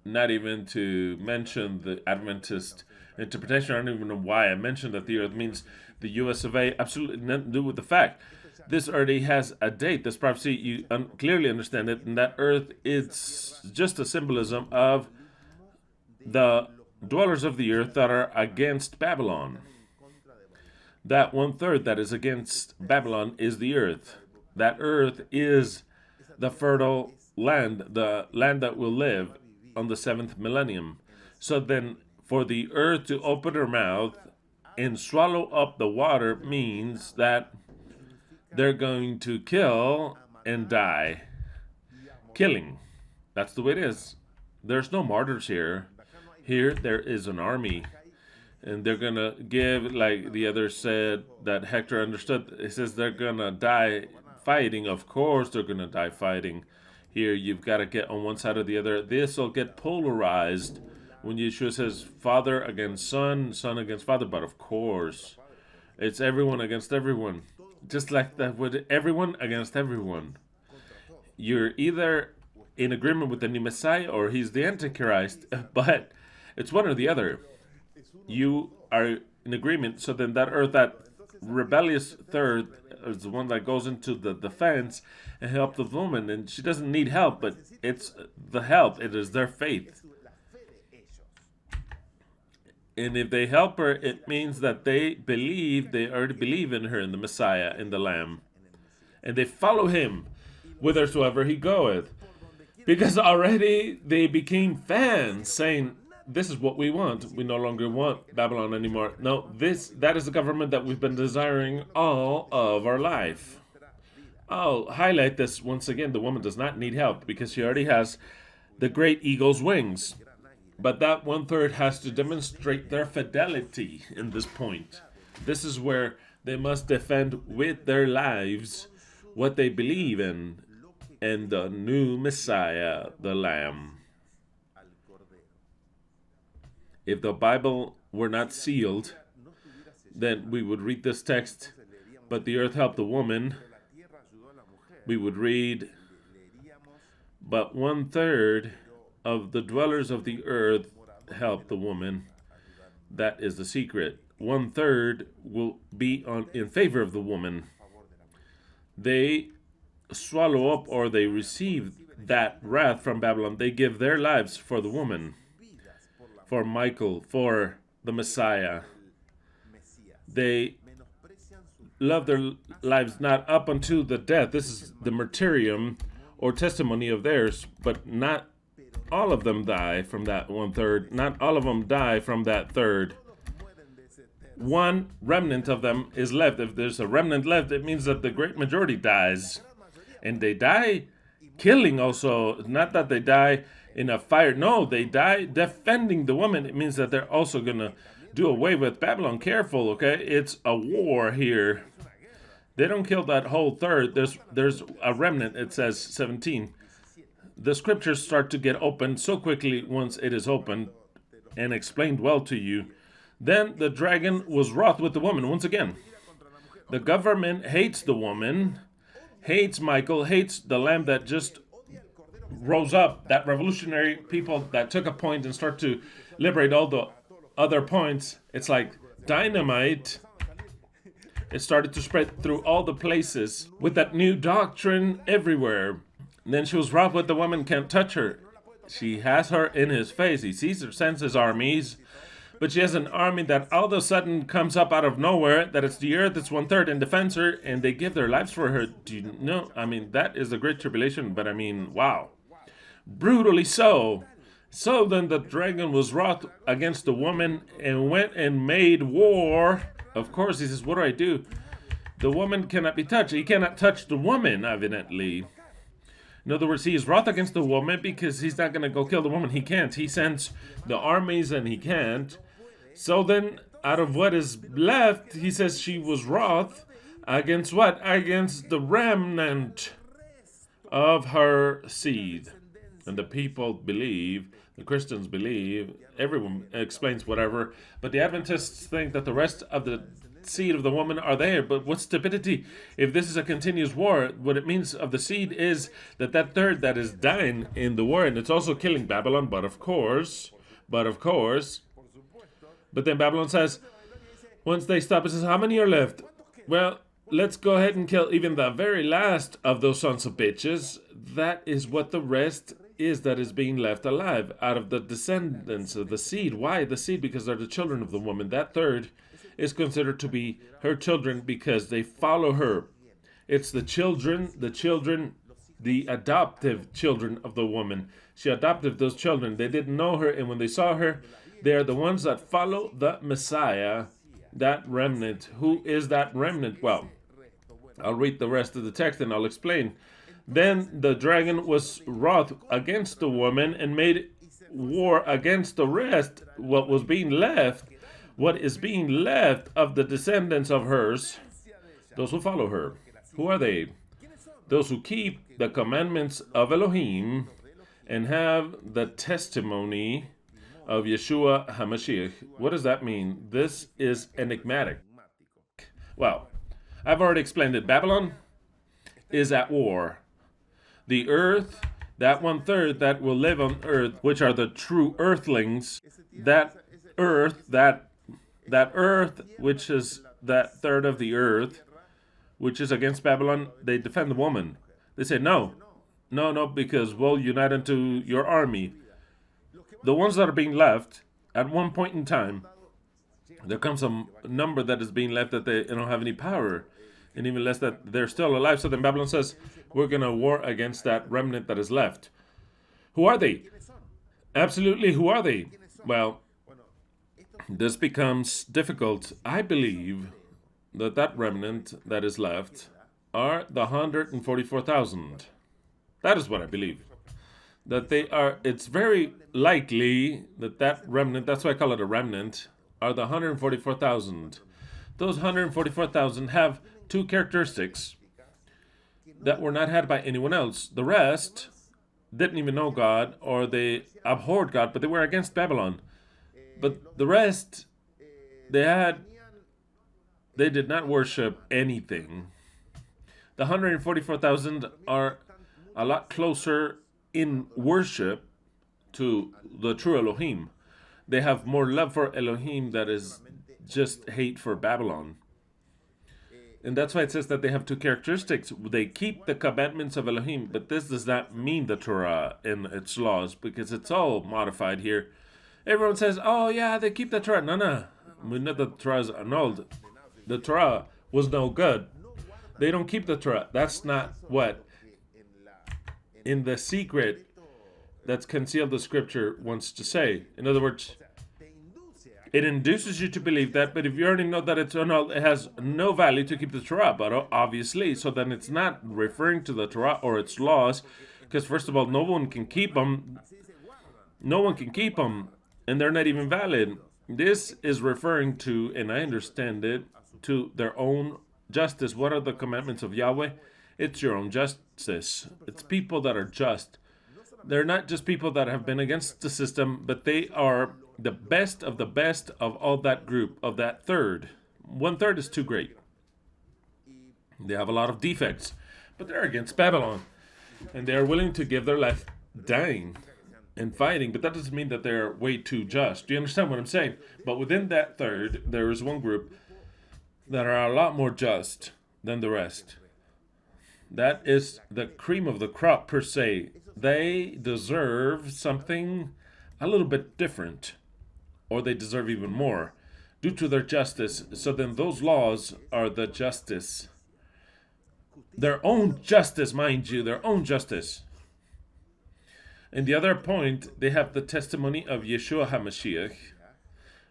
Not even to mention the Adventist interpretation. I don't even know why I mentioned that the earth means the US of A. Absolutely nothing to do with the fact. This already has a date. This prophecy, you clearly understand it. And that earth is just a symbolism of the dwellers of the earth that are against Babylon. That 1/3 that is against Babylon is the earth. That earth is the fertile land, the land that will live on the 7th millennium. So then, for the earth to open her mouth and swallow up the water means that they're going to kill and die. Killing. That's the way it is. There's no martyrs here. Here, there is an army. And they're going to give, like the other said, that Hector understood. It says they're going to die fighting. Of course they're going to die fighting. Here, you've got to get on one side or the other. This will get polarized when Yeshua says father against son, son against father. But of course, it's everyone against everyone. Just like that, with everyone against everyone. You're either in agreement with the new Messiah or he's the Antichrist. But it's one or the other. You are in agreement. So then that earth, that rebellious third, is the one that goes into the defense and help the woman, and she doesn't need help, but it's the help. It is their faith. And if they help her, it means that they already believe in her, in the Messiah, in the Lamb. And they follow him whithersoever he goeth. Because already they became fans, saying, this is what we want. We no longer want Babylon anymore. No, that is the government that we've been desiring all of our life. I'll highlight this once again. The woman does not need help because she already has the great eagle's wings. But that 1/3 has to demonstrate their fidelity in this point. This is where they must defend with their lives what they believe in and the new Messiah, the Lamb. If the Bible were not sealed, then we would read this text, but the earth helped the woman. We would read, but 1/3 of the dwellers of the earth helped the woman. That is the secret. 1/3 will be in favor of the woman. They swallow up or they receive that wrath from Babylon. They give their lives for the woman, for Michael, for the Messiah. They love their lives not up unto the death. This is the martyrium or testimony of theirs, but not all of them die from that 1/3. Not all of them die from that third. One remnant of them is left. If there's a remnant left, it means that the great majority dies. And they die killing also. Not that they die in a fire. No, they die defending the woman. It means that they're also going to do away with Babylon. Careful, okay? It's a war here. They don't kill that whole third. There's a remnant, it says 17. The scriptures start to get opened so quickly once it is opened and explained well to you. Then the dragon was wroth with the woman once again. The government hates the woman, hates Michael, hates the lamb that just rose up, that revolutionary people that took a point and start to liberate all the other points. It's like dynamite. It started to spread through all the places with that new doctrine everywhere. And then she was wroth with the woman, can't touch her. She has her in his face. He sees her, sends his armies. But she has an army that all of a sudden comes up out of nowhere, that it's the earth, it's 1/3, and defends her, and they give their lives for her. Do you know? I mean, that is the great tribulation, but I mean, wow. Brutally so. So then the dragon was wroth against the woman and went and made war. Of course, he says, what do I do? The woman cannot be touched. He cannot touch the woman, evidently. In other words, he is wroth against the woman because he's not going to go kill the woman. He can't. He sends the armies and he can't. So then, out of what is left, he says she was wroth against what? Against the remnant of her seed. And the people believe, the Christians believe, everyone explains whatever, but the Adventists think that the rest of the seed of the woman are there. But what's stupidity? If this is a continuous war, what it means of the seed is that third that is dying in the war, and it's also killing Babylon, but then Babylon says, once they stop, it says, how many are left? Well, let's go ahead and kill even the very last of those sons of bitches. That is what the rest is that is being left alive out of the descendants of the seed. Why the seed? Because they're the children of the woman. That third is considered to be her children because they follow her. It's the adoptive children of the woman. She adopted those children. They didn't know her, and when they saw her, they are the ones that follow the Messiah, that remnant. Who is that remnant? Well, I'll read the rest of the text and I'll explain. Then the dragon was wroth against the woman and made war against the rest, what is being left of the descendants of hers, those who follow her. Who are they? Those who keep the commandments of Elohim and have the testimony of Yeshua HaMashiach. What does that mean? This is enigmatic. Well, I've already explained it. Babylon is at war. The earth, that 1/3 that will live on earth, which are the true earthlings, that earth, which is that third of the earth, which is against Babylon, they defend the woman. They say, no, because we'll unite into your army. The ones that are being left, at one point in time, there comes a number that is being left that they don't have any power, and even less that they're still alive. So then Babylon says, we're going to war against that remnant that is left. Who are they? Absolutely, who are they? Well, this becomes difficult. I believe that remnant that is left are the 144,000. That is what I believe. That they are, it's very likely that remnant, that's why I call it a remnant, are the 144,000. Those 144,000 have two characteristics that were not had by anyone else. The rest didn't even know God, or they abhorred God, but they were against Babylon. But the rest, they did not worship anything. The 144,000 are a lot closer in worship to the true Elohim. They have more love for Elohim that is just hate for Babylon. And that's why it says that they have two characteristics. They keep the commandments of Elohim, but this does not mean the Torah and its laws, because it's all modified here. Everyone says, oh yeah, they keep the Torah. No. We know that the Torah is annulled. The Torah was no good. They don't keep the Torah. That's not what in the secret that's concealed the scripture wants to say. In other words, it induces you to believe that, but if you already know that it's annulled, it has no value to keep the Torah, but obviously, so then it's not referring to the Torah or its laws, because first of all, no one can keep them. No one can keep them, and they're not even valid. This is referring to, and I understand it, to their own justice. What are the commandments of Yahweh? It's your own justice. It's people that are just. They're not just people that have been against the system, but they are the best of all that group, of that third. 1/3 is too great. They have a lot of defects, but they're against Babylon. And they're willing to give their life dying and fighting, but that doesn't mean that they're way too just. Do you understand what I'm saying? But within that third, there is one group that are a lot more just than the rest. That is the cream of the crop per se. They deserve something a little bit different, or they deserve even more due to their justice. So then those laws are the justice. Their own justice, mind you, their own justice. And the other point, they have the testimony of Yeshua HaMashiach.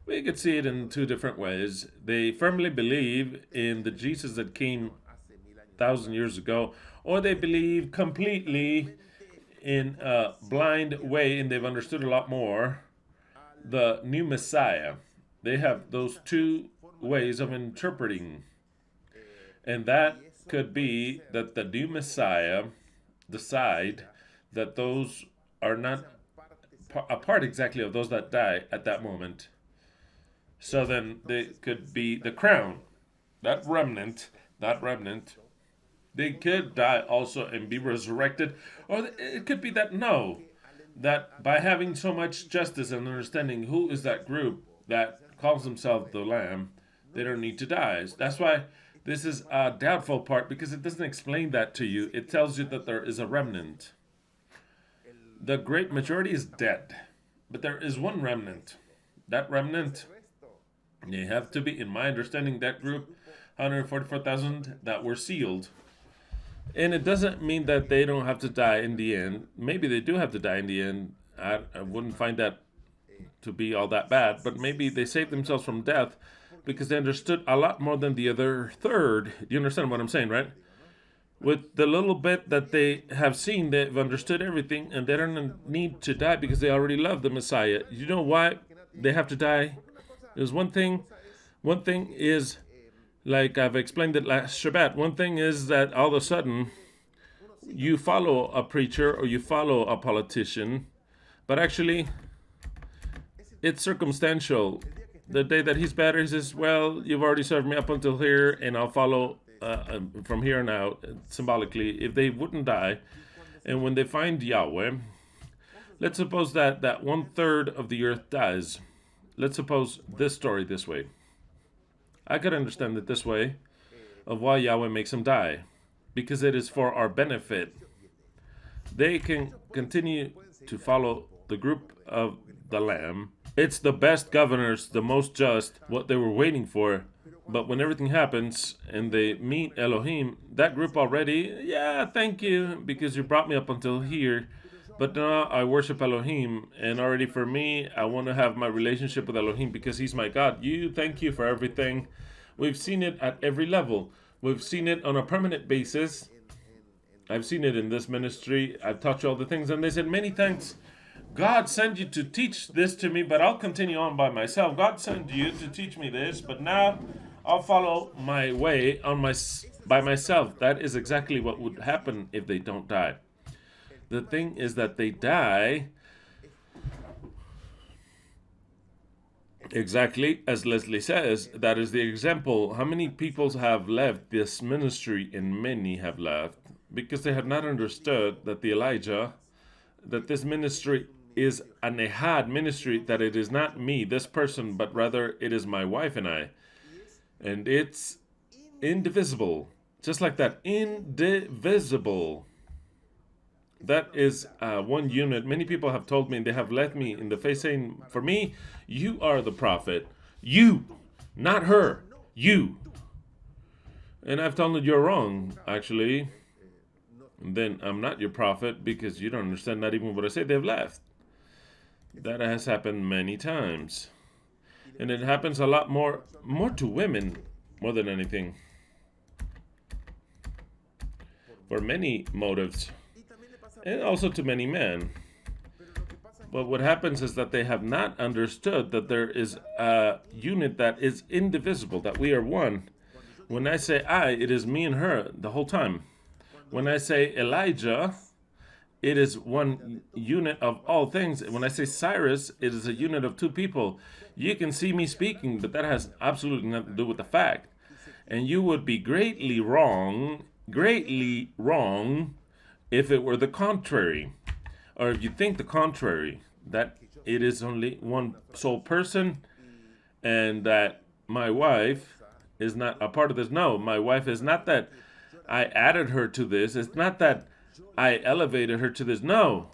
We could see it in two different ways. They firmly believe in the Jesus that came 1,000 years ago, or they believe completely in a blind way, and they've understood a lot more the new Messiah. They have those two ways of interpreting. And that could be that the new Messiah decide that those are not a part exactly of those that die at that moment. So then they could be the crown, that remnant, they could die also and be resurrected. Or it could be that that by having so much justice and understanding who is that group that calls themselves the Lamb, they don't need to die. That's why this is a doubtful part, because it doesn't explain that to you. It tells you that there is a remnant. The great majority is dead, but there is one remnant. That remnant, they have to be, in my understanding, that group, 144,000 that were sealed. And it doesn't mean that they don't have to die in the end. Maybe they do have to die in the end. I wouldn't find that to be all that bad, but maybe they saved themselves from death because they understood a lot more than the other third. Do you understand what I'm saying, right? With the little bit that they have seen, they've understood everything, and they don't need to die because they already love the Messiah. You know why they have to die? There's one thing is, like I've explained it last Shabbat, one thing is that all of a sudden you follow a preacher or you follow a politician, but actually it's circumstantial. The day that he's better, he says, well, you've already served me up until here, and I'll follow from here on out, symbolically. If they wouldn't die, and when they find Yahweh, let's suppose that 1/3 of the earth dies. Let's suppose this story this way. I could understand it this way, of why Yahweh makes them die, because it is for our benefit. They can continue to follow the group of the Lamb. It's the best governors, the most just, what they were waiting for. But when everything happens and they meet Elohim, that group already, yeah, thank you, because you brought me up until here. But now I worship Elohim, and already for me, I want to have my relationship with Elohim because he's my God. Thank you for everything. We've seen it at every level. We've seen it on a permanent basis. I've seen it in this ministry. I've taught you all the things, and they said, many thanks. God sent you to teach this to me, but I'll continue on by myself. God sent you to teach me this, but now I'll follow my way by myself. That is exactly what would happen if they don't die. The thing is that they die Exactly, as Leslie says, that is the example. How many people have left this ministry, and many have left because they have not understood that the Elijah, that this ministry is an Ehad ministry, that it is not me, this person, but rather it is my wife and I. And it's indivisible. Just like that, indivisible. That is one unit. Many people have told me, they have left me in the face saying, for me, you are the prophet. You, not her. You. And I've told them, you're wrong, actually. And then I'm not your prophet because you don't understand not even what I say. They've left. That has happened many times. And it happens a lot more to women more than anything. For many motives. And also to many men. But what happens is that they have not understood that there is a unit that is indivisible, that we are one. When I say I, it is me and her the whole time. When I say Elijah, it is one unit of all things. When I say Cyrus, it is a unit of two people. You can see me speaking, but that has absolutely nothing to do with the fact. And you would be greatly wrong, if it were the contrary. Or if you think the contrary, that it is only one sole person and that my wife is not a part of this. No, my wife is not that I added her to this. It's not that I elevated her to this. No,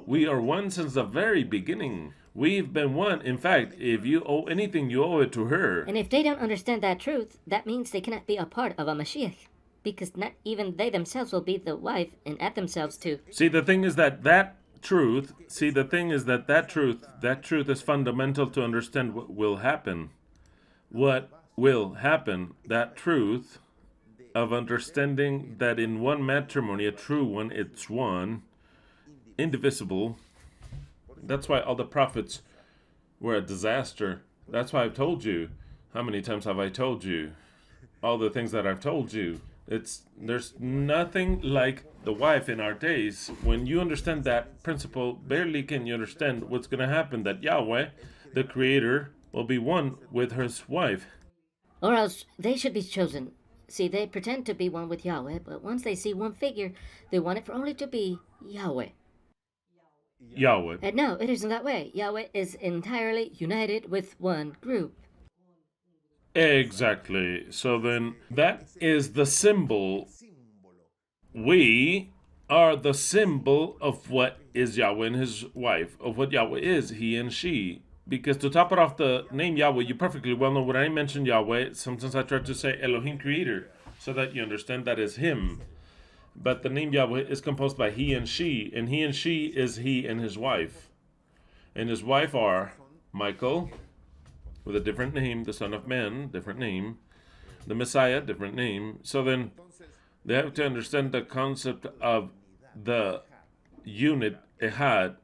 we are one since the very beginning. We've been one. In fact, if you owe anything, you owe it to her. And if they don't understand that truth, that means they cannot be a part of a Mashiach. Because not even they themselves will be the wife and add themselves to. See, the thing is that truth is fundamental to understand what will happen. What will happen, that truth of understanding that in one matrimony, a true one, it's one, indivisible. That's why all the prophets were a disaster. That's why I've told you. How many times have I told you? All the things that I've told you. There's nothing like the wife in our days. When you understand that principle, barely can you understand what's going to happen, that Yahweh, the Creator, will be one with his wife. Or else they should be chosen. See, they pretend to be one with Yahweh, but once they see one figure, they want it for only to be Yahweh. Yahweh. And no, it isn't that way. Yahweh is entirely united with one group. Exactly. So then, that is the symbol. We are the symbol of what is Yahweh and his wife, of what Yahweh is, he and she. Because to top it off, the name Yahweh, you perfectly well know when I mention Yahweh, sometimes I try to say Elohim Creator, so that you understand that is him. But the name Yahweh is composed by he and she is he and his wife. And his wife are Michael, with a different name, the Son of Man, different name, the Messiah, different name. So then, they have to understand the concept of the unit, Ehad,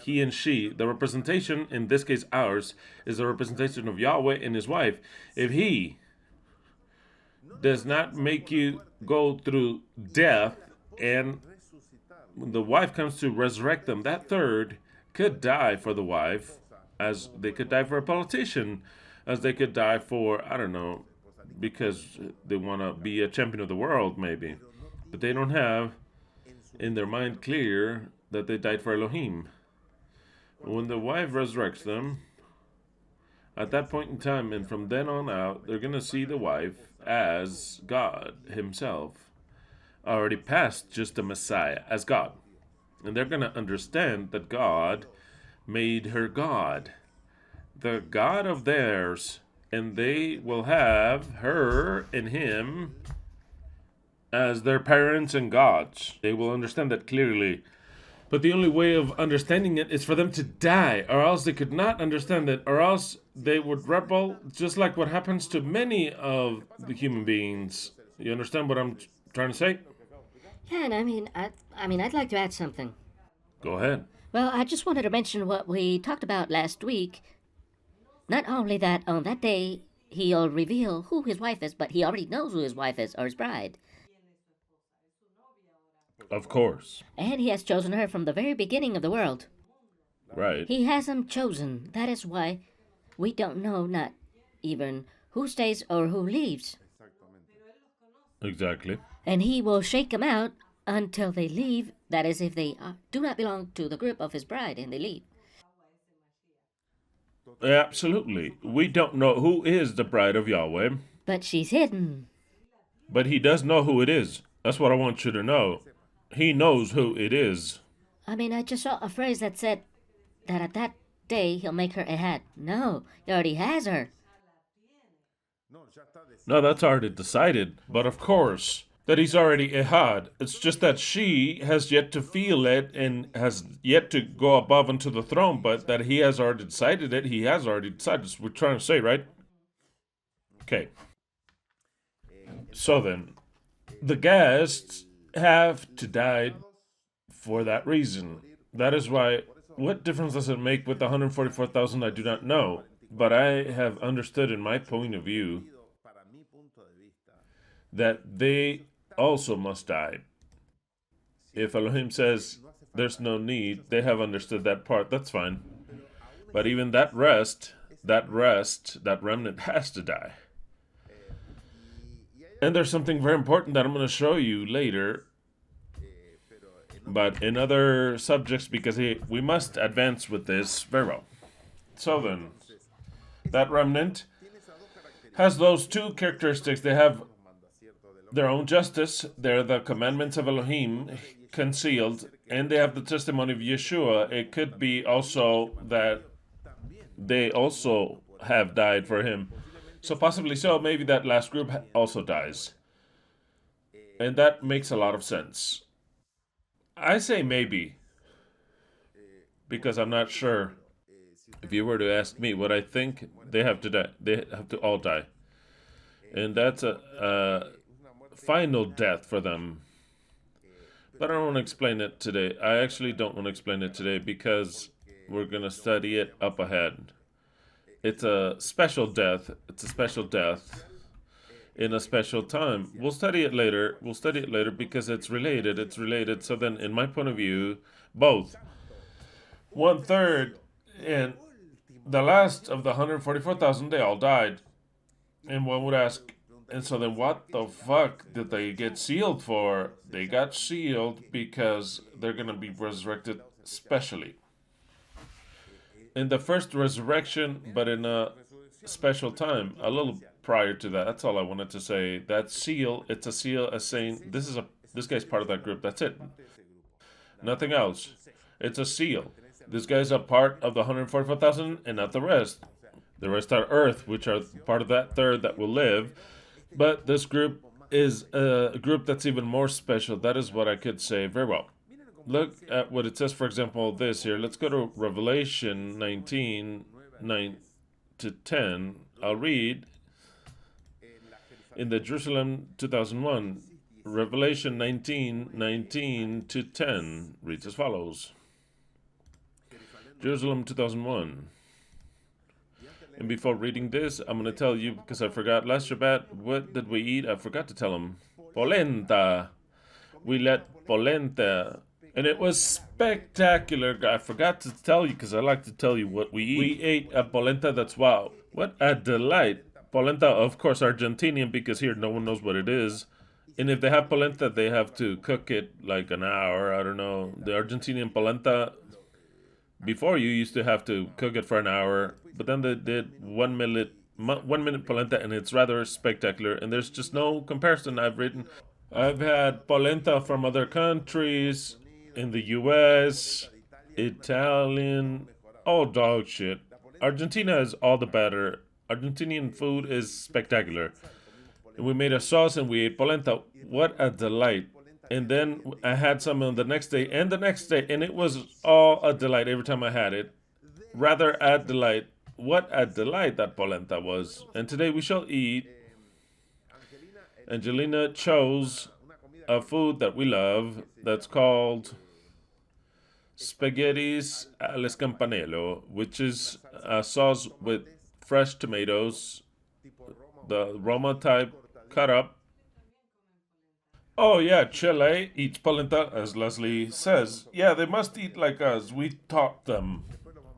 he and she. The representation, in this case ours, is the representation of Yahweh and his wife. If he does not make you go through death and the wife comes to resurrect them, that third could die for the wife, as they could die for a politician, as they could die for, I don't know, because they want to be a champion of the world, maybe. But they don't have in their mind clear that they died for Elohim. When the wife resurrects them, at that point in time, and from then on out, they're going to see the wife as God himself, already past just the Messiah, as God. And they're going to understand that God made her God, the God of theirs, and they will have her and him as their parents and gods. They will understand that clearly. But the only way of understanding it is for them to die, or else they could not understand it, or else they would rebel, just like what happens to many of the human beings. You understand what I'm trying to say? Yeah, and I'd like to add something. Go ahead. Well, I just wanted to mention what we talked about last week. Not only that on that day he'll reveal who his wife is, but he already knows who his wife is, or his bride. Of course. And he has chosen her from the very beginning of the world. Right. He has them chosen. That is why We don't know not even who stays or who leaves. Exactly. And he will shake them out until they leave. That is, if they do not belong to the group of his bride and they leave. Absolutely. We don't know who is the bride of Yahweh, But she's hidden. but he does know who it is. That's what I want you to know. He knows who it is. I mean, I just saw a phrase that said that at that day he'll make her Ekhad. No, he already has her. No, that's already decided. But of course, that he's already Ehad. It's just that she has yet to feel it and has yet to go above into the throne, but that he has already decided it. He has already decided. That's what we're trying to say, right? Okay. So then, the guests have to die for that reason. That is why, what difference does it make with the 144,000? I do not know. But I have understood in my point of view that they also must die. If Elohim says there's no need, they have understood that part. That's fine. But even that remnant has to die. And there's something very important that I'm going to show you later, but in other subjects, because we must advance with this very well. So then, that remnant has those two characteristics. They have their own justice, they're the commandments of Elohim concealed, and they have the testimony of Yeshua. It could be also that they also have died for him. So possibly so, maybe that last group also dies. And that makes a lot of sense. I say maybe, because I'm not sure. If you were to ask me what I think, they have to die. They have to all die. And that's a final death for them. But I don't want to explain it today. I actually don't want to explain it today because we're going to study it up ahead. It's a special death. It's a special death in a special time. We'll study it later. We'll study it later because it's related. It's related. So then, in my point of view, both 1/3 and the last of the 144,000, they all died. And one would ask, and so then what the fuck did they get sealed for? They got sealed because they're going to be resurrected specially. In the first resurrection, but in a special time, a little prior to that. That's all I wanted to say. That seal, it's a seal as saying this guy's part of that group. That's it. Nothing else. It's a seal. This guy's a part of the 144,000 and not the rest. The rest are earth, which are part of that third that will live. But this group is a group that's even more special. That is what I could say very well. Look at what it says, for example, this here. Let's go to Revelation 19, 9 to 10. I'll read in the Jerusalem 2001. Revelation 19, 19 to 10 reads as follows. Jerusalem 2001. And before reading this, I'm going to tell you, because I forgot last Shabbat, what did we eat? I forgot to tell them. Polenta. We let polenta. And it was spectacular. I forgot to tell you, because I like to tell you what we eat. We ate a polenta that's wow. What a delight. Polenta, of course, Argentinian, because here no one knows what it is. And if they have polenta, they have to cook it like an hour. I don't know. The Argentinian polenta, before you used to have to cook it for an hour, but then they did 1 minute polenta, and it's rather spectacular. And there's just no comparison. I've had polenta from other countries in the U.S., Italian, all dog shit. Argentina is all the better. Argentinian food is spectacular. And we made a sauce and we ate polenta. What a delight. And then I had some on the next day and the next day, and it was all a delight every time I had it. Rather a delight. What a delight that polenta was. And today we shall eat. Angelina chose a food that we love that's called spaghettis al scampanello, which is a sauce with fresh tomatoes, the Roma type cut up. Oh yeah, Chile eats polenta, as Leslie says. Yeah, they must eat like us. We taught them.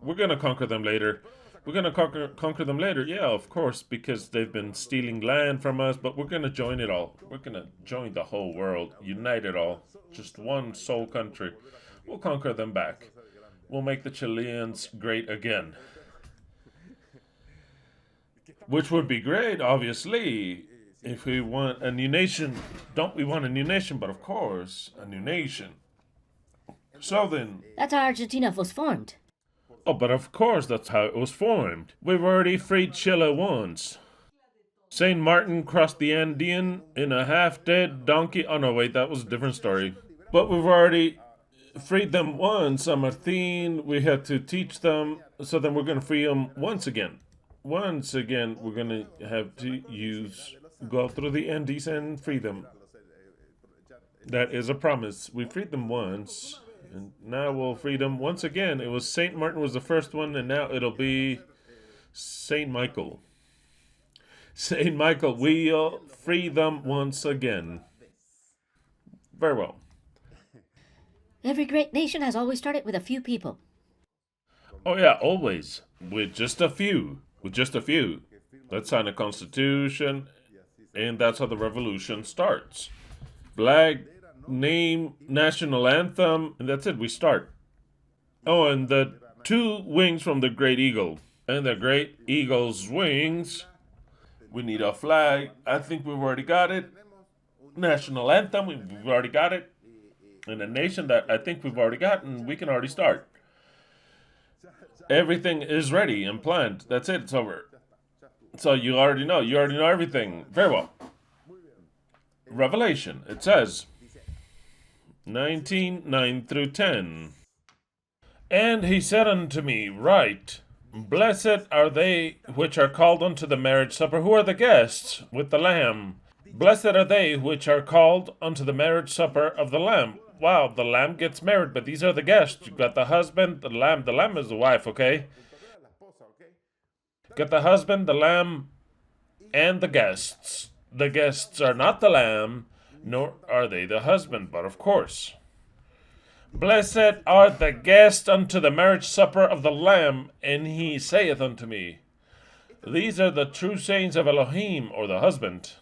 We're gonna conquer them later. We're going to conquer them later. Yeah, of course, because they've been stealing land from us, but we're going to join it all. We're going to join the whole world, unite it all. Just one sole country. We'll conquer them back. We'll make the Chileans great again. Which would be great, obviously, if we want a new nation. Don't we want a new nation? But of course, a new nation. So then... That's how Argentina was formed. Oh, but of course that's how it was formed. We've already freed Chile once. St. Martin crossed the Andean in a half-dead donkey. Oh no, wait, that was a different story. But we've already freed them once. San Martin, we had to teach them. So then we're going to free them once again. Once again, we're going to have to go through the Andes and free them. That is a promise. We freed them once. And now we'll free them once again. It was St. Martin was the first one, and now it'll be St. Michael. St. Michael, we'll free them once again. Very well. Every great nation has always started with a few people. Oh yeah, always. With just a few. With just a few. Let's sign a constitution, and that's how the revolution starts. Flag, name, national anthem, and that's it. We start. Oh, and the two wings from the great eagle. And the great eagle's wings. We need a flag. I think we've already got it. National anthem, we've already got it. And a nation that I think we've already gotten, we can already start. Everything is ready and planned. That's it. It's over. So you already know. You already know everything. Very well. Revelation. It says... 19:9 through 10. And he said unto me, Write, Blessed are they which are called unto the marriage supper. Who are the guests with the Lamb? Blessed are they which are called unto the marriage supper of the Lamb. Wow, the Lamb gets married, but these are the guests. You've got the husband, the Lamb. The Lamb is the wife, okay? Got the husband, the Lamb, and the guests. The guests are not the Lamb, nor are they the husband, but of course. Blessed are the guests unto the marriage supper of the Lamb, and he saith unto me, These are the true sayings of Elohim, or the husband.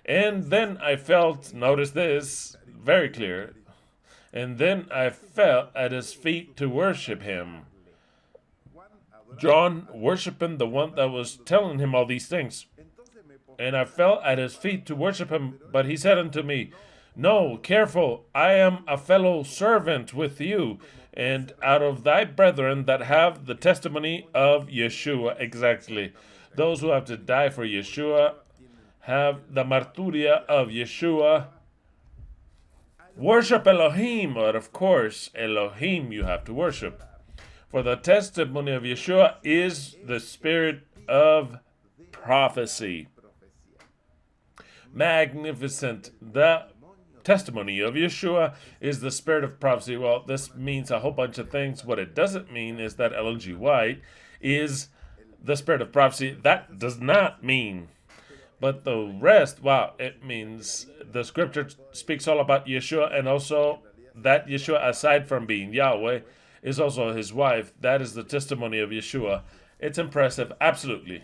And then I felt, notice this, very clear, and then I fell at his feet to worship him. John worshiping the one that was telling him all these things. And I fell at his feet to worship him, but he said unto me, No, careful, I am a fellow servant with you, and out of thy brethren that have the testimony of Yeshua. Exactly. Those who have to die for Yeshua have the martyria of Yeshua. Worship Elohim, but of course, Elohim you have to worship. For the testimony of Yeshua is the spirit of prophecy. Magnificent. The testimony of Yeshua is the spirit of prophecy. Well, this means a whole bunch of things. What it doesn't mean is that Ellen G. White is the spirit of prophecy. That does not mean. But the rest, wow, it means the scripture speaks all about Yeshua, and also that Yeshua, aside from being Yahweh, is also his wife. That is the testimony of Yeshua. It's impressive, absolutely.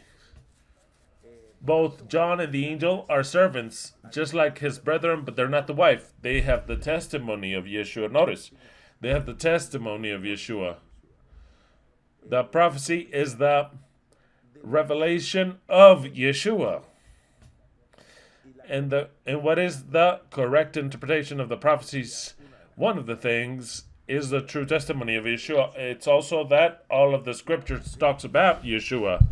Both John and the angel are servants, just like his brethren, but they're not the wife. They have the testimony of Yeshua. Notice, they have the testimony of Yeshua. The prophecy is the revelation of Yeshua. And what is the correct interpretation of the prophecies? One of the things is the true testimony of Yeshua. It's also that all of the scriptures talks about Yeshua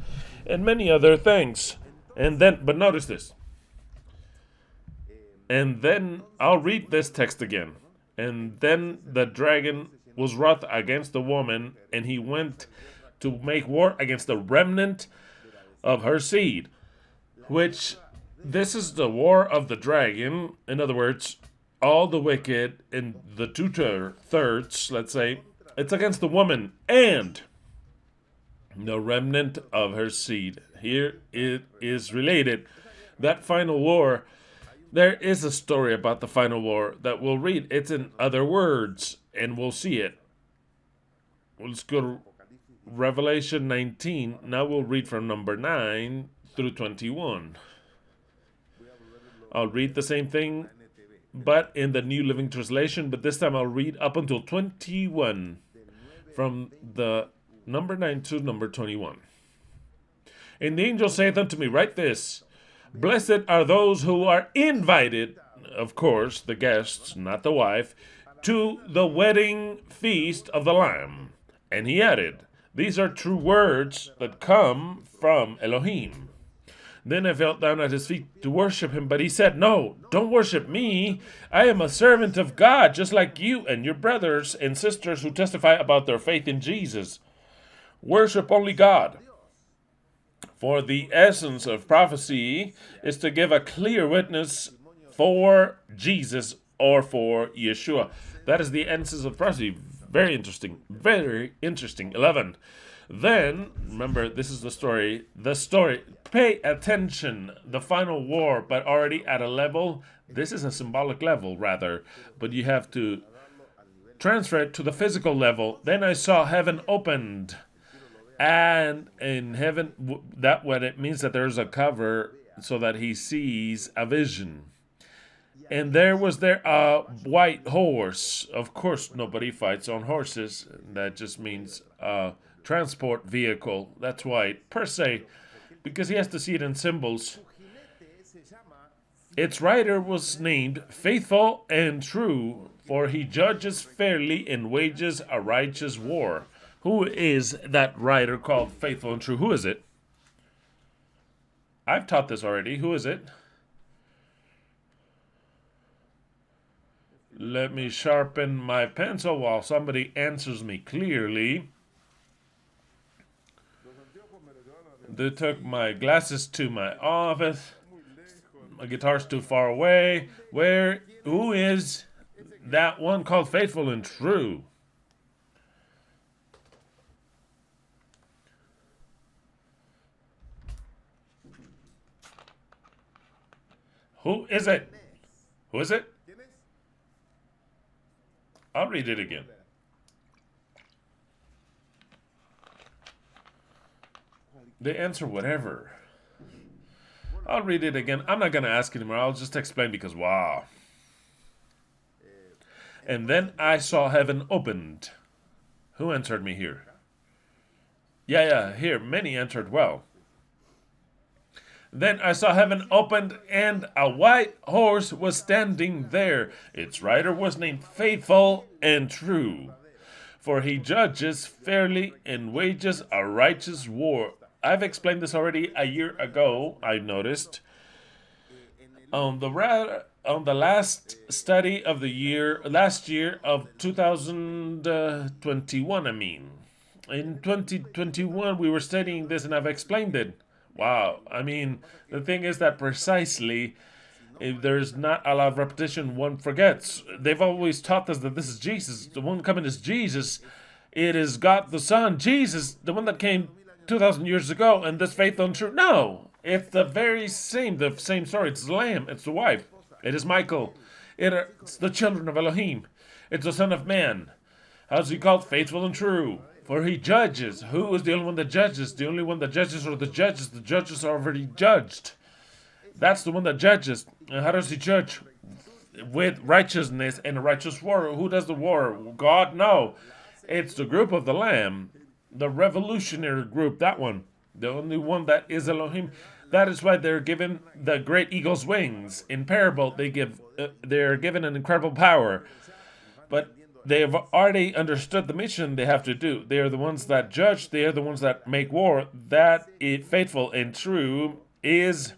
and many other things. And then, but notice this. And then, I'll read this text again. And then the dragon was wroth against the woman, and he went to make war against the remnant of her seed. Which, this is the war of the dragon. In other words, all the wicked in the two-thirds, let's say, it's against the woman and the remnant of her seed. Here it is related. That final war, there is a story about the final war that we'll read. It's in other words, and we'll see it. Let's go to Revelation 19. Now we'll read from number 9 through 21. I'll read the same thing, but in the New Living Translation, but this time I'll read up until 21, from the number 9 to number 21. And the angel saith unto me, write this, blessed are those who are invited, of course, the guests, not the wife, to the wedding feast of the Lamb. And he added, these are true words that come from Elohim. Then I fell down at his feet to worship him, but he said, no, don't worship me. I am a servant of God, just like you and your brothers and sisters who testify about their faith in Jesus. Worship only God. For the essence of prophecy is to give a clear witness for Jesus or for Yeshua. That is the essence of prophecy. Very interesting. Very interesting. 11. Then, remember, this is the story. The story. Pay attention. The final war, but already at a level. This is a symbolic level, rather. But you have to transfer it to the physical level. Then I saw heaven opened. And in heaven, that what it means that there's a cover so that he sees a vision. And there was a white horse. Of course, nobody fights on horses. That just means a transport vehicle. That's white, per se, because he has to see it in symbols. Its rider was named Faithful and True, for he judges fairly and wages a righteous war. Who is that rider called Faithful and True? Who is it? I've taught this already. Who is it? Let me sharpen my pencil while somebody answers me clearly. They took my glasses to my office. My guitar's too far away. Who is that one called Faithful and True? Who is it? Who is it? I'll read it again. They answer whatever. I'll read it again. I'm not going to ask anymore. I'll just explain because, wow. And then I saw heaven opened. Who answered me here? Yeah, here. Many answered well. Then I saw heaven opened, and a white horse was standing there. Its rider was named Faithful and True, for he judges fairly and wages a righteous war. I've explained this already a year ago, I noticed. On the last study of the year, last year of 2021, I mean. In 2021, we were studying this, and I've explained it. Wow. I mean, the thing is that precisely, if there's not a lot of repetition, one forgets. They've always taught us that this is Jesus. The one coming is Jesus. It is God the Son, Jesus, the one that came 2,000 years ago, and this faithful and true. No, it's the same story. It's the Lamb. It's the wife. It is Michael. It's the children of Elohim. It's the Son of Man. How's he called? Faithful and True. For he judges. Who is the only one that judges? The only one that judges are the judges. The judges are already judged. That's the one that judges. And how does he judge? With righteousness and a righteous war. Who does the war? God? No. It's the group of the Lamb. The revolutionary group. That one. The only one that is Elohim. That is why they're given the great eagle's wings. In parable, they're given an incredible power. But they have already understood the mission they have to do. They are the ones that judge. They are the ones that make war. That faithful and true is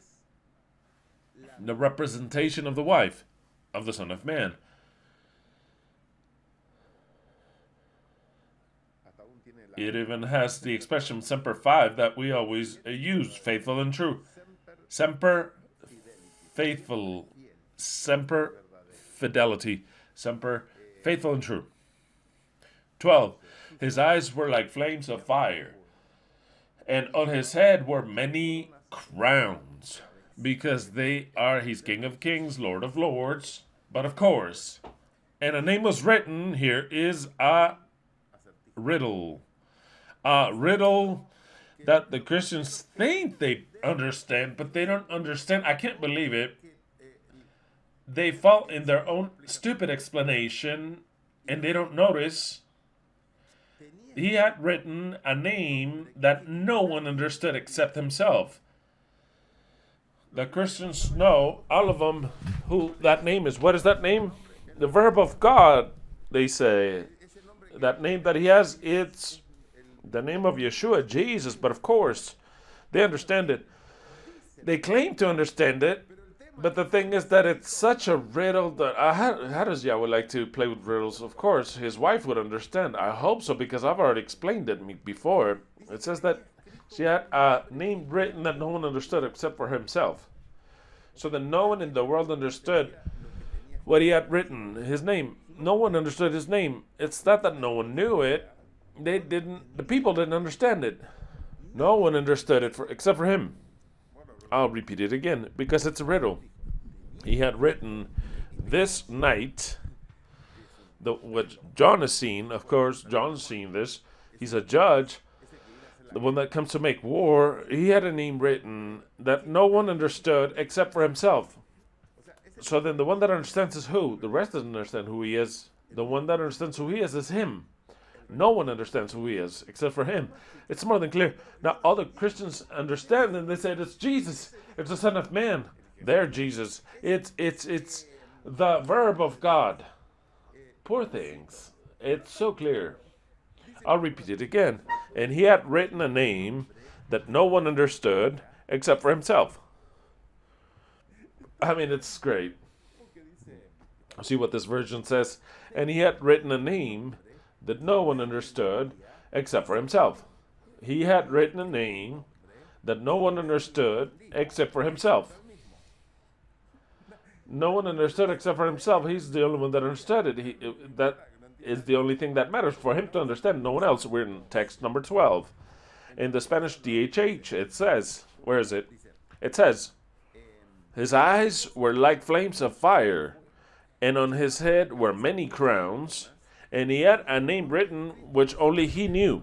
the representation of the wife of the Son of Man. It even has the expression Semper Fi that we always use, faithful and true. Semper faithful. Semper fidelity. Semper faithful and true. 12. His eyes were like flames of fire, and on his head were many crowns, because he's King of Kings, Lord of Lords. But of course, and a name was written, here is a riddle. riddle that the Christians think they understand, but they don't understand. I can't believe it. They fall in their own stupid explanation and they don't notice he had written a name that no one understood except himself. The Christians know, all of them, who that name is. What is that name? The verb of God, they say. That name that he has, it's the name of Yeshua, Jesus. But of course, they understand it. They claim to understand it. But the thing is that it's such a riddle that how does Yahweh like to play with riddles? Of course, his wife would understand. I hope so, because I've already explained it before. It says that she had a name written that no one understood except for himself. So that no one in the world understood what he had written, his name. No one understood his name. It's not that no one knew it. The people didn't understand it. No one understood it except for him. I'll repeat it again because it's a riddle. He had written this night, what John has seen, of course, John's seen this. He's a judge, the one that comes to make war. He had a name written that no one understood except for himself. So then the one that understands is who? The rest doesn't understand who he is. The one that understands who he is him. No one understands who he is except for him. It's more than clear. Now, all the Christians understand, and they say it's Jesus. It's the Son of Man. They're Jesus. It's the verb of God. Poor things. It's so clear. I'll repeat it again. And he had written a name that no one understood except for himself. I mean, it's great. See what this version says. And he had written a name that no one understood except for himself. He had written a name that no one understood except for himself. No one understood except for himself. He's the only one that understood it. That is the only thing that matters for him to understand. No one else. We're in text number 12. In the Spanish DHH, it says, where is it? It says, his eyes were like flames of fire, and on his head were many crowns, and he had a name written which only he knew.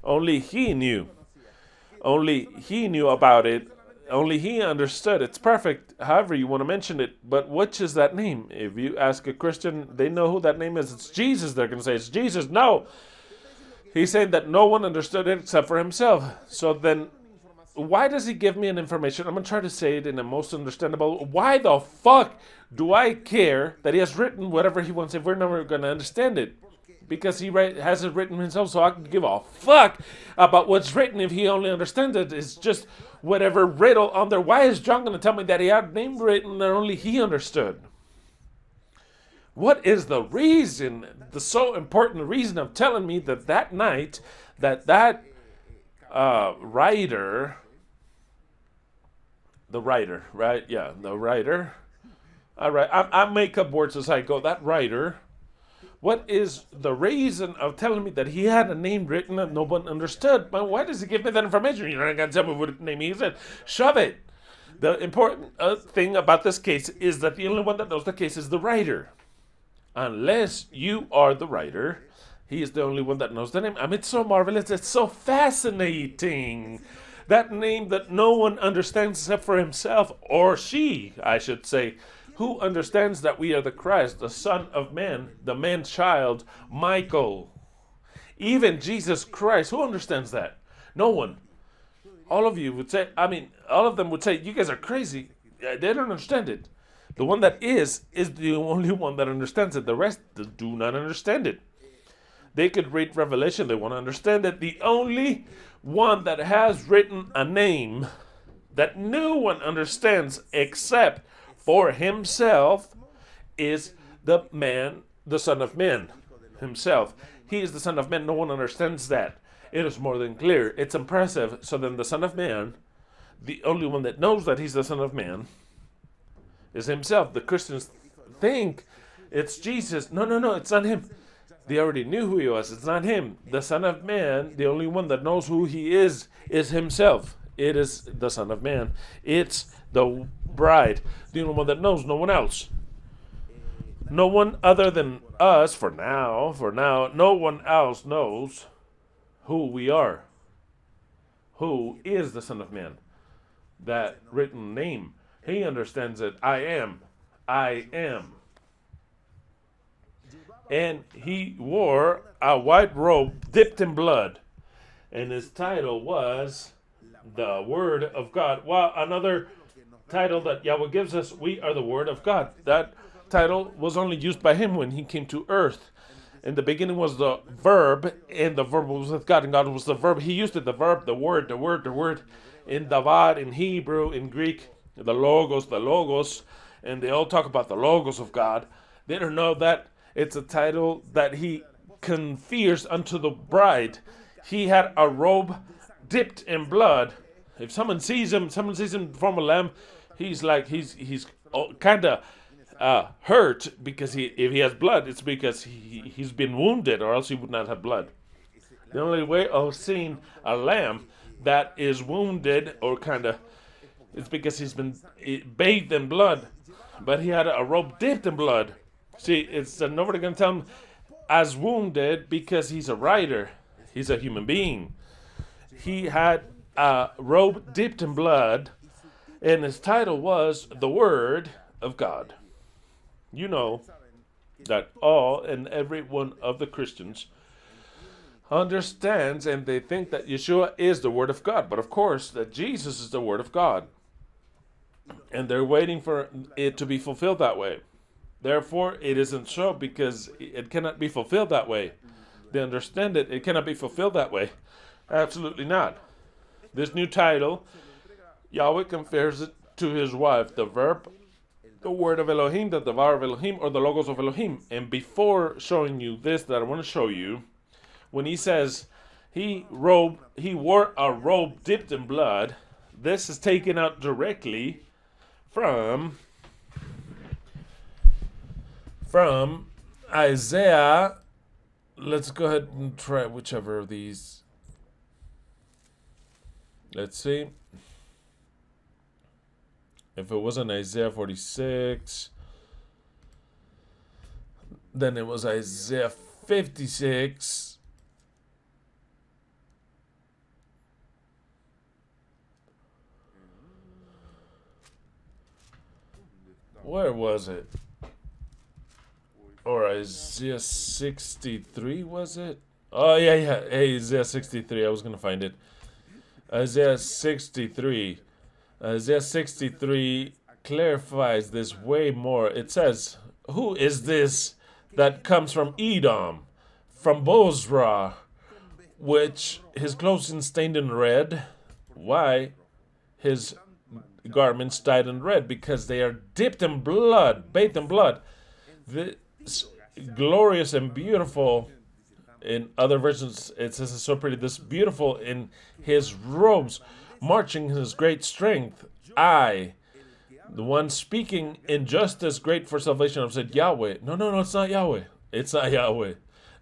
Only he knew. Only he knew about it. Only he understood. It's perfect, however you want to mention it. But which is that name? If you ask a Christian, they know who that name is. It's Jesus. They're going to say, it's Jesus. No. He's saying that no one understood it except for himself. So then, why does he give me an information? I'm going to try to say it in the most understandable. Why the fuck do I care that he has written whatever he wants if we're never going to understand it? Because he has it written himself, so I can give a fuck about what's written if he only understands it. It's just whatever riddle on there. Why is John going to tell me that he had a name written that only he understood? What is the reason, the so important reason of telling me that night, that writer, the writer, right? Yeah, the writer. All right, I make up words as I go. That writer. What is the reason of telling me that he had a name written that no one understood? But why does he give me that information? You're not going to tell me what name he said. Shove it. The important thing about this case is that the only one that knows the case is the writer. Unless you are the writer, he is the only one that knows the name. I mean, it's so marvelous. It's so fascinating. That name that no one understands except for himself, or she, I should say. Who understands that we are the Christ, the Son of Man, the man-child, Michael? Even Jesus Christ, who understands that? No one. All of you would say, all of them would say, you guys are crazy. They don't understand it. The one that is the only one that understands it. The rest do not understand it. They could read Revelation, they want to understand it. The only one that has written a name that no one understands except for himself is the man, the Son of Man himself. He is the Son of Man. No one understands that. It is more than clear. It's impressive. So then the Son of Man, the only one that knows that he's the Son of Man, is himself. The Christians think it's Jesus. No, it's not him. They already knew who he was. It's not him. The Son of Man, the only one that knows who he is himself. It is the Son of Man. It's the bride. The only one that knows, no one else. No one other than us, for now, no one else knows who we are, who is the Son of Man, that written name. He understands it. I am. I am. And he wore a white robe dipped in blood. And his title was the Word of God. Well, another title that Yahweh gives us, we are the Word of God. That title was only used by him when he came to earth. In the beginning was the verb, and the verb was with God, and God was the verb. He used it, the verb, the word, the word, the word. In Davar, in Hebrew, in Greek, the logos, and they all talk about the logos of God. They don't know that it's a title that he confers unto the bride. He had a robe dipped in blood. If someone sees him from a lamb, he's kind of hurt because if he has blood, it's because he's been wounded, or else he would not have blood. The only way of seeing a lamb that is wounded or it's because he's been bathed in blood. But he had a robe dipped in blood. See, it's nobody can tell him as wounded because he's a rider. He's a human being. He had a robe dipped in blood, and his title was the Word of God. You know that all and every one of the Christians understands, and they think that Yeshua is the Word of God. But of course, that Jesus is the Word of God. And they're waiting for it to be fulfilled that way. Therefore, it isn't so, because it cannot be fulfilled that way. They understand it. It cannot be fulfilled that way. Absolutely not. This new title, Yahweh confers it to his wife, the verb, the word of Elohim, the Davar of Elohim, or the logos of Elohim. And before showing you this that I want to show you, when he says he wore a robe dipped in blood, this is taken out directly from Isaiah. Let's go ahead and try whichever of these. Let's see. If it wasn't Isaiah 46, then it was Isaiah 56. Where was it? Or Isaiah 63, was it? Oh, yeah. Hey, Isaiah 63. I was going to find it. Isaiah 63. Isaiah 63 clarifies this way more. It says, who is this that comes from Edom, from Bozrah, which his clothing stained in red? Why? His garments dyed in red, because they are dipped in blood, bathed in blood. This glorious and beautiful, in other versions it says it's so pretty, this beautiful in his robes, marching in his great strength. I, the one speaking in justice, great for salvation. I've said Yahweh. No, it's not Yahweh. It's not Yahweh.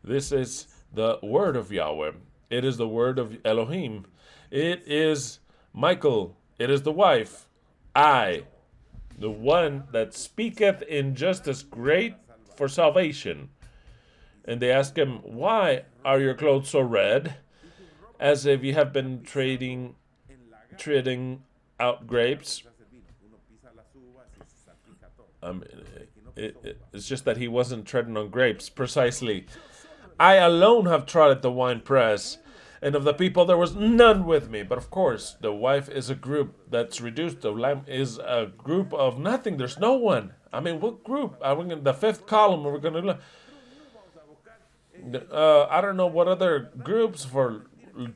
This is the word of Yahweh. It is the word of Elohim. It is Michael. It is the wife. I, the one that speaketh in justice, great for salvation. And they ask him, why are your clothes so red? As if you have been treading out grapes. It's just that he wasn't treading on grapes, precisely. I alone have trod the winepress, and of the people there was none with me. But of course, the wife is a group that's reduced. The lamb is a group of nothing. There's no one. I mean, what group? Are we in the fifth column? We're going to look. I don't know what other groups for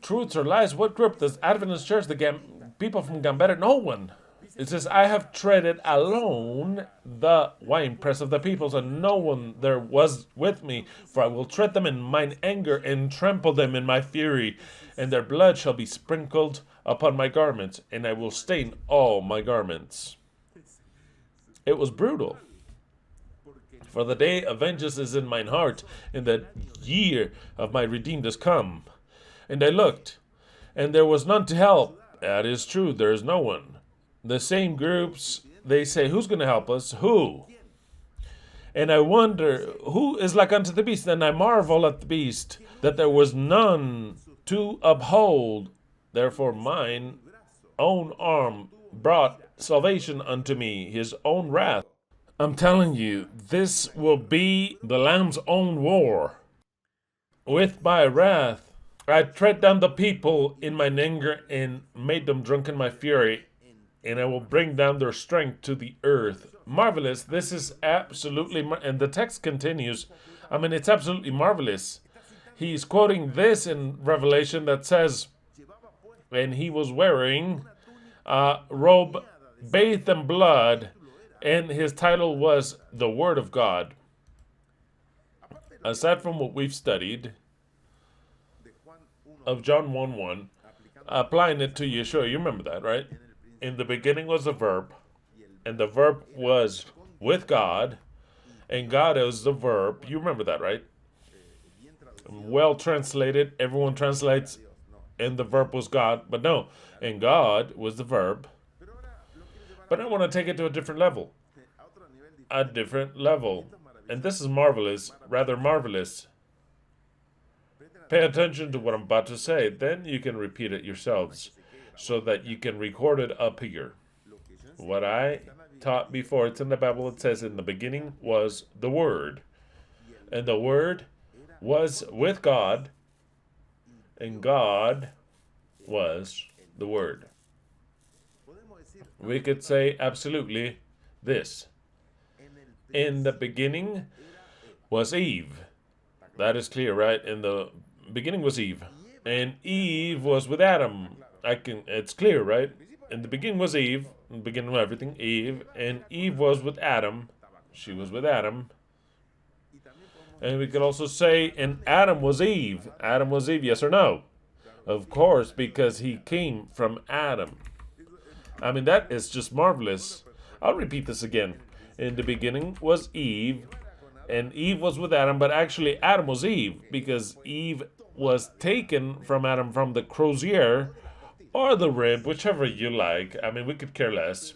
truths or lies. What group? Does Adventist Church, the people from Gambetta? No one. It says, I have treaded alone the winepress of the peoples, and no one there was with me. For I will tread them in mine anger, and trample them in my fury. And their blood shall be sprinkled upon my garments, and I will stain all my garments. It was brutal. For the day of vengeance is in mine heart, and the year of my redeemed is come. And I looked, and there was none to help. That is true, there is no one. The same groups, they say, who's going to help us? Who? And I wonder, who is like unto the beast? And I marvel at the beast, that there was none to uphold. Therefore mine own arm brought salvation unto me, his own wrath. I'm telling you, this will be the Lamb's own war. With my wrath, I tread down the people in mine anger and made them drunk in my fury, and I will bring down their strength to the earth. Marvelous. This is absolutely, and the text continues. I mean, it's absolutely marvelous. He's quoting this in Revelation that says, and he was wearing a robe bathed in blood, and his title was the Word of God. Aside from what we've studied of John 1:1, applying it to Yeshua, you remember that, right? In the beginning was the verb, and the verb was with God, and God is the verb. You remember that, right? Well translated. Everyone translates, and the verb was God, but no, and God was the verb. But I want to take it to a different level. A different level. And this is marvelous, rather marvelous. Pay attention to what I'm about to say. Then you can repeat it yourselves so that you can record it up here. What I taught before, it's in the Bible. It says, in the beginning was the Word. And the Word was with God. And God was the Word. We could say absolutely this. In the beginning was Eve. That is clear, right? In the beginning was Eve. And Eve was with Adam. It's clear, right? In the beginning was Eve. In the beginning of everything, Eve. And Eve was with Adam. She was with Adam. And we could also say, and Adam was Eve. Adam was Eve, yes or no? Of course, because he came from Adam. I mean, that is just marvelous. I'll repeat this again. In the beginning was Eve, and Eve was with Adam, but actually Adam was Eve, because Eve was taken from Adam from the crozier, or the rib, whichever you like. I mean, we could care less.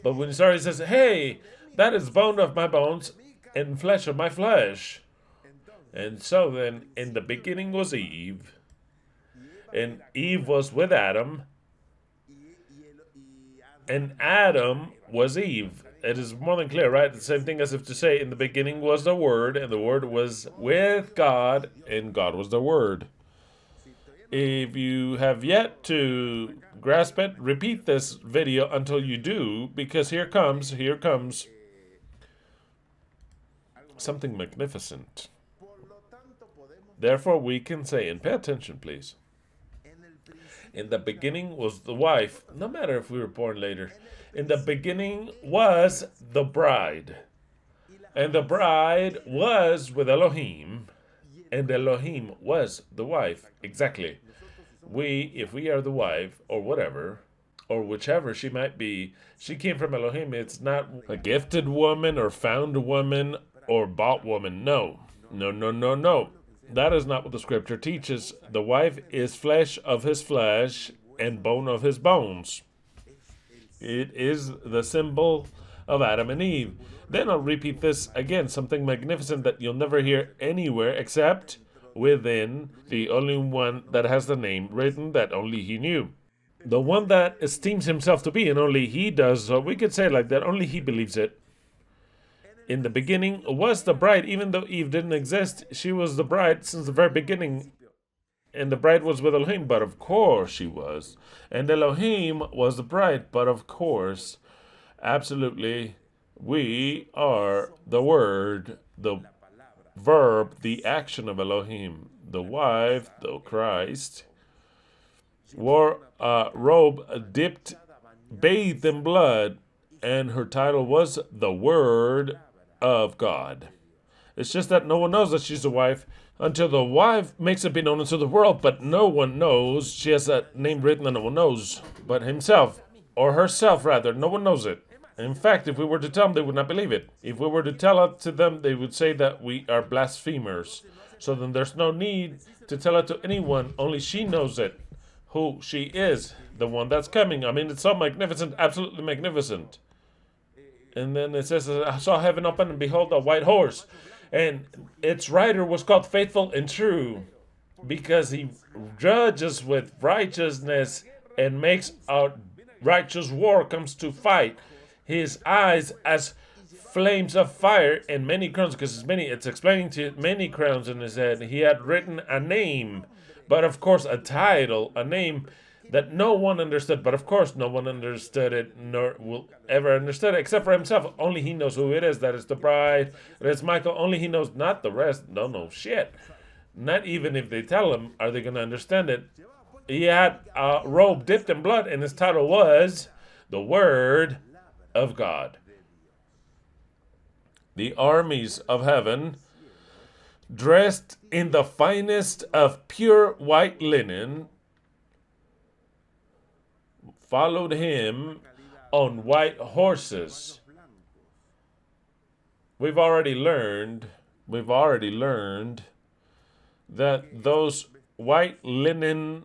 But when he started, he says, hey, that is bone of my bones, and flesh of my flesh. And so then, in the beginning was Eve, and Eve was with Adam, and Adam was Eve. It is more than clear, right? The same thing as if to say, in the beginning was the Word, and the Word was with God, and God was the Word. If you have yet to grasp it, repeat this video until you do, because here comes something magnificent. Therefore, we can say, and pay attention, please. In the beginning was the wife, no matter if we were born later. In the beginning was the bride. And the bride was with Elohim. And Elohim was the wife. Exactly. If we are the wife, or whatever, or whichever she might be, she came from Elohim. It's not a gifted woman, or found woman, or bought woman. No. No. That is not what the scripture teaches. The wife is flesh of his flesh and bone of his bones. It is the symbol of Adam and Eve. Then I'll repeat this again, something magnificent that you'll never hear anywhere except within the only one that has the name written that only he knew. The one that esteems himself to be, and only he does, so we could say it like that, only he believes it. In the beginning was the bride. Even though Eve didn't exist, she was the bride since the very beginning. And the bride was with Elohim, but of course she was. And Elohim was the bride, but of course, absolutely, we are the Word, the verb, the action of Elohim. The wife, the Christ, wore a robe bathed in blood, and her title was the Word of God. It's just that no one knows that she's a wife until the wife makes it be known unto the world, but no one knows. She has a name written and no one knows but himself, or herself rather. No one knows it. In fact, if we were to tell them, they would not believe it. If we were to tell it to them, they would say that we are blasphemers. So then there's no need to tell it to anyone. Only she knows it, who she is, the one that's coming. I mean, it's so magnificent, absolutely magnificent. And then it says, I saw heaven open, and behold, a white horse. And its rider was called Faithful and True. because he judges with righteousness and makes a righteous war comes to fight. His eyes as flames of fire and many crowns, because it's explaining to many crowns in his head. He had written a name, but of course a title, a name that no one understood. But of course no one understood it, nor will ever understand it, except for himself. Only he knows who it is. That is the bride. That is Michael. Only he knows, not the rest. Don't know shit. Not even if they tell him, are they going to understand it. He had a robe dipped in blood, and his title was the Word of God. The armies of heaven, dressed in the finest of pure white linen, followed him on white horses. We've already learned that those white linen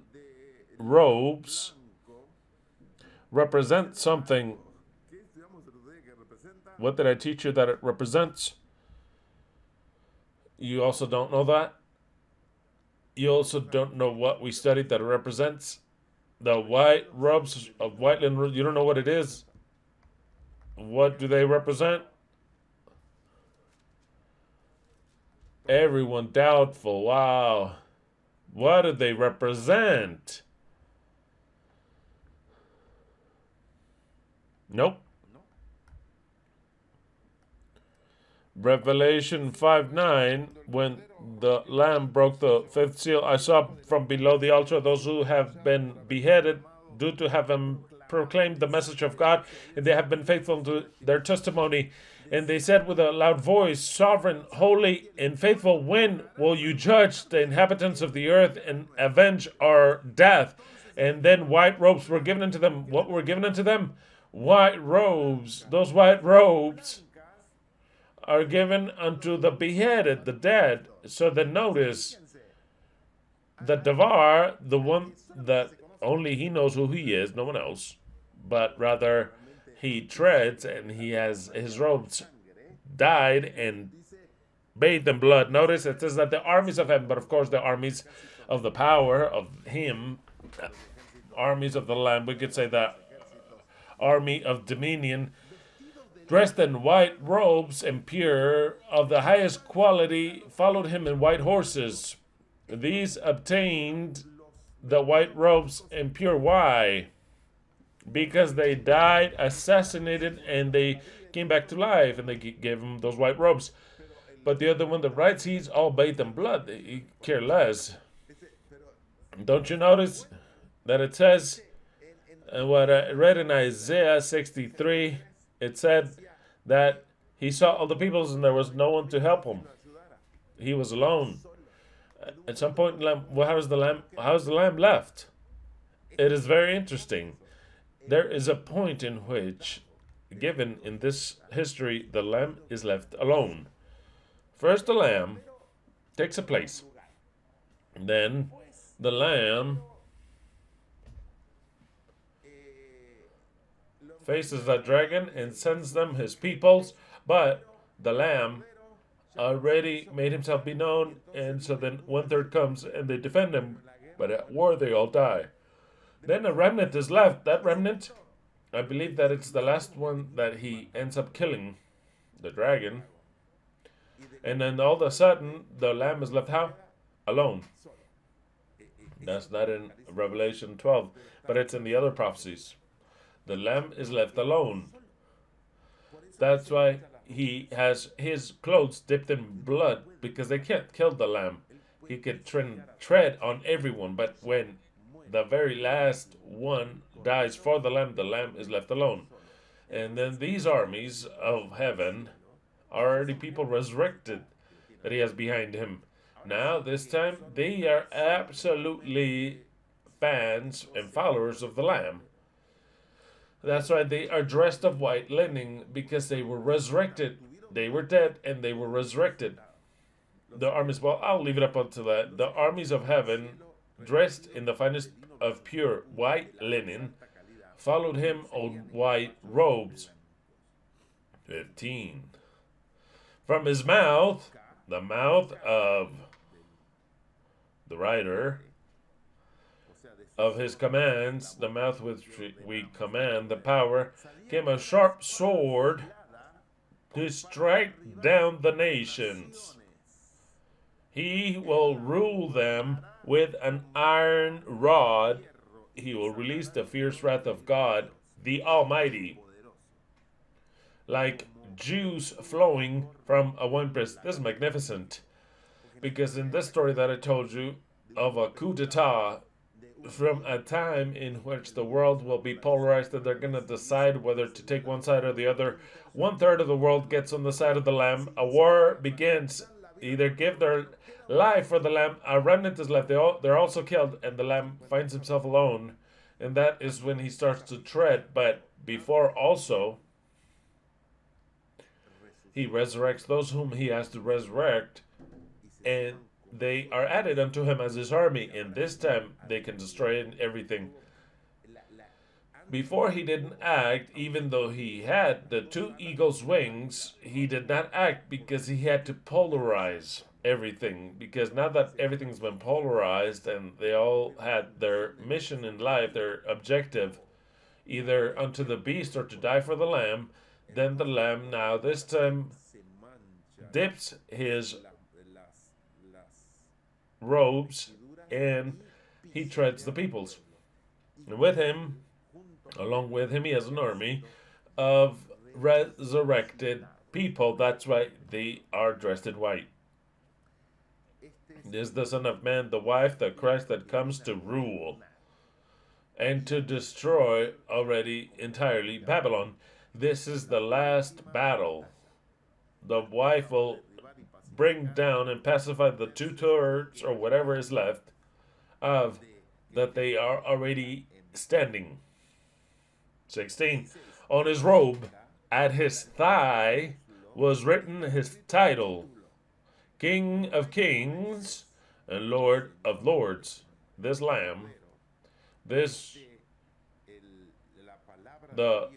robes represent something. What did I teach you that it represents? You also don't know that? You also don't know what we studied that it represents? The white robes of white linen, you don't know what it is? What do they represent? Everyone doubtful. Wow. What do they represent? Nope. Revelation 5:9, when the Lamb broke the fifth seal, I saw from below the altar those who have been beheaded due to having proclaimed the message of God, and they have been faithful to their testimony. And they said with a loud voice, Sovereign, holy, and faithful, when will you judge the inhabitants of the earth and avenge our death? And then white robes were given unto them. What were given unto them? White robes. Those white robes are given unto the beheaded, the dead. So then notice the Devar, the one that only he knows who he is, no one else, but rather he treads and he has his robes dyed and bathed in blood. Notice it says that the armies of heaven, but of course the armies of the power of him, armies of the Lamb, we could say that army of dominion, dressed in white robes and pure, of the highest quality, followed him in white horses. These obtained the white robes and pure. Why? Because they died, assassinated, and they came back to life, and they gave him those white robes. But the other one, the right, he's all bathed in blood. He care less. Don't you notice that it says, what I read in Isaiah 63, it said that he saw all the peoples and there was no one to help him. He was alone. At some point, how is the lamb left? It is very interesting. There is a point in which, given in this history, the lamb is left alone. First, the lamb takes a place. Then, the lamb faces the dragon and sends them his peoples, but the lamb already made himself be known, and so then 1/3 comes and they defend him, but at war they all die. Then a remnant is left. That remnant, I believe that it's the last one that he ends up killing, the dragon, and then all of a sudden the lamb is left how? Alone. That's not in Revelation 12, but it's in the other prophecies. The lamb is left alone. That's why he has his clothes dipped in blood, because they can't kill the lamb. He could tread on everyone, but when the very last one dies for the lamb is left alone. And then these armies of heaven are already people resurrected that he has behind him. Now, this time, they are absolutely fans and followers of the lamb. That's why they are dressed of white linen, because they were resurrected. They were dead and they were resurrected. The armies, well, I'll leave it up unto that. The armies of heaven, dressed in the finest of pure white linen, followed him on white robes. 15. From his mouth, the mouth of the writer of his commands, the mouth which we command, the power, came a sharp sword to strike down the nations. He will rule them with an iron rod. He will release the fierce wrath of God, the Almighty, like juice flowing from a winepress. This is magnificent, because in this story that I told you of a coup d'etat, from a time in which the world will be polarized and they're going to decide whether to take one side or the other. 1/3 of the world gets on the side of the Lamb. A war begins. Either give their life for the Lamb. A remnant is left. They're also killed, and the Lamb finds himself alone. And that is when he starts to tread. But before also, he resurrects those whom he has to resurrect. And they are added unto him as his army, and this time they can destroy everything. Before he didn't act, even though he had the two eagle's wings, he did not act because he had to polarize everything. Because now that everything's been polarized and they all had their mission in life, their objective, either unto the beast or to die for the Lamb, then the Lamb now this time dips his robes and he treads the peoples. And with him, along with him, he has an army of resurrected people. That's why they are dressed in white. This is the Son of Man, the wife, the Christ that comes to rule and to destroy already entirely Babylon. This is the last battle. The wife will bring down and pacify the 2/3 or whatever is left of that they are already standing. 16. On his robe, at his thigh, was written his title, King of Kings and Lord of Lords. This Lamb, the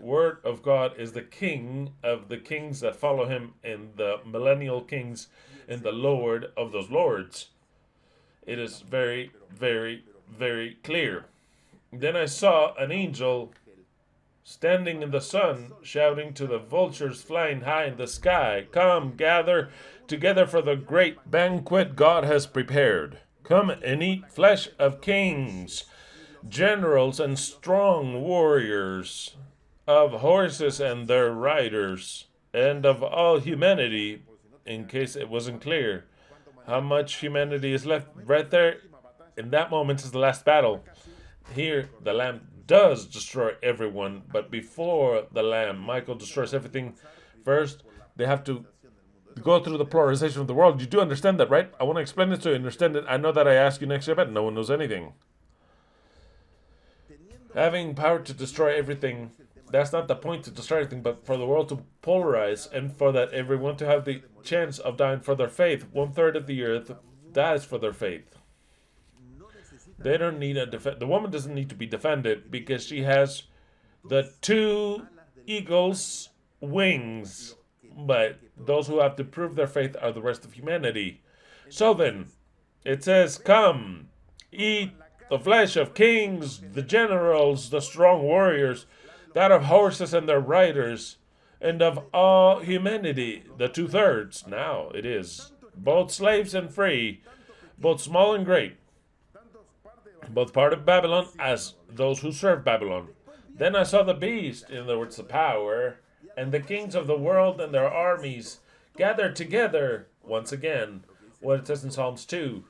Word of God is the King of the kings that follow him, and the millennial kings, and the Lord of those lords. It is very, very, very clear. Then I saw an angel standing in the sun, shouting to the vultures flying high in the sky, "Come, gather together for the great banquet God has prepared. Come and eat flesh of kings, generals and strong warriors, of horses and their riders, and of all humanity." In case it wasn't clear how much humanity is left right there, in that moment is the last battle. Here, the Lamb does destroy everyone, but before the Lamb, Michael destroys everything. First, they have to go through the polarization of the world. You do understand that, right? I want to explain this to you. Understand it. I know that I ask you next year, but no one knows anything. Having power to destroy everything, that's not the point, to destroy everything, but for the world to polarize and for that everyone to have the chance of dying for their faith. 1/3 of the earth dies for their faith. They don't need a the woman doesn't need to be defended because she has the 2 eagles' wings. But those who have to prove their faith are the rest of humanity. So then, it says, "Come, eat the flesh of kings, the generals, the strong warriors, that of horses and their riders, and of all humanity," the 2/3. Now it is both slaves and free, both small and great, both part of Babylon as those who serve Babylon. Then I saw the beast, in other words, the power, and the kings of the world and their armies gathered together once again. What it says in Psalms 2.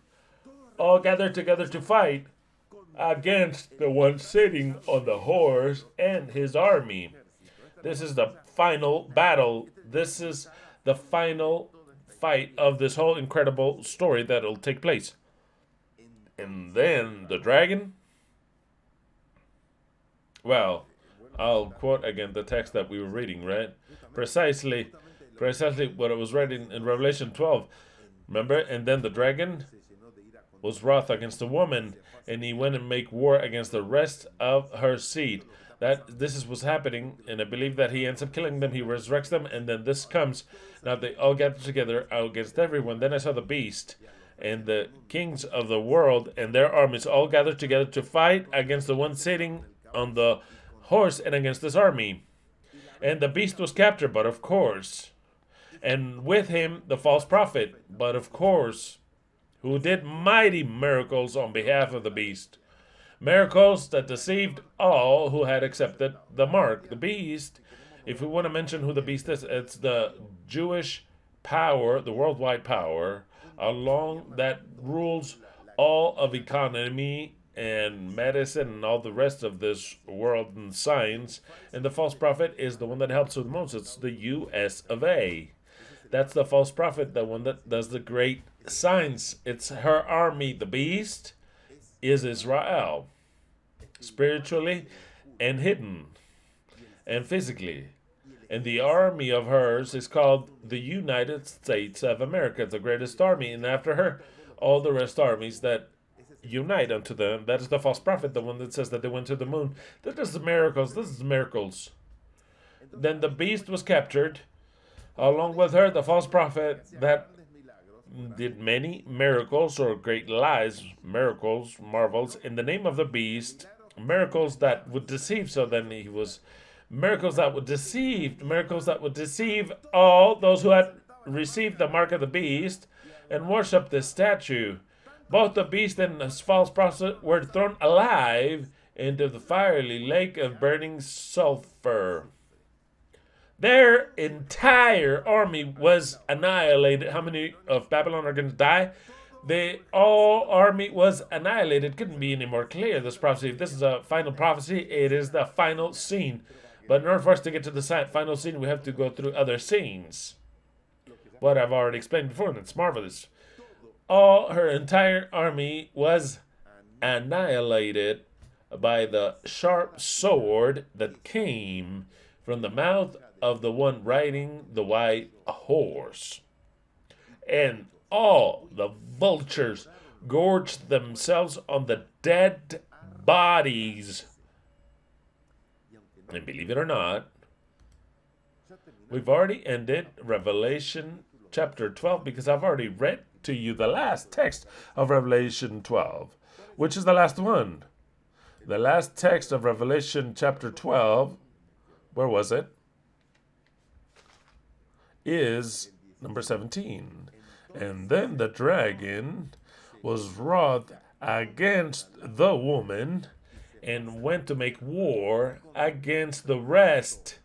All gathered together to fight against the one sitting on the horse and his army. This is the final battle. This is the final fight of this whole incredible story that will take place. And then the dragon. Well, I'll quote again the text that we were reading, right? Precisely what it was read in Revelation 12. Remember? And then the dragon was wroth against the woman, and he went and make war against the rest of her seed. This is what's happening, and I believe that he ends up killing them. He resurrects them, and then this comes. Now they all gather together against everyone. Then I saw the beast, and the kings of the world and their armies all gathered together to fight against the one sitting on the horse and against this army. And the beast was captured, but of course, and with him the false prophet, but of course, who did mighty miracles on behalf of the beast. Miracles that deceived all who had accepted the mark. The beast, if we want to mention who the beast is, it's the Jewish power, the worldwide power, along that rules all of economy and medicine and all the rest of this world and science. And the false prophet is the one that helps with most. It's the US of A. That's the false prophet, the one that does the great signs. It's her army. The beast is Israel, spiritually and hidden and physically. And the army of hers is called the United States of America. It's the greatest army. And after her, all the rest armies that unite unto them. That is the false prophet, the one that says that they went to the moon. That is the miracles. This is miracles. Then the beast was captured. Along with her, the false prophet that did many miracles or great lies, miracles, marvels, in the name of the beast, miracles that would deceive. So then he was miracles that would deceive all those who had received the mark of the beast and worshiped this statue. Both the beast and his false prophet were thrown alive into the fiery lake of burning sulfur. Their entire army was annihilated. How many of Babylon are going to die? The all army was annihilated. Couldn't be any more clear, this prophecy. If this is a final prophecy, it is the final scene. But in order for us to get to the final scene, we have to go through other scenes. What I've already explained before, and it's marvelous. All her entire army was annihilated by the sharp sword that came from the mouth of the one riding the white horse. And all the vultures gorged themselves on the dead bodies. And believe it or not, we've already ended Revelation chapter 12 because I've already read to you the last text of Revelation 12, which is the last one. The last text of Revelation chapter 12, where was it? Is number 17. And then the dragon was wroth against the woman and went to make war against the rest,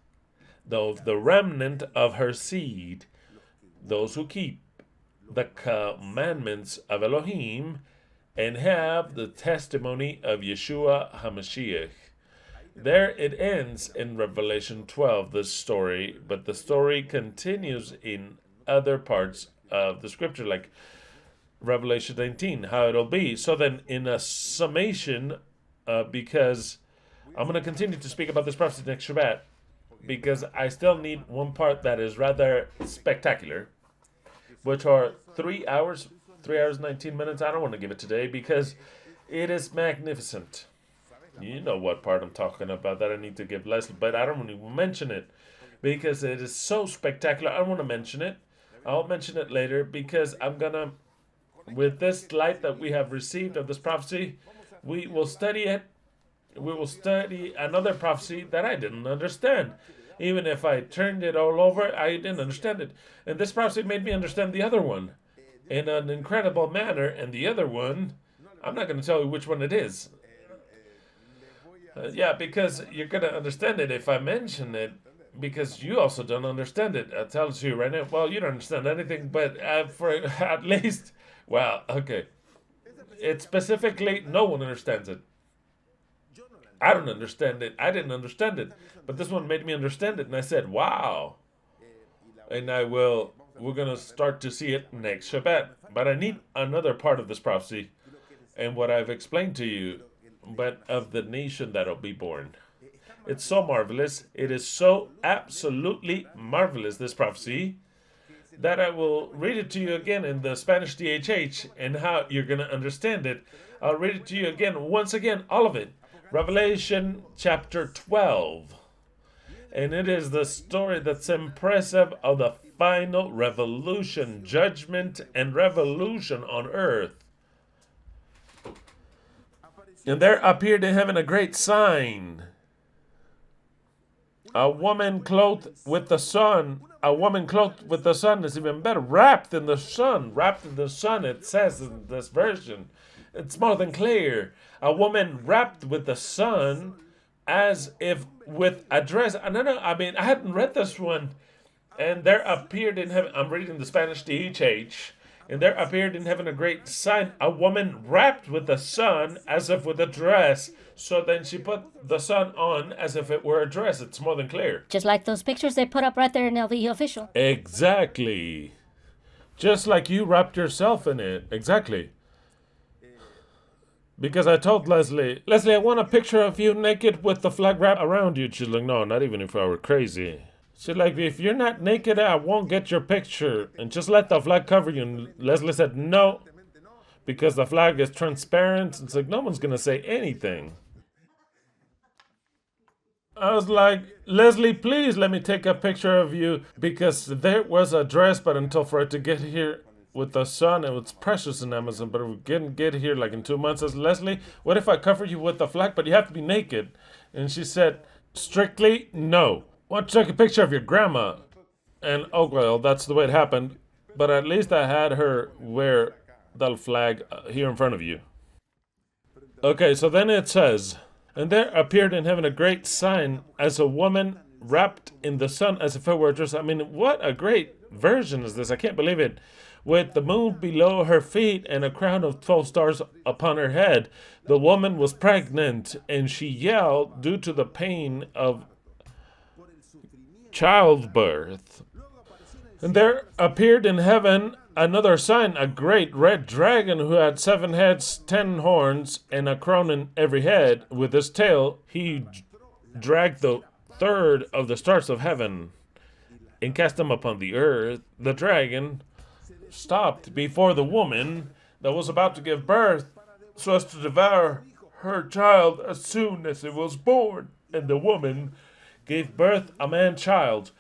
the remnant of her seed, those who keep the commandments of Elohim and have the testimony of Yeshua HaMashiach. There it ends in Revelation 12, this story, but the story continues in other parts of the scripture, like Revelation 19, how it'll be. So then, in a summation, because I'm going to continue to speak about this prophecy next Shabbat, because I still need one part that is rather spectacular, which are 3 hours, 3 hours, 19 minutes. I don't want to give it today because it is magnificent. You know what part I'm talking about that I need to give Leslie, but I don't want to mention it because it is so spectacular. I don't want to mention it. I'll mention it later because I'm going to, with this light that we have received of this prophecy, we will study it. We will study another prophecy that I didn't understand. Even if I turned it all over, I didn't understand it. And this prophecy made me understand the other one in an incredible manner. And the other one, I'm not going to tell you which one it is. Yeah, because you're going to understand it if I mention it, because you also don't understand it. I'll tell it to you right now. Well, you don't understand anything, but for at least, well, okay. It specifically, no one understands it. I don't understand it. I didn't understand it. But this one made me understand it, and I said, wow. And we're going to start to see it next Shabbat. But I need another part of this prophecy, and what I've explained to you, but of the nation that'll be born. It's so marvelous. It is so absolutely marvelous, this prophecy, that I will read it to you again in the Spanish DHH and how you're going to understand it. I'll read it to you again, once again, all of it. Revelation chapter 12. And it is the story that's impressive of the final revolution, judgment and revolution on earth. And there appeared in heaven a great sign. A woman clothed with the sun. A woman clothed with the sun is even better. Wrapped in the sun. Wrapped in the sun, it says in this version. It's more than clear. A woman wrapped with the sun as if with a dress. No, I mean, I hadn't read this one. And there appeared in heaven, I'm reading the Spanish DHH. And there appeared in heaven a great sign, a woman wrapped with the sun as if with a dress. So then she put the sun on as if it were a dress. It's more than clear. Just like those pictures they put up right there in LV Official. Exactly. Just like you wrapped yourself in it. Exactly. Because I told Leslie, I want a picture of you naked with the flag wrapped around you. She's like, no, not even if I were crazy. She's like, if you're not naked, I won't get your picture. And just let the flag cover you. And Leslie said, no. Because the flag is transparent. It's like, no one's going to say anything. I was like, Leslie, please let me take a picture of you. Because there was a dress, but until for it to get here with the sun, it was precious in Amazon. But it didn't get here like in 2 months. I said, Leslie, what if I cover you with the flag, but you have to be naked? And she said, strictly no. Want to take a picture of your grandma? And oh well, that's the way it happened. But at least I had her wear the flag here in front of you. Okay, so then it says, and there appeared in heaven a great sign as a woman wrapped in the sun as if it were a dress. I mean, what a great version is this. I can't believe it. With the moon below her feet and a crown of 12 stars upon her head. The woman was pregnant and she yelled due to the pain of childbirth. And there appeared in heaven another sign, a great red dragon who had 7 heads, 10 horns, and a crown in every head. With his tail he dragged the third of the stars of heaven and cast them upon the earth. The dragon stopped before the woman that was about to give birth so as to devour her child as soon as it was born. And the woman gave birth a man-child,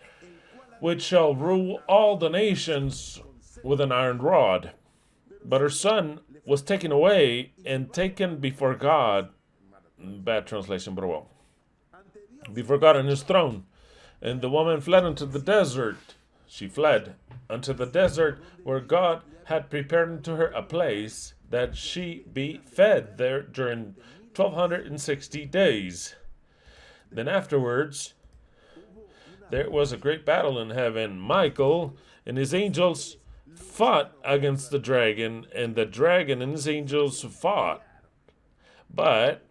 which shall rule all the nations with an iron rod. But her son was taken away and taken before God. Bad translation, but well. Before God on his throne. And the woman fled into the desert. She fled unto the desert where God had prepared unto her a place that she be fed there during 1260 days. Then afterwards, there was a great battle in heaven. Michael and his angels fought against the dragon, and the dragon and his angels fought. But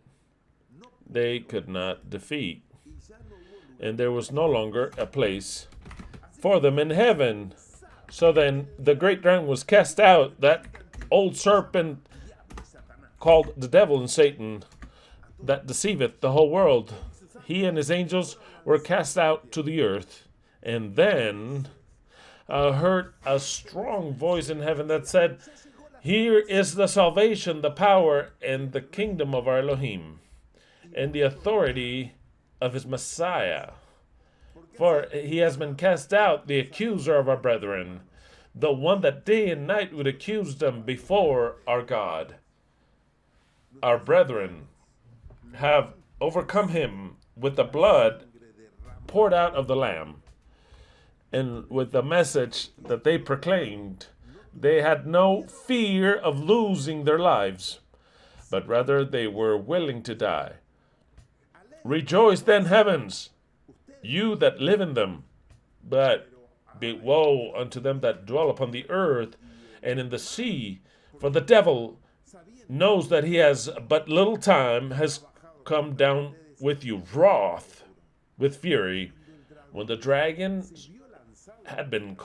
they could not defeat. And there was no longer a place for them in heaven. So then the great dragon was cast out, that old serpent called the devil and Satan, that deceiveth the whole world. He and his angels were cast out to the earth. And then I heard a strong voice in heaven that said, here is the salvation, the power, and the kingdom of our Elohim, and the authority of his Messiah. For he has been cast out, the accuser of our brethren, the one that day and night would accuse them before our God. Our brethren have overcome him with the blood poured out of the Lamb, and with the message that they proclaimed. They had no fear of losing their lives, but rather they were willing to die. Rejoice then, heavens, you that live in them, but be woe unto them that dwell upon the earth and in the sea, for the devil knows that he has but little time, has come down with you wroth, with fury. When the dragon had been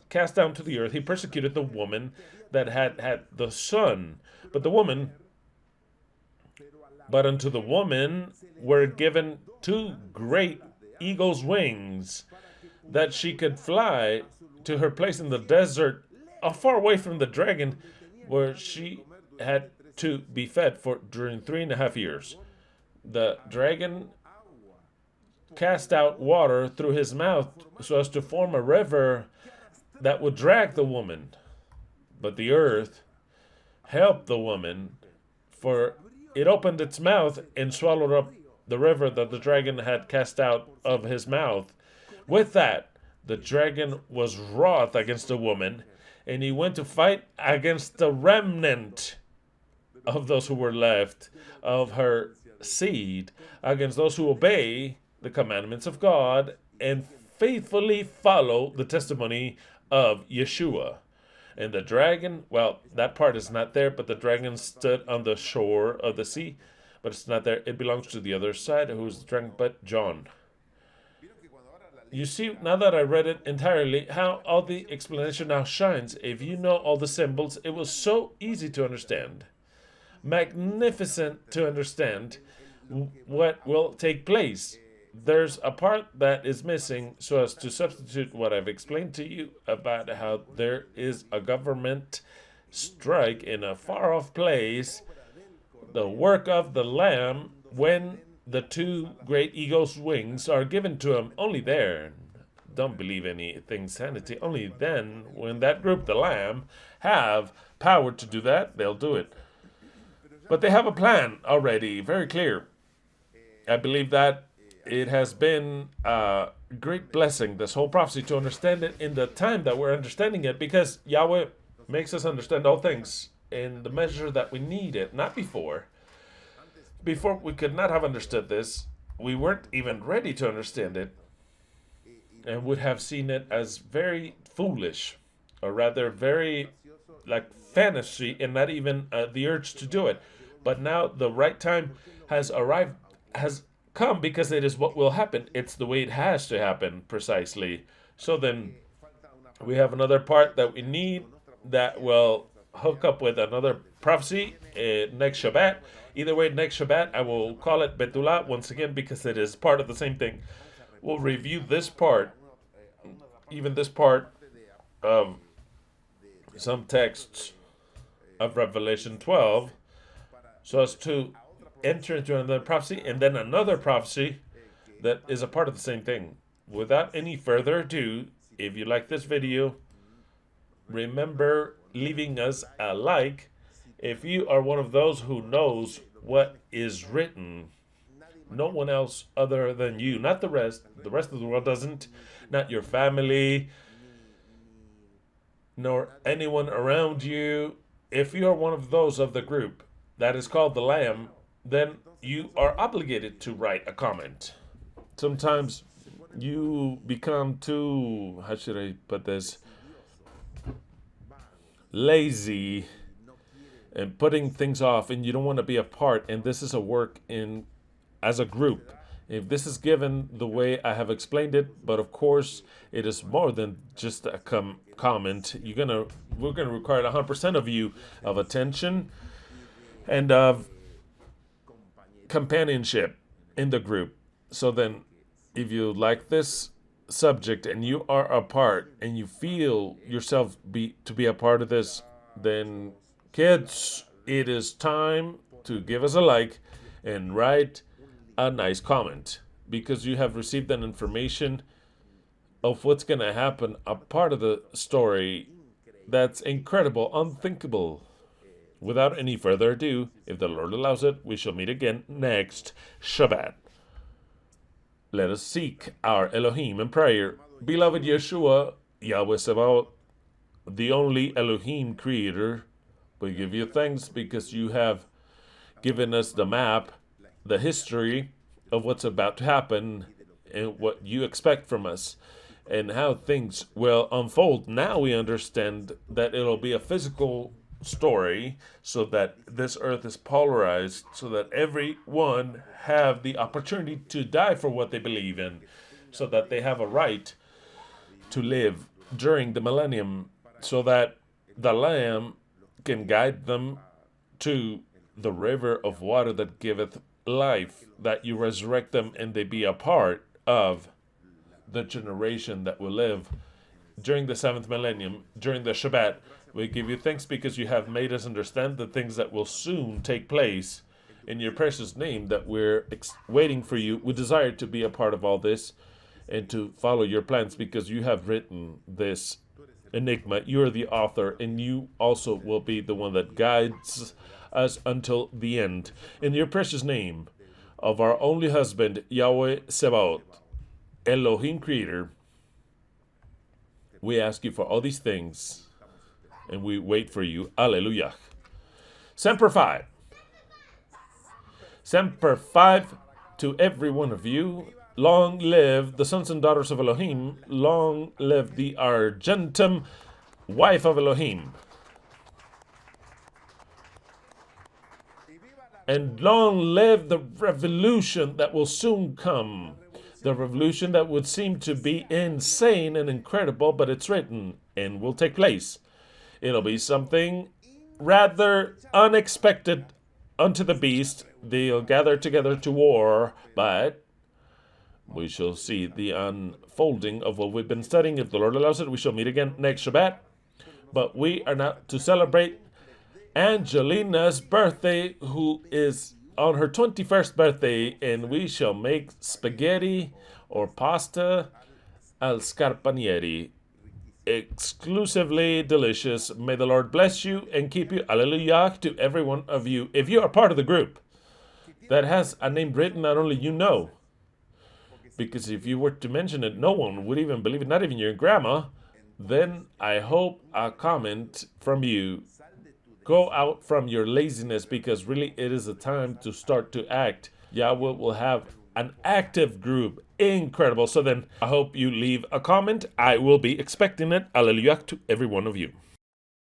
cast down to the earth, he persecuted the woman that had the son. But unto the woman were given 2 great eagle's wings, that she could fly to her place in the desert, far away from the dragon, where she had to be fed for during 3.5 years. The dragon cast out water through his mouth so as to form a river that would drag the woman. But the earth helped the woman, for it opened its mouth and swallowed up the river that the dragon had cast out of his mouth. With that, the dragon was wroth against the woman, and he went to fight against the remnant of those who were left of her seed, against those who obey the commandments of God and faithfully follow the testimony of Yeshua. And the dragon, well, that part is not there, but the dragon stood on the shore of the sea, but it's not there. It belongs to the other side. Who's the dragon but John? You see, now that I read it entirely, how all the explanation now shines. If you know all the symbols, it was so easy to understand. Magnificent to understand what will take place. There's a part that is missing, so as to substitute what I've explained to you about how there is a government strike in a far-off place, the work of the Lamb, when the two great eagle's wings are given to him. Only there, don't believe anything sanity, only then, when that group, the Lamb, have power to do that, they'll do it. But they have a plan already, very clear. I believe that it has been a great blessing, this whole prophecy, to understand it in the time that we're understanding it, because Yahweh makes us understand all things in the measure that we need it, not before. Before, we could not have understood this. We weren't even ready to understand it, and would have seen it as very foolish, or rather very like fantasy, and not even the urge to do it. But now the right time has arrived, has come, because it is what will happen. It's the way it has to happen, precisely. So then we have another part that we need that will hook up with another prophecy next Shabbat. Either way, next Shabbat, I will call it Bethuwlah once again, because it is part of the same thing. We'll review this part, even this part of some texts of Revelation 12, so as to enter into another prophecy, and then another prophecy that is a part of the same thing. Without any further ado, if you like this video, remember leaving us a like. If you are one of those who knows what is written, no one else other than you, not the rest of the world doesn't, not your family, nor anyone around you. If you are one of those of the group that is called the Lamb, then you are obligated to write a comment. Sometimes you become too, how should I put this, lazy and putting things off, and you don't want to be a part, and this is a work in as a group. If this is given the way I have explained it, but of course it is more than just a comment. We're gonna require 100% of you of attention and of companionship in the group. So then, if you like this subject and you are a part and you feel yourself to be a part of this, then kids, it is time to give us a like and write a nice comment, because you have received an information of what's going to happen, a part of the story that's incredible, unthinkable. Without any further ado, if the Lord allows it, we shall meet again next Shabbat. Let us seek our Elohim in prayer. Beloved Yeshua, Yahweh Sabaoth, the only Elohim creator, we give you thanks because you have given us the map, the history of what's about to happen and what you expect from us and how things will unfold. Now we understand that it'll be a physical story, so that this earth is polarized, so that everyone have the opportunity to die for what they believe in, so that they have a right to live during the millennium, so that the Lamb can guide them to the river of water that giveth life, that you resurrect them and they be a part of the generation that will live during the 7th millennium, during the Shabbat. We give you thanks because you have made us understand the things that will soon take place. In your precious name that we're waiting for you. We desire to be a part of all this and to follow your plans, because you have written this enigma. You're the author, and you also will be the one that guides us until the end. In your precious name of our only husband, Yahweh Sebaot, Elohim Creator, we ask you for all these things, and we wait for you. Alleluia. Semper Fi. Semper Fi to every one of you. Long live the sons and daughters of Elohim. Long live the Argentum, wife of Elohim. And long live the revolution that will soon come. The revolution that would seem to be insane and incredible, but it's written and will take place. It'll be something rather unexpected unto the beast. They'll gather together to war, but we shall see the unfolding of what we've been studying. If the Lord allows it, we shall meet again next Shabbat. But we are not to celebrate Angelina's birthday, who is on her 21st birthday, and we shall make spaghetti or pasta al scarpanieri. Exclusively delicious. May the Lord bless you and keep you. Alleluia to every one of you. If you are part of the group that has a name written, not only you know, because if you were to mention it, no one would even believe it, not even your grandma, then I hope a comment from you. Go out from your laziness, because really it is a time to start to act. Yahweh will have an active group. Incredible. So then I hope you leave a comment. I will be expecting it. Alleluia to every one of you.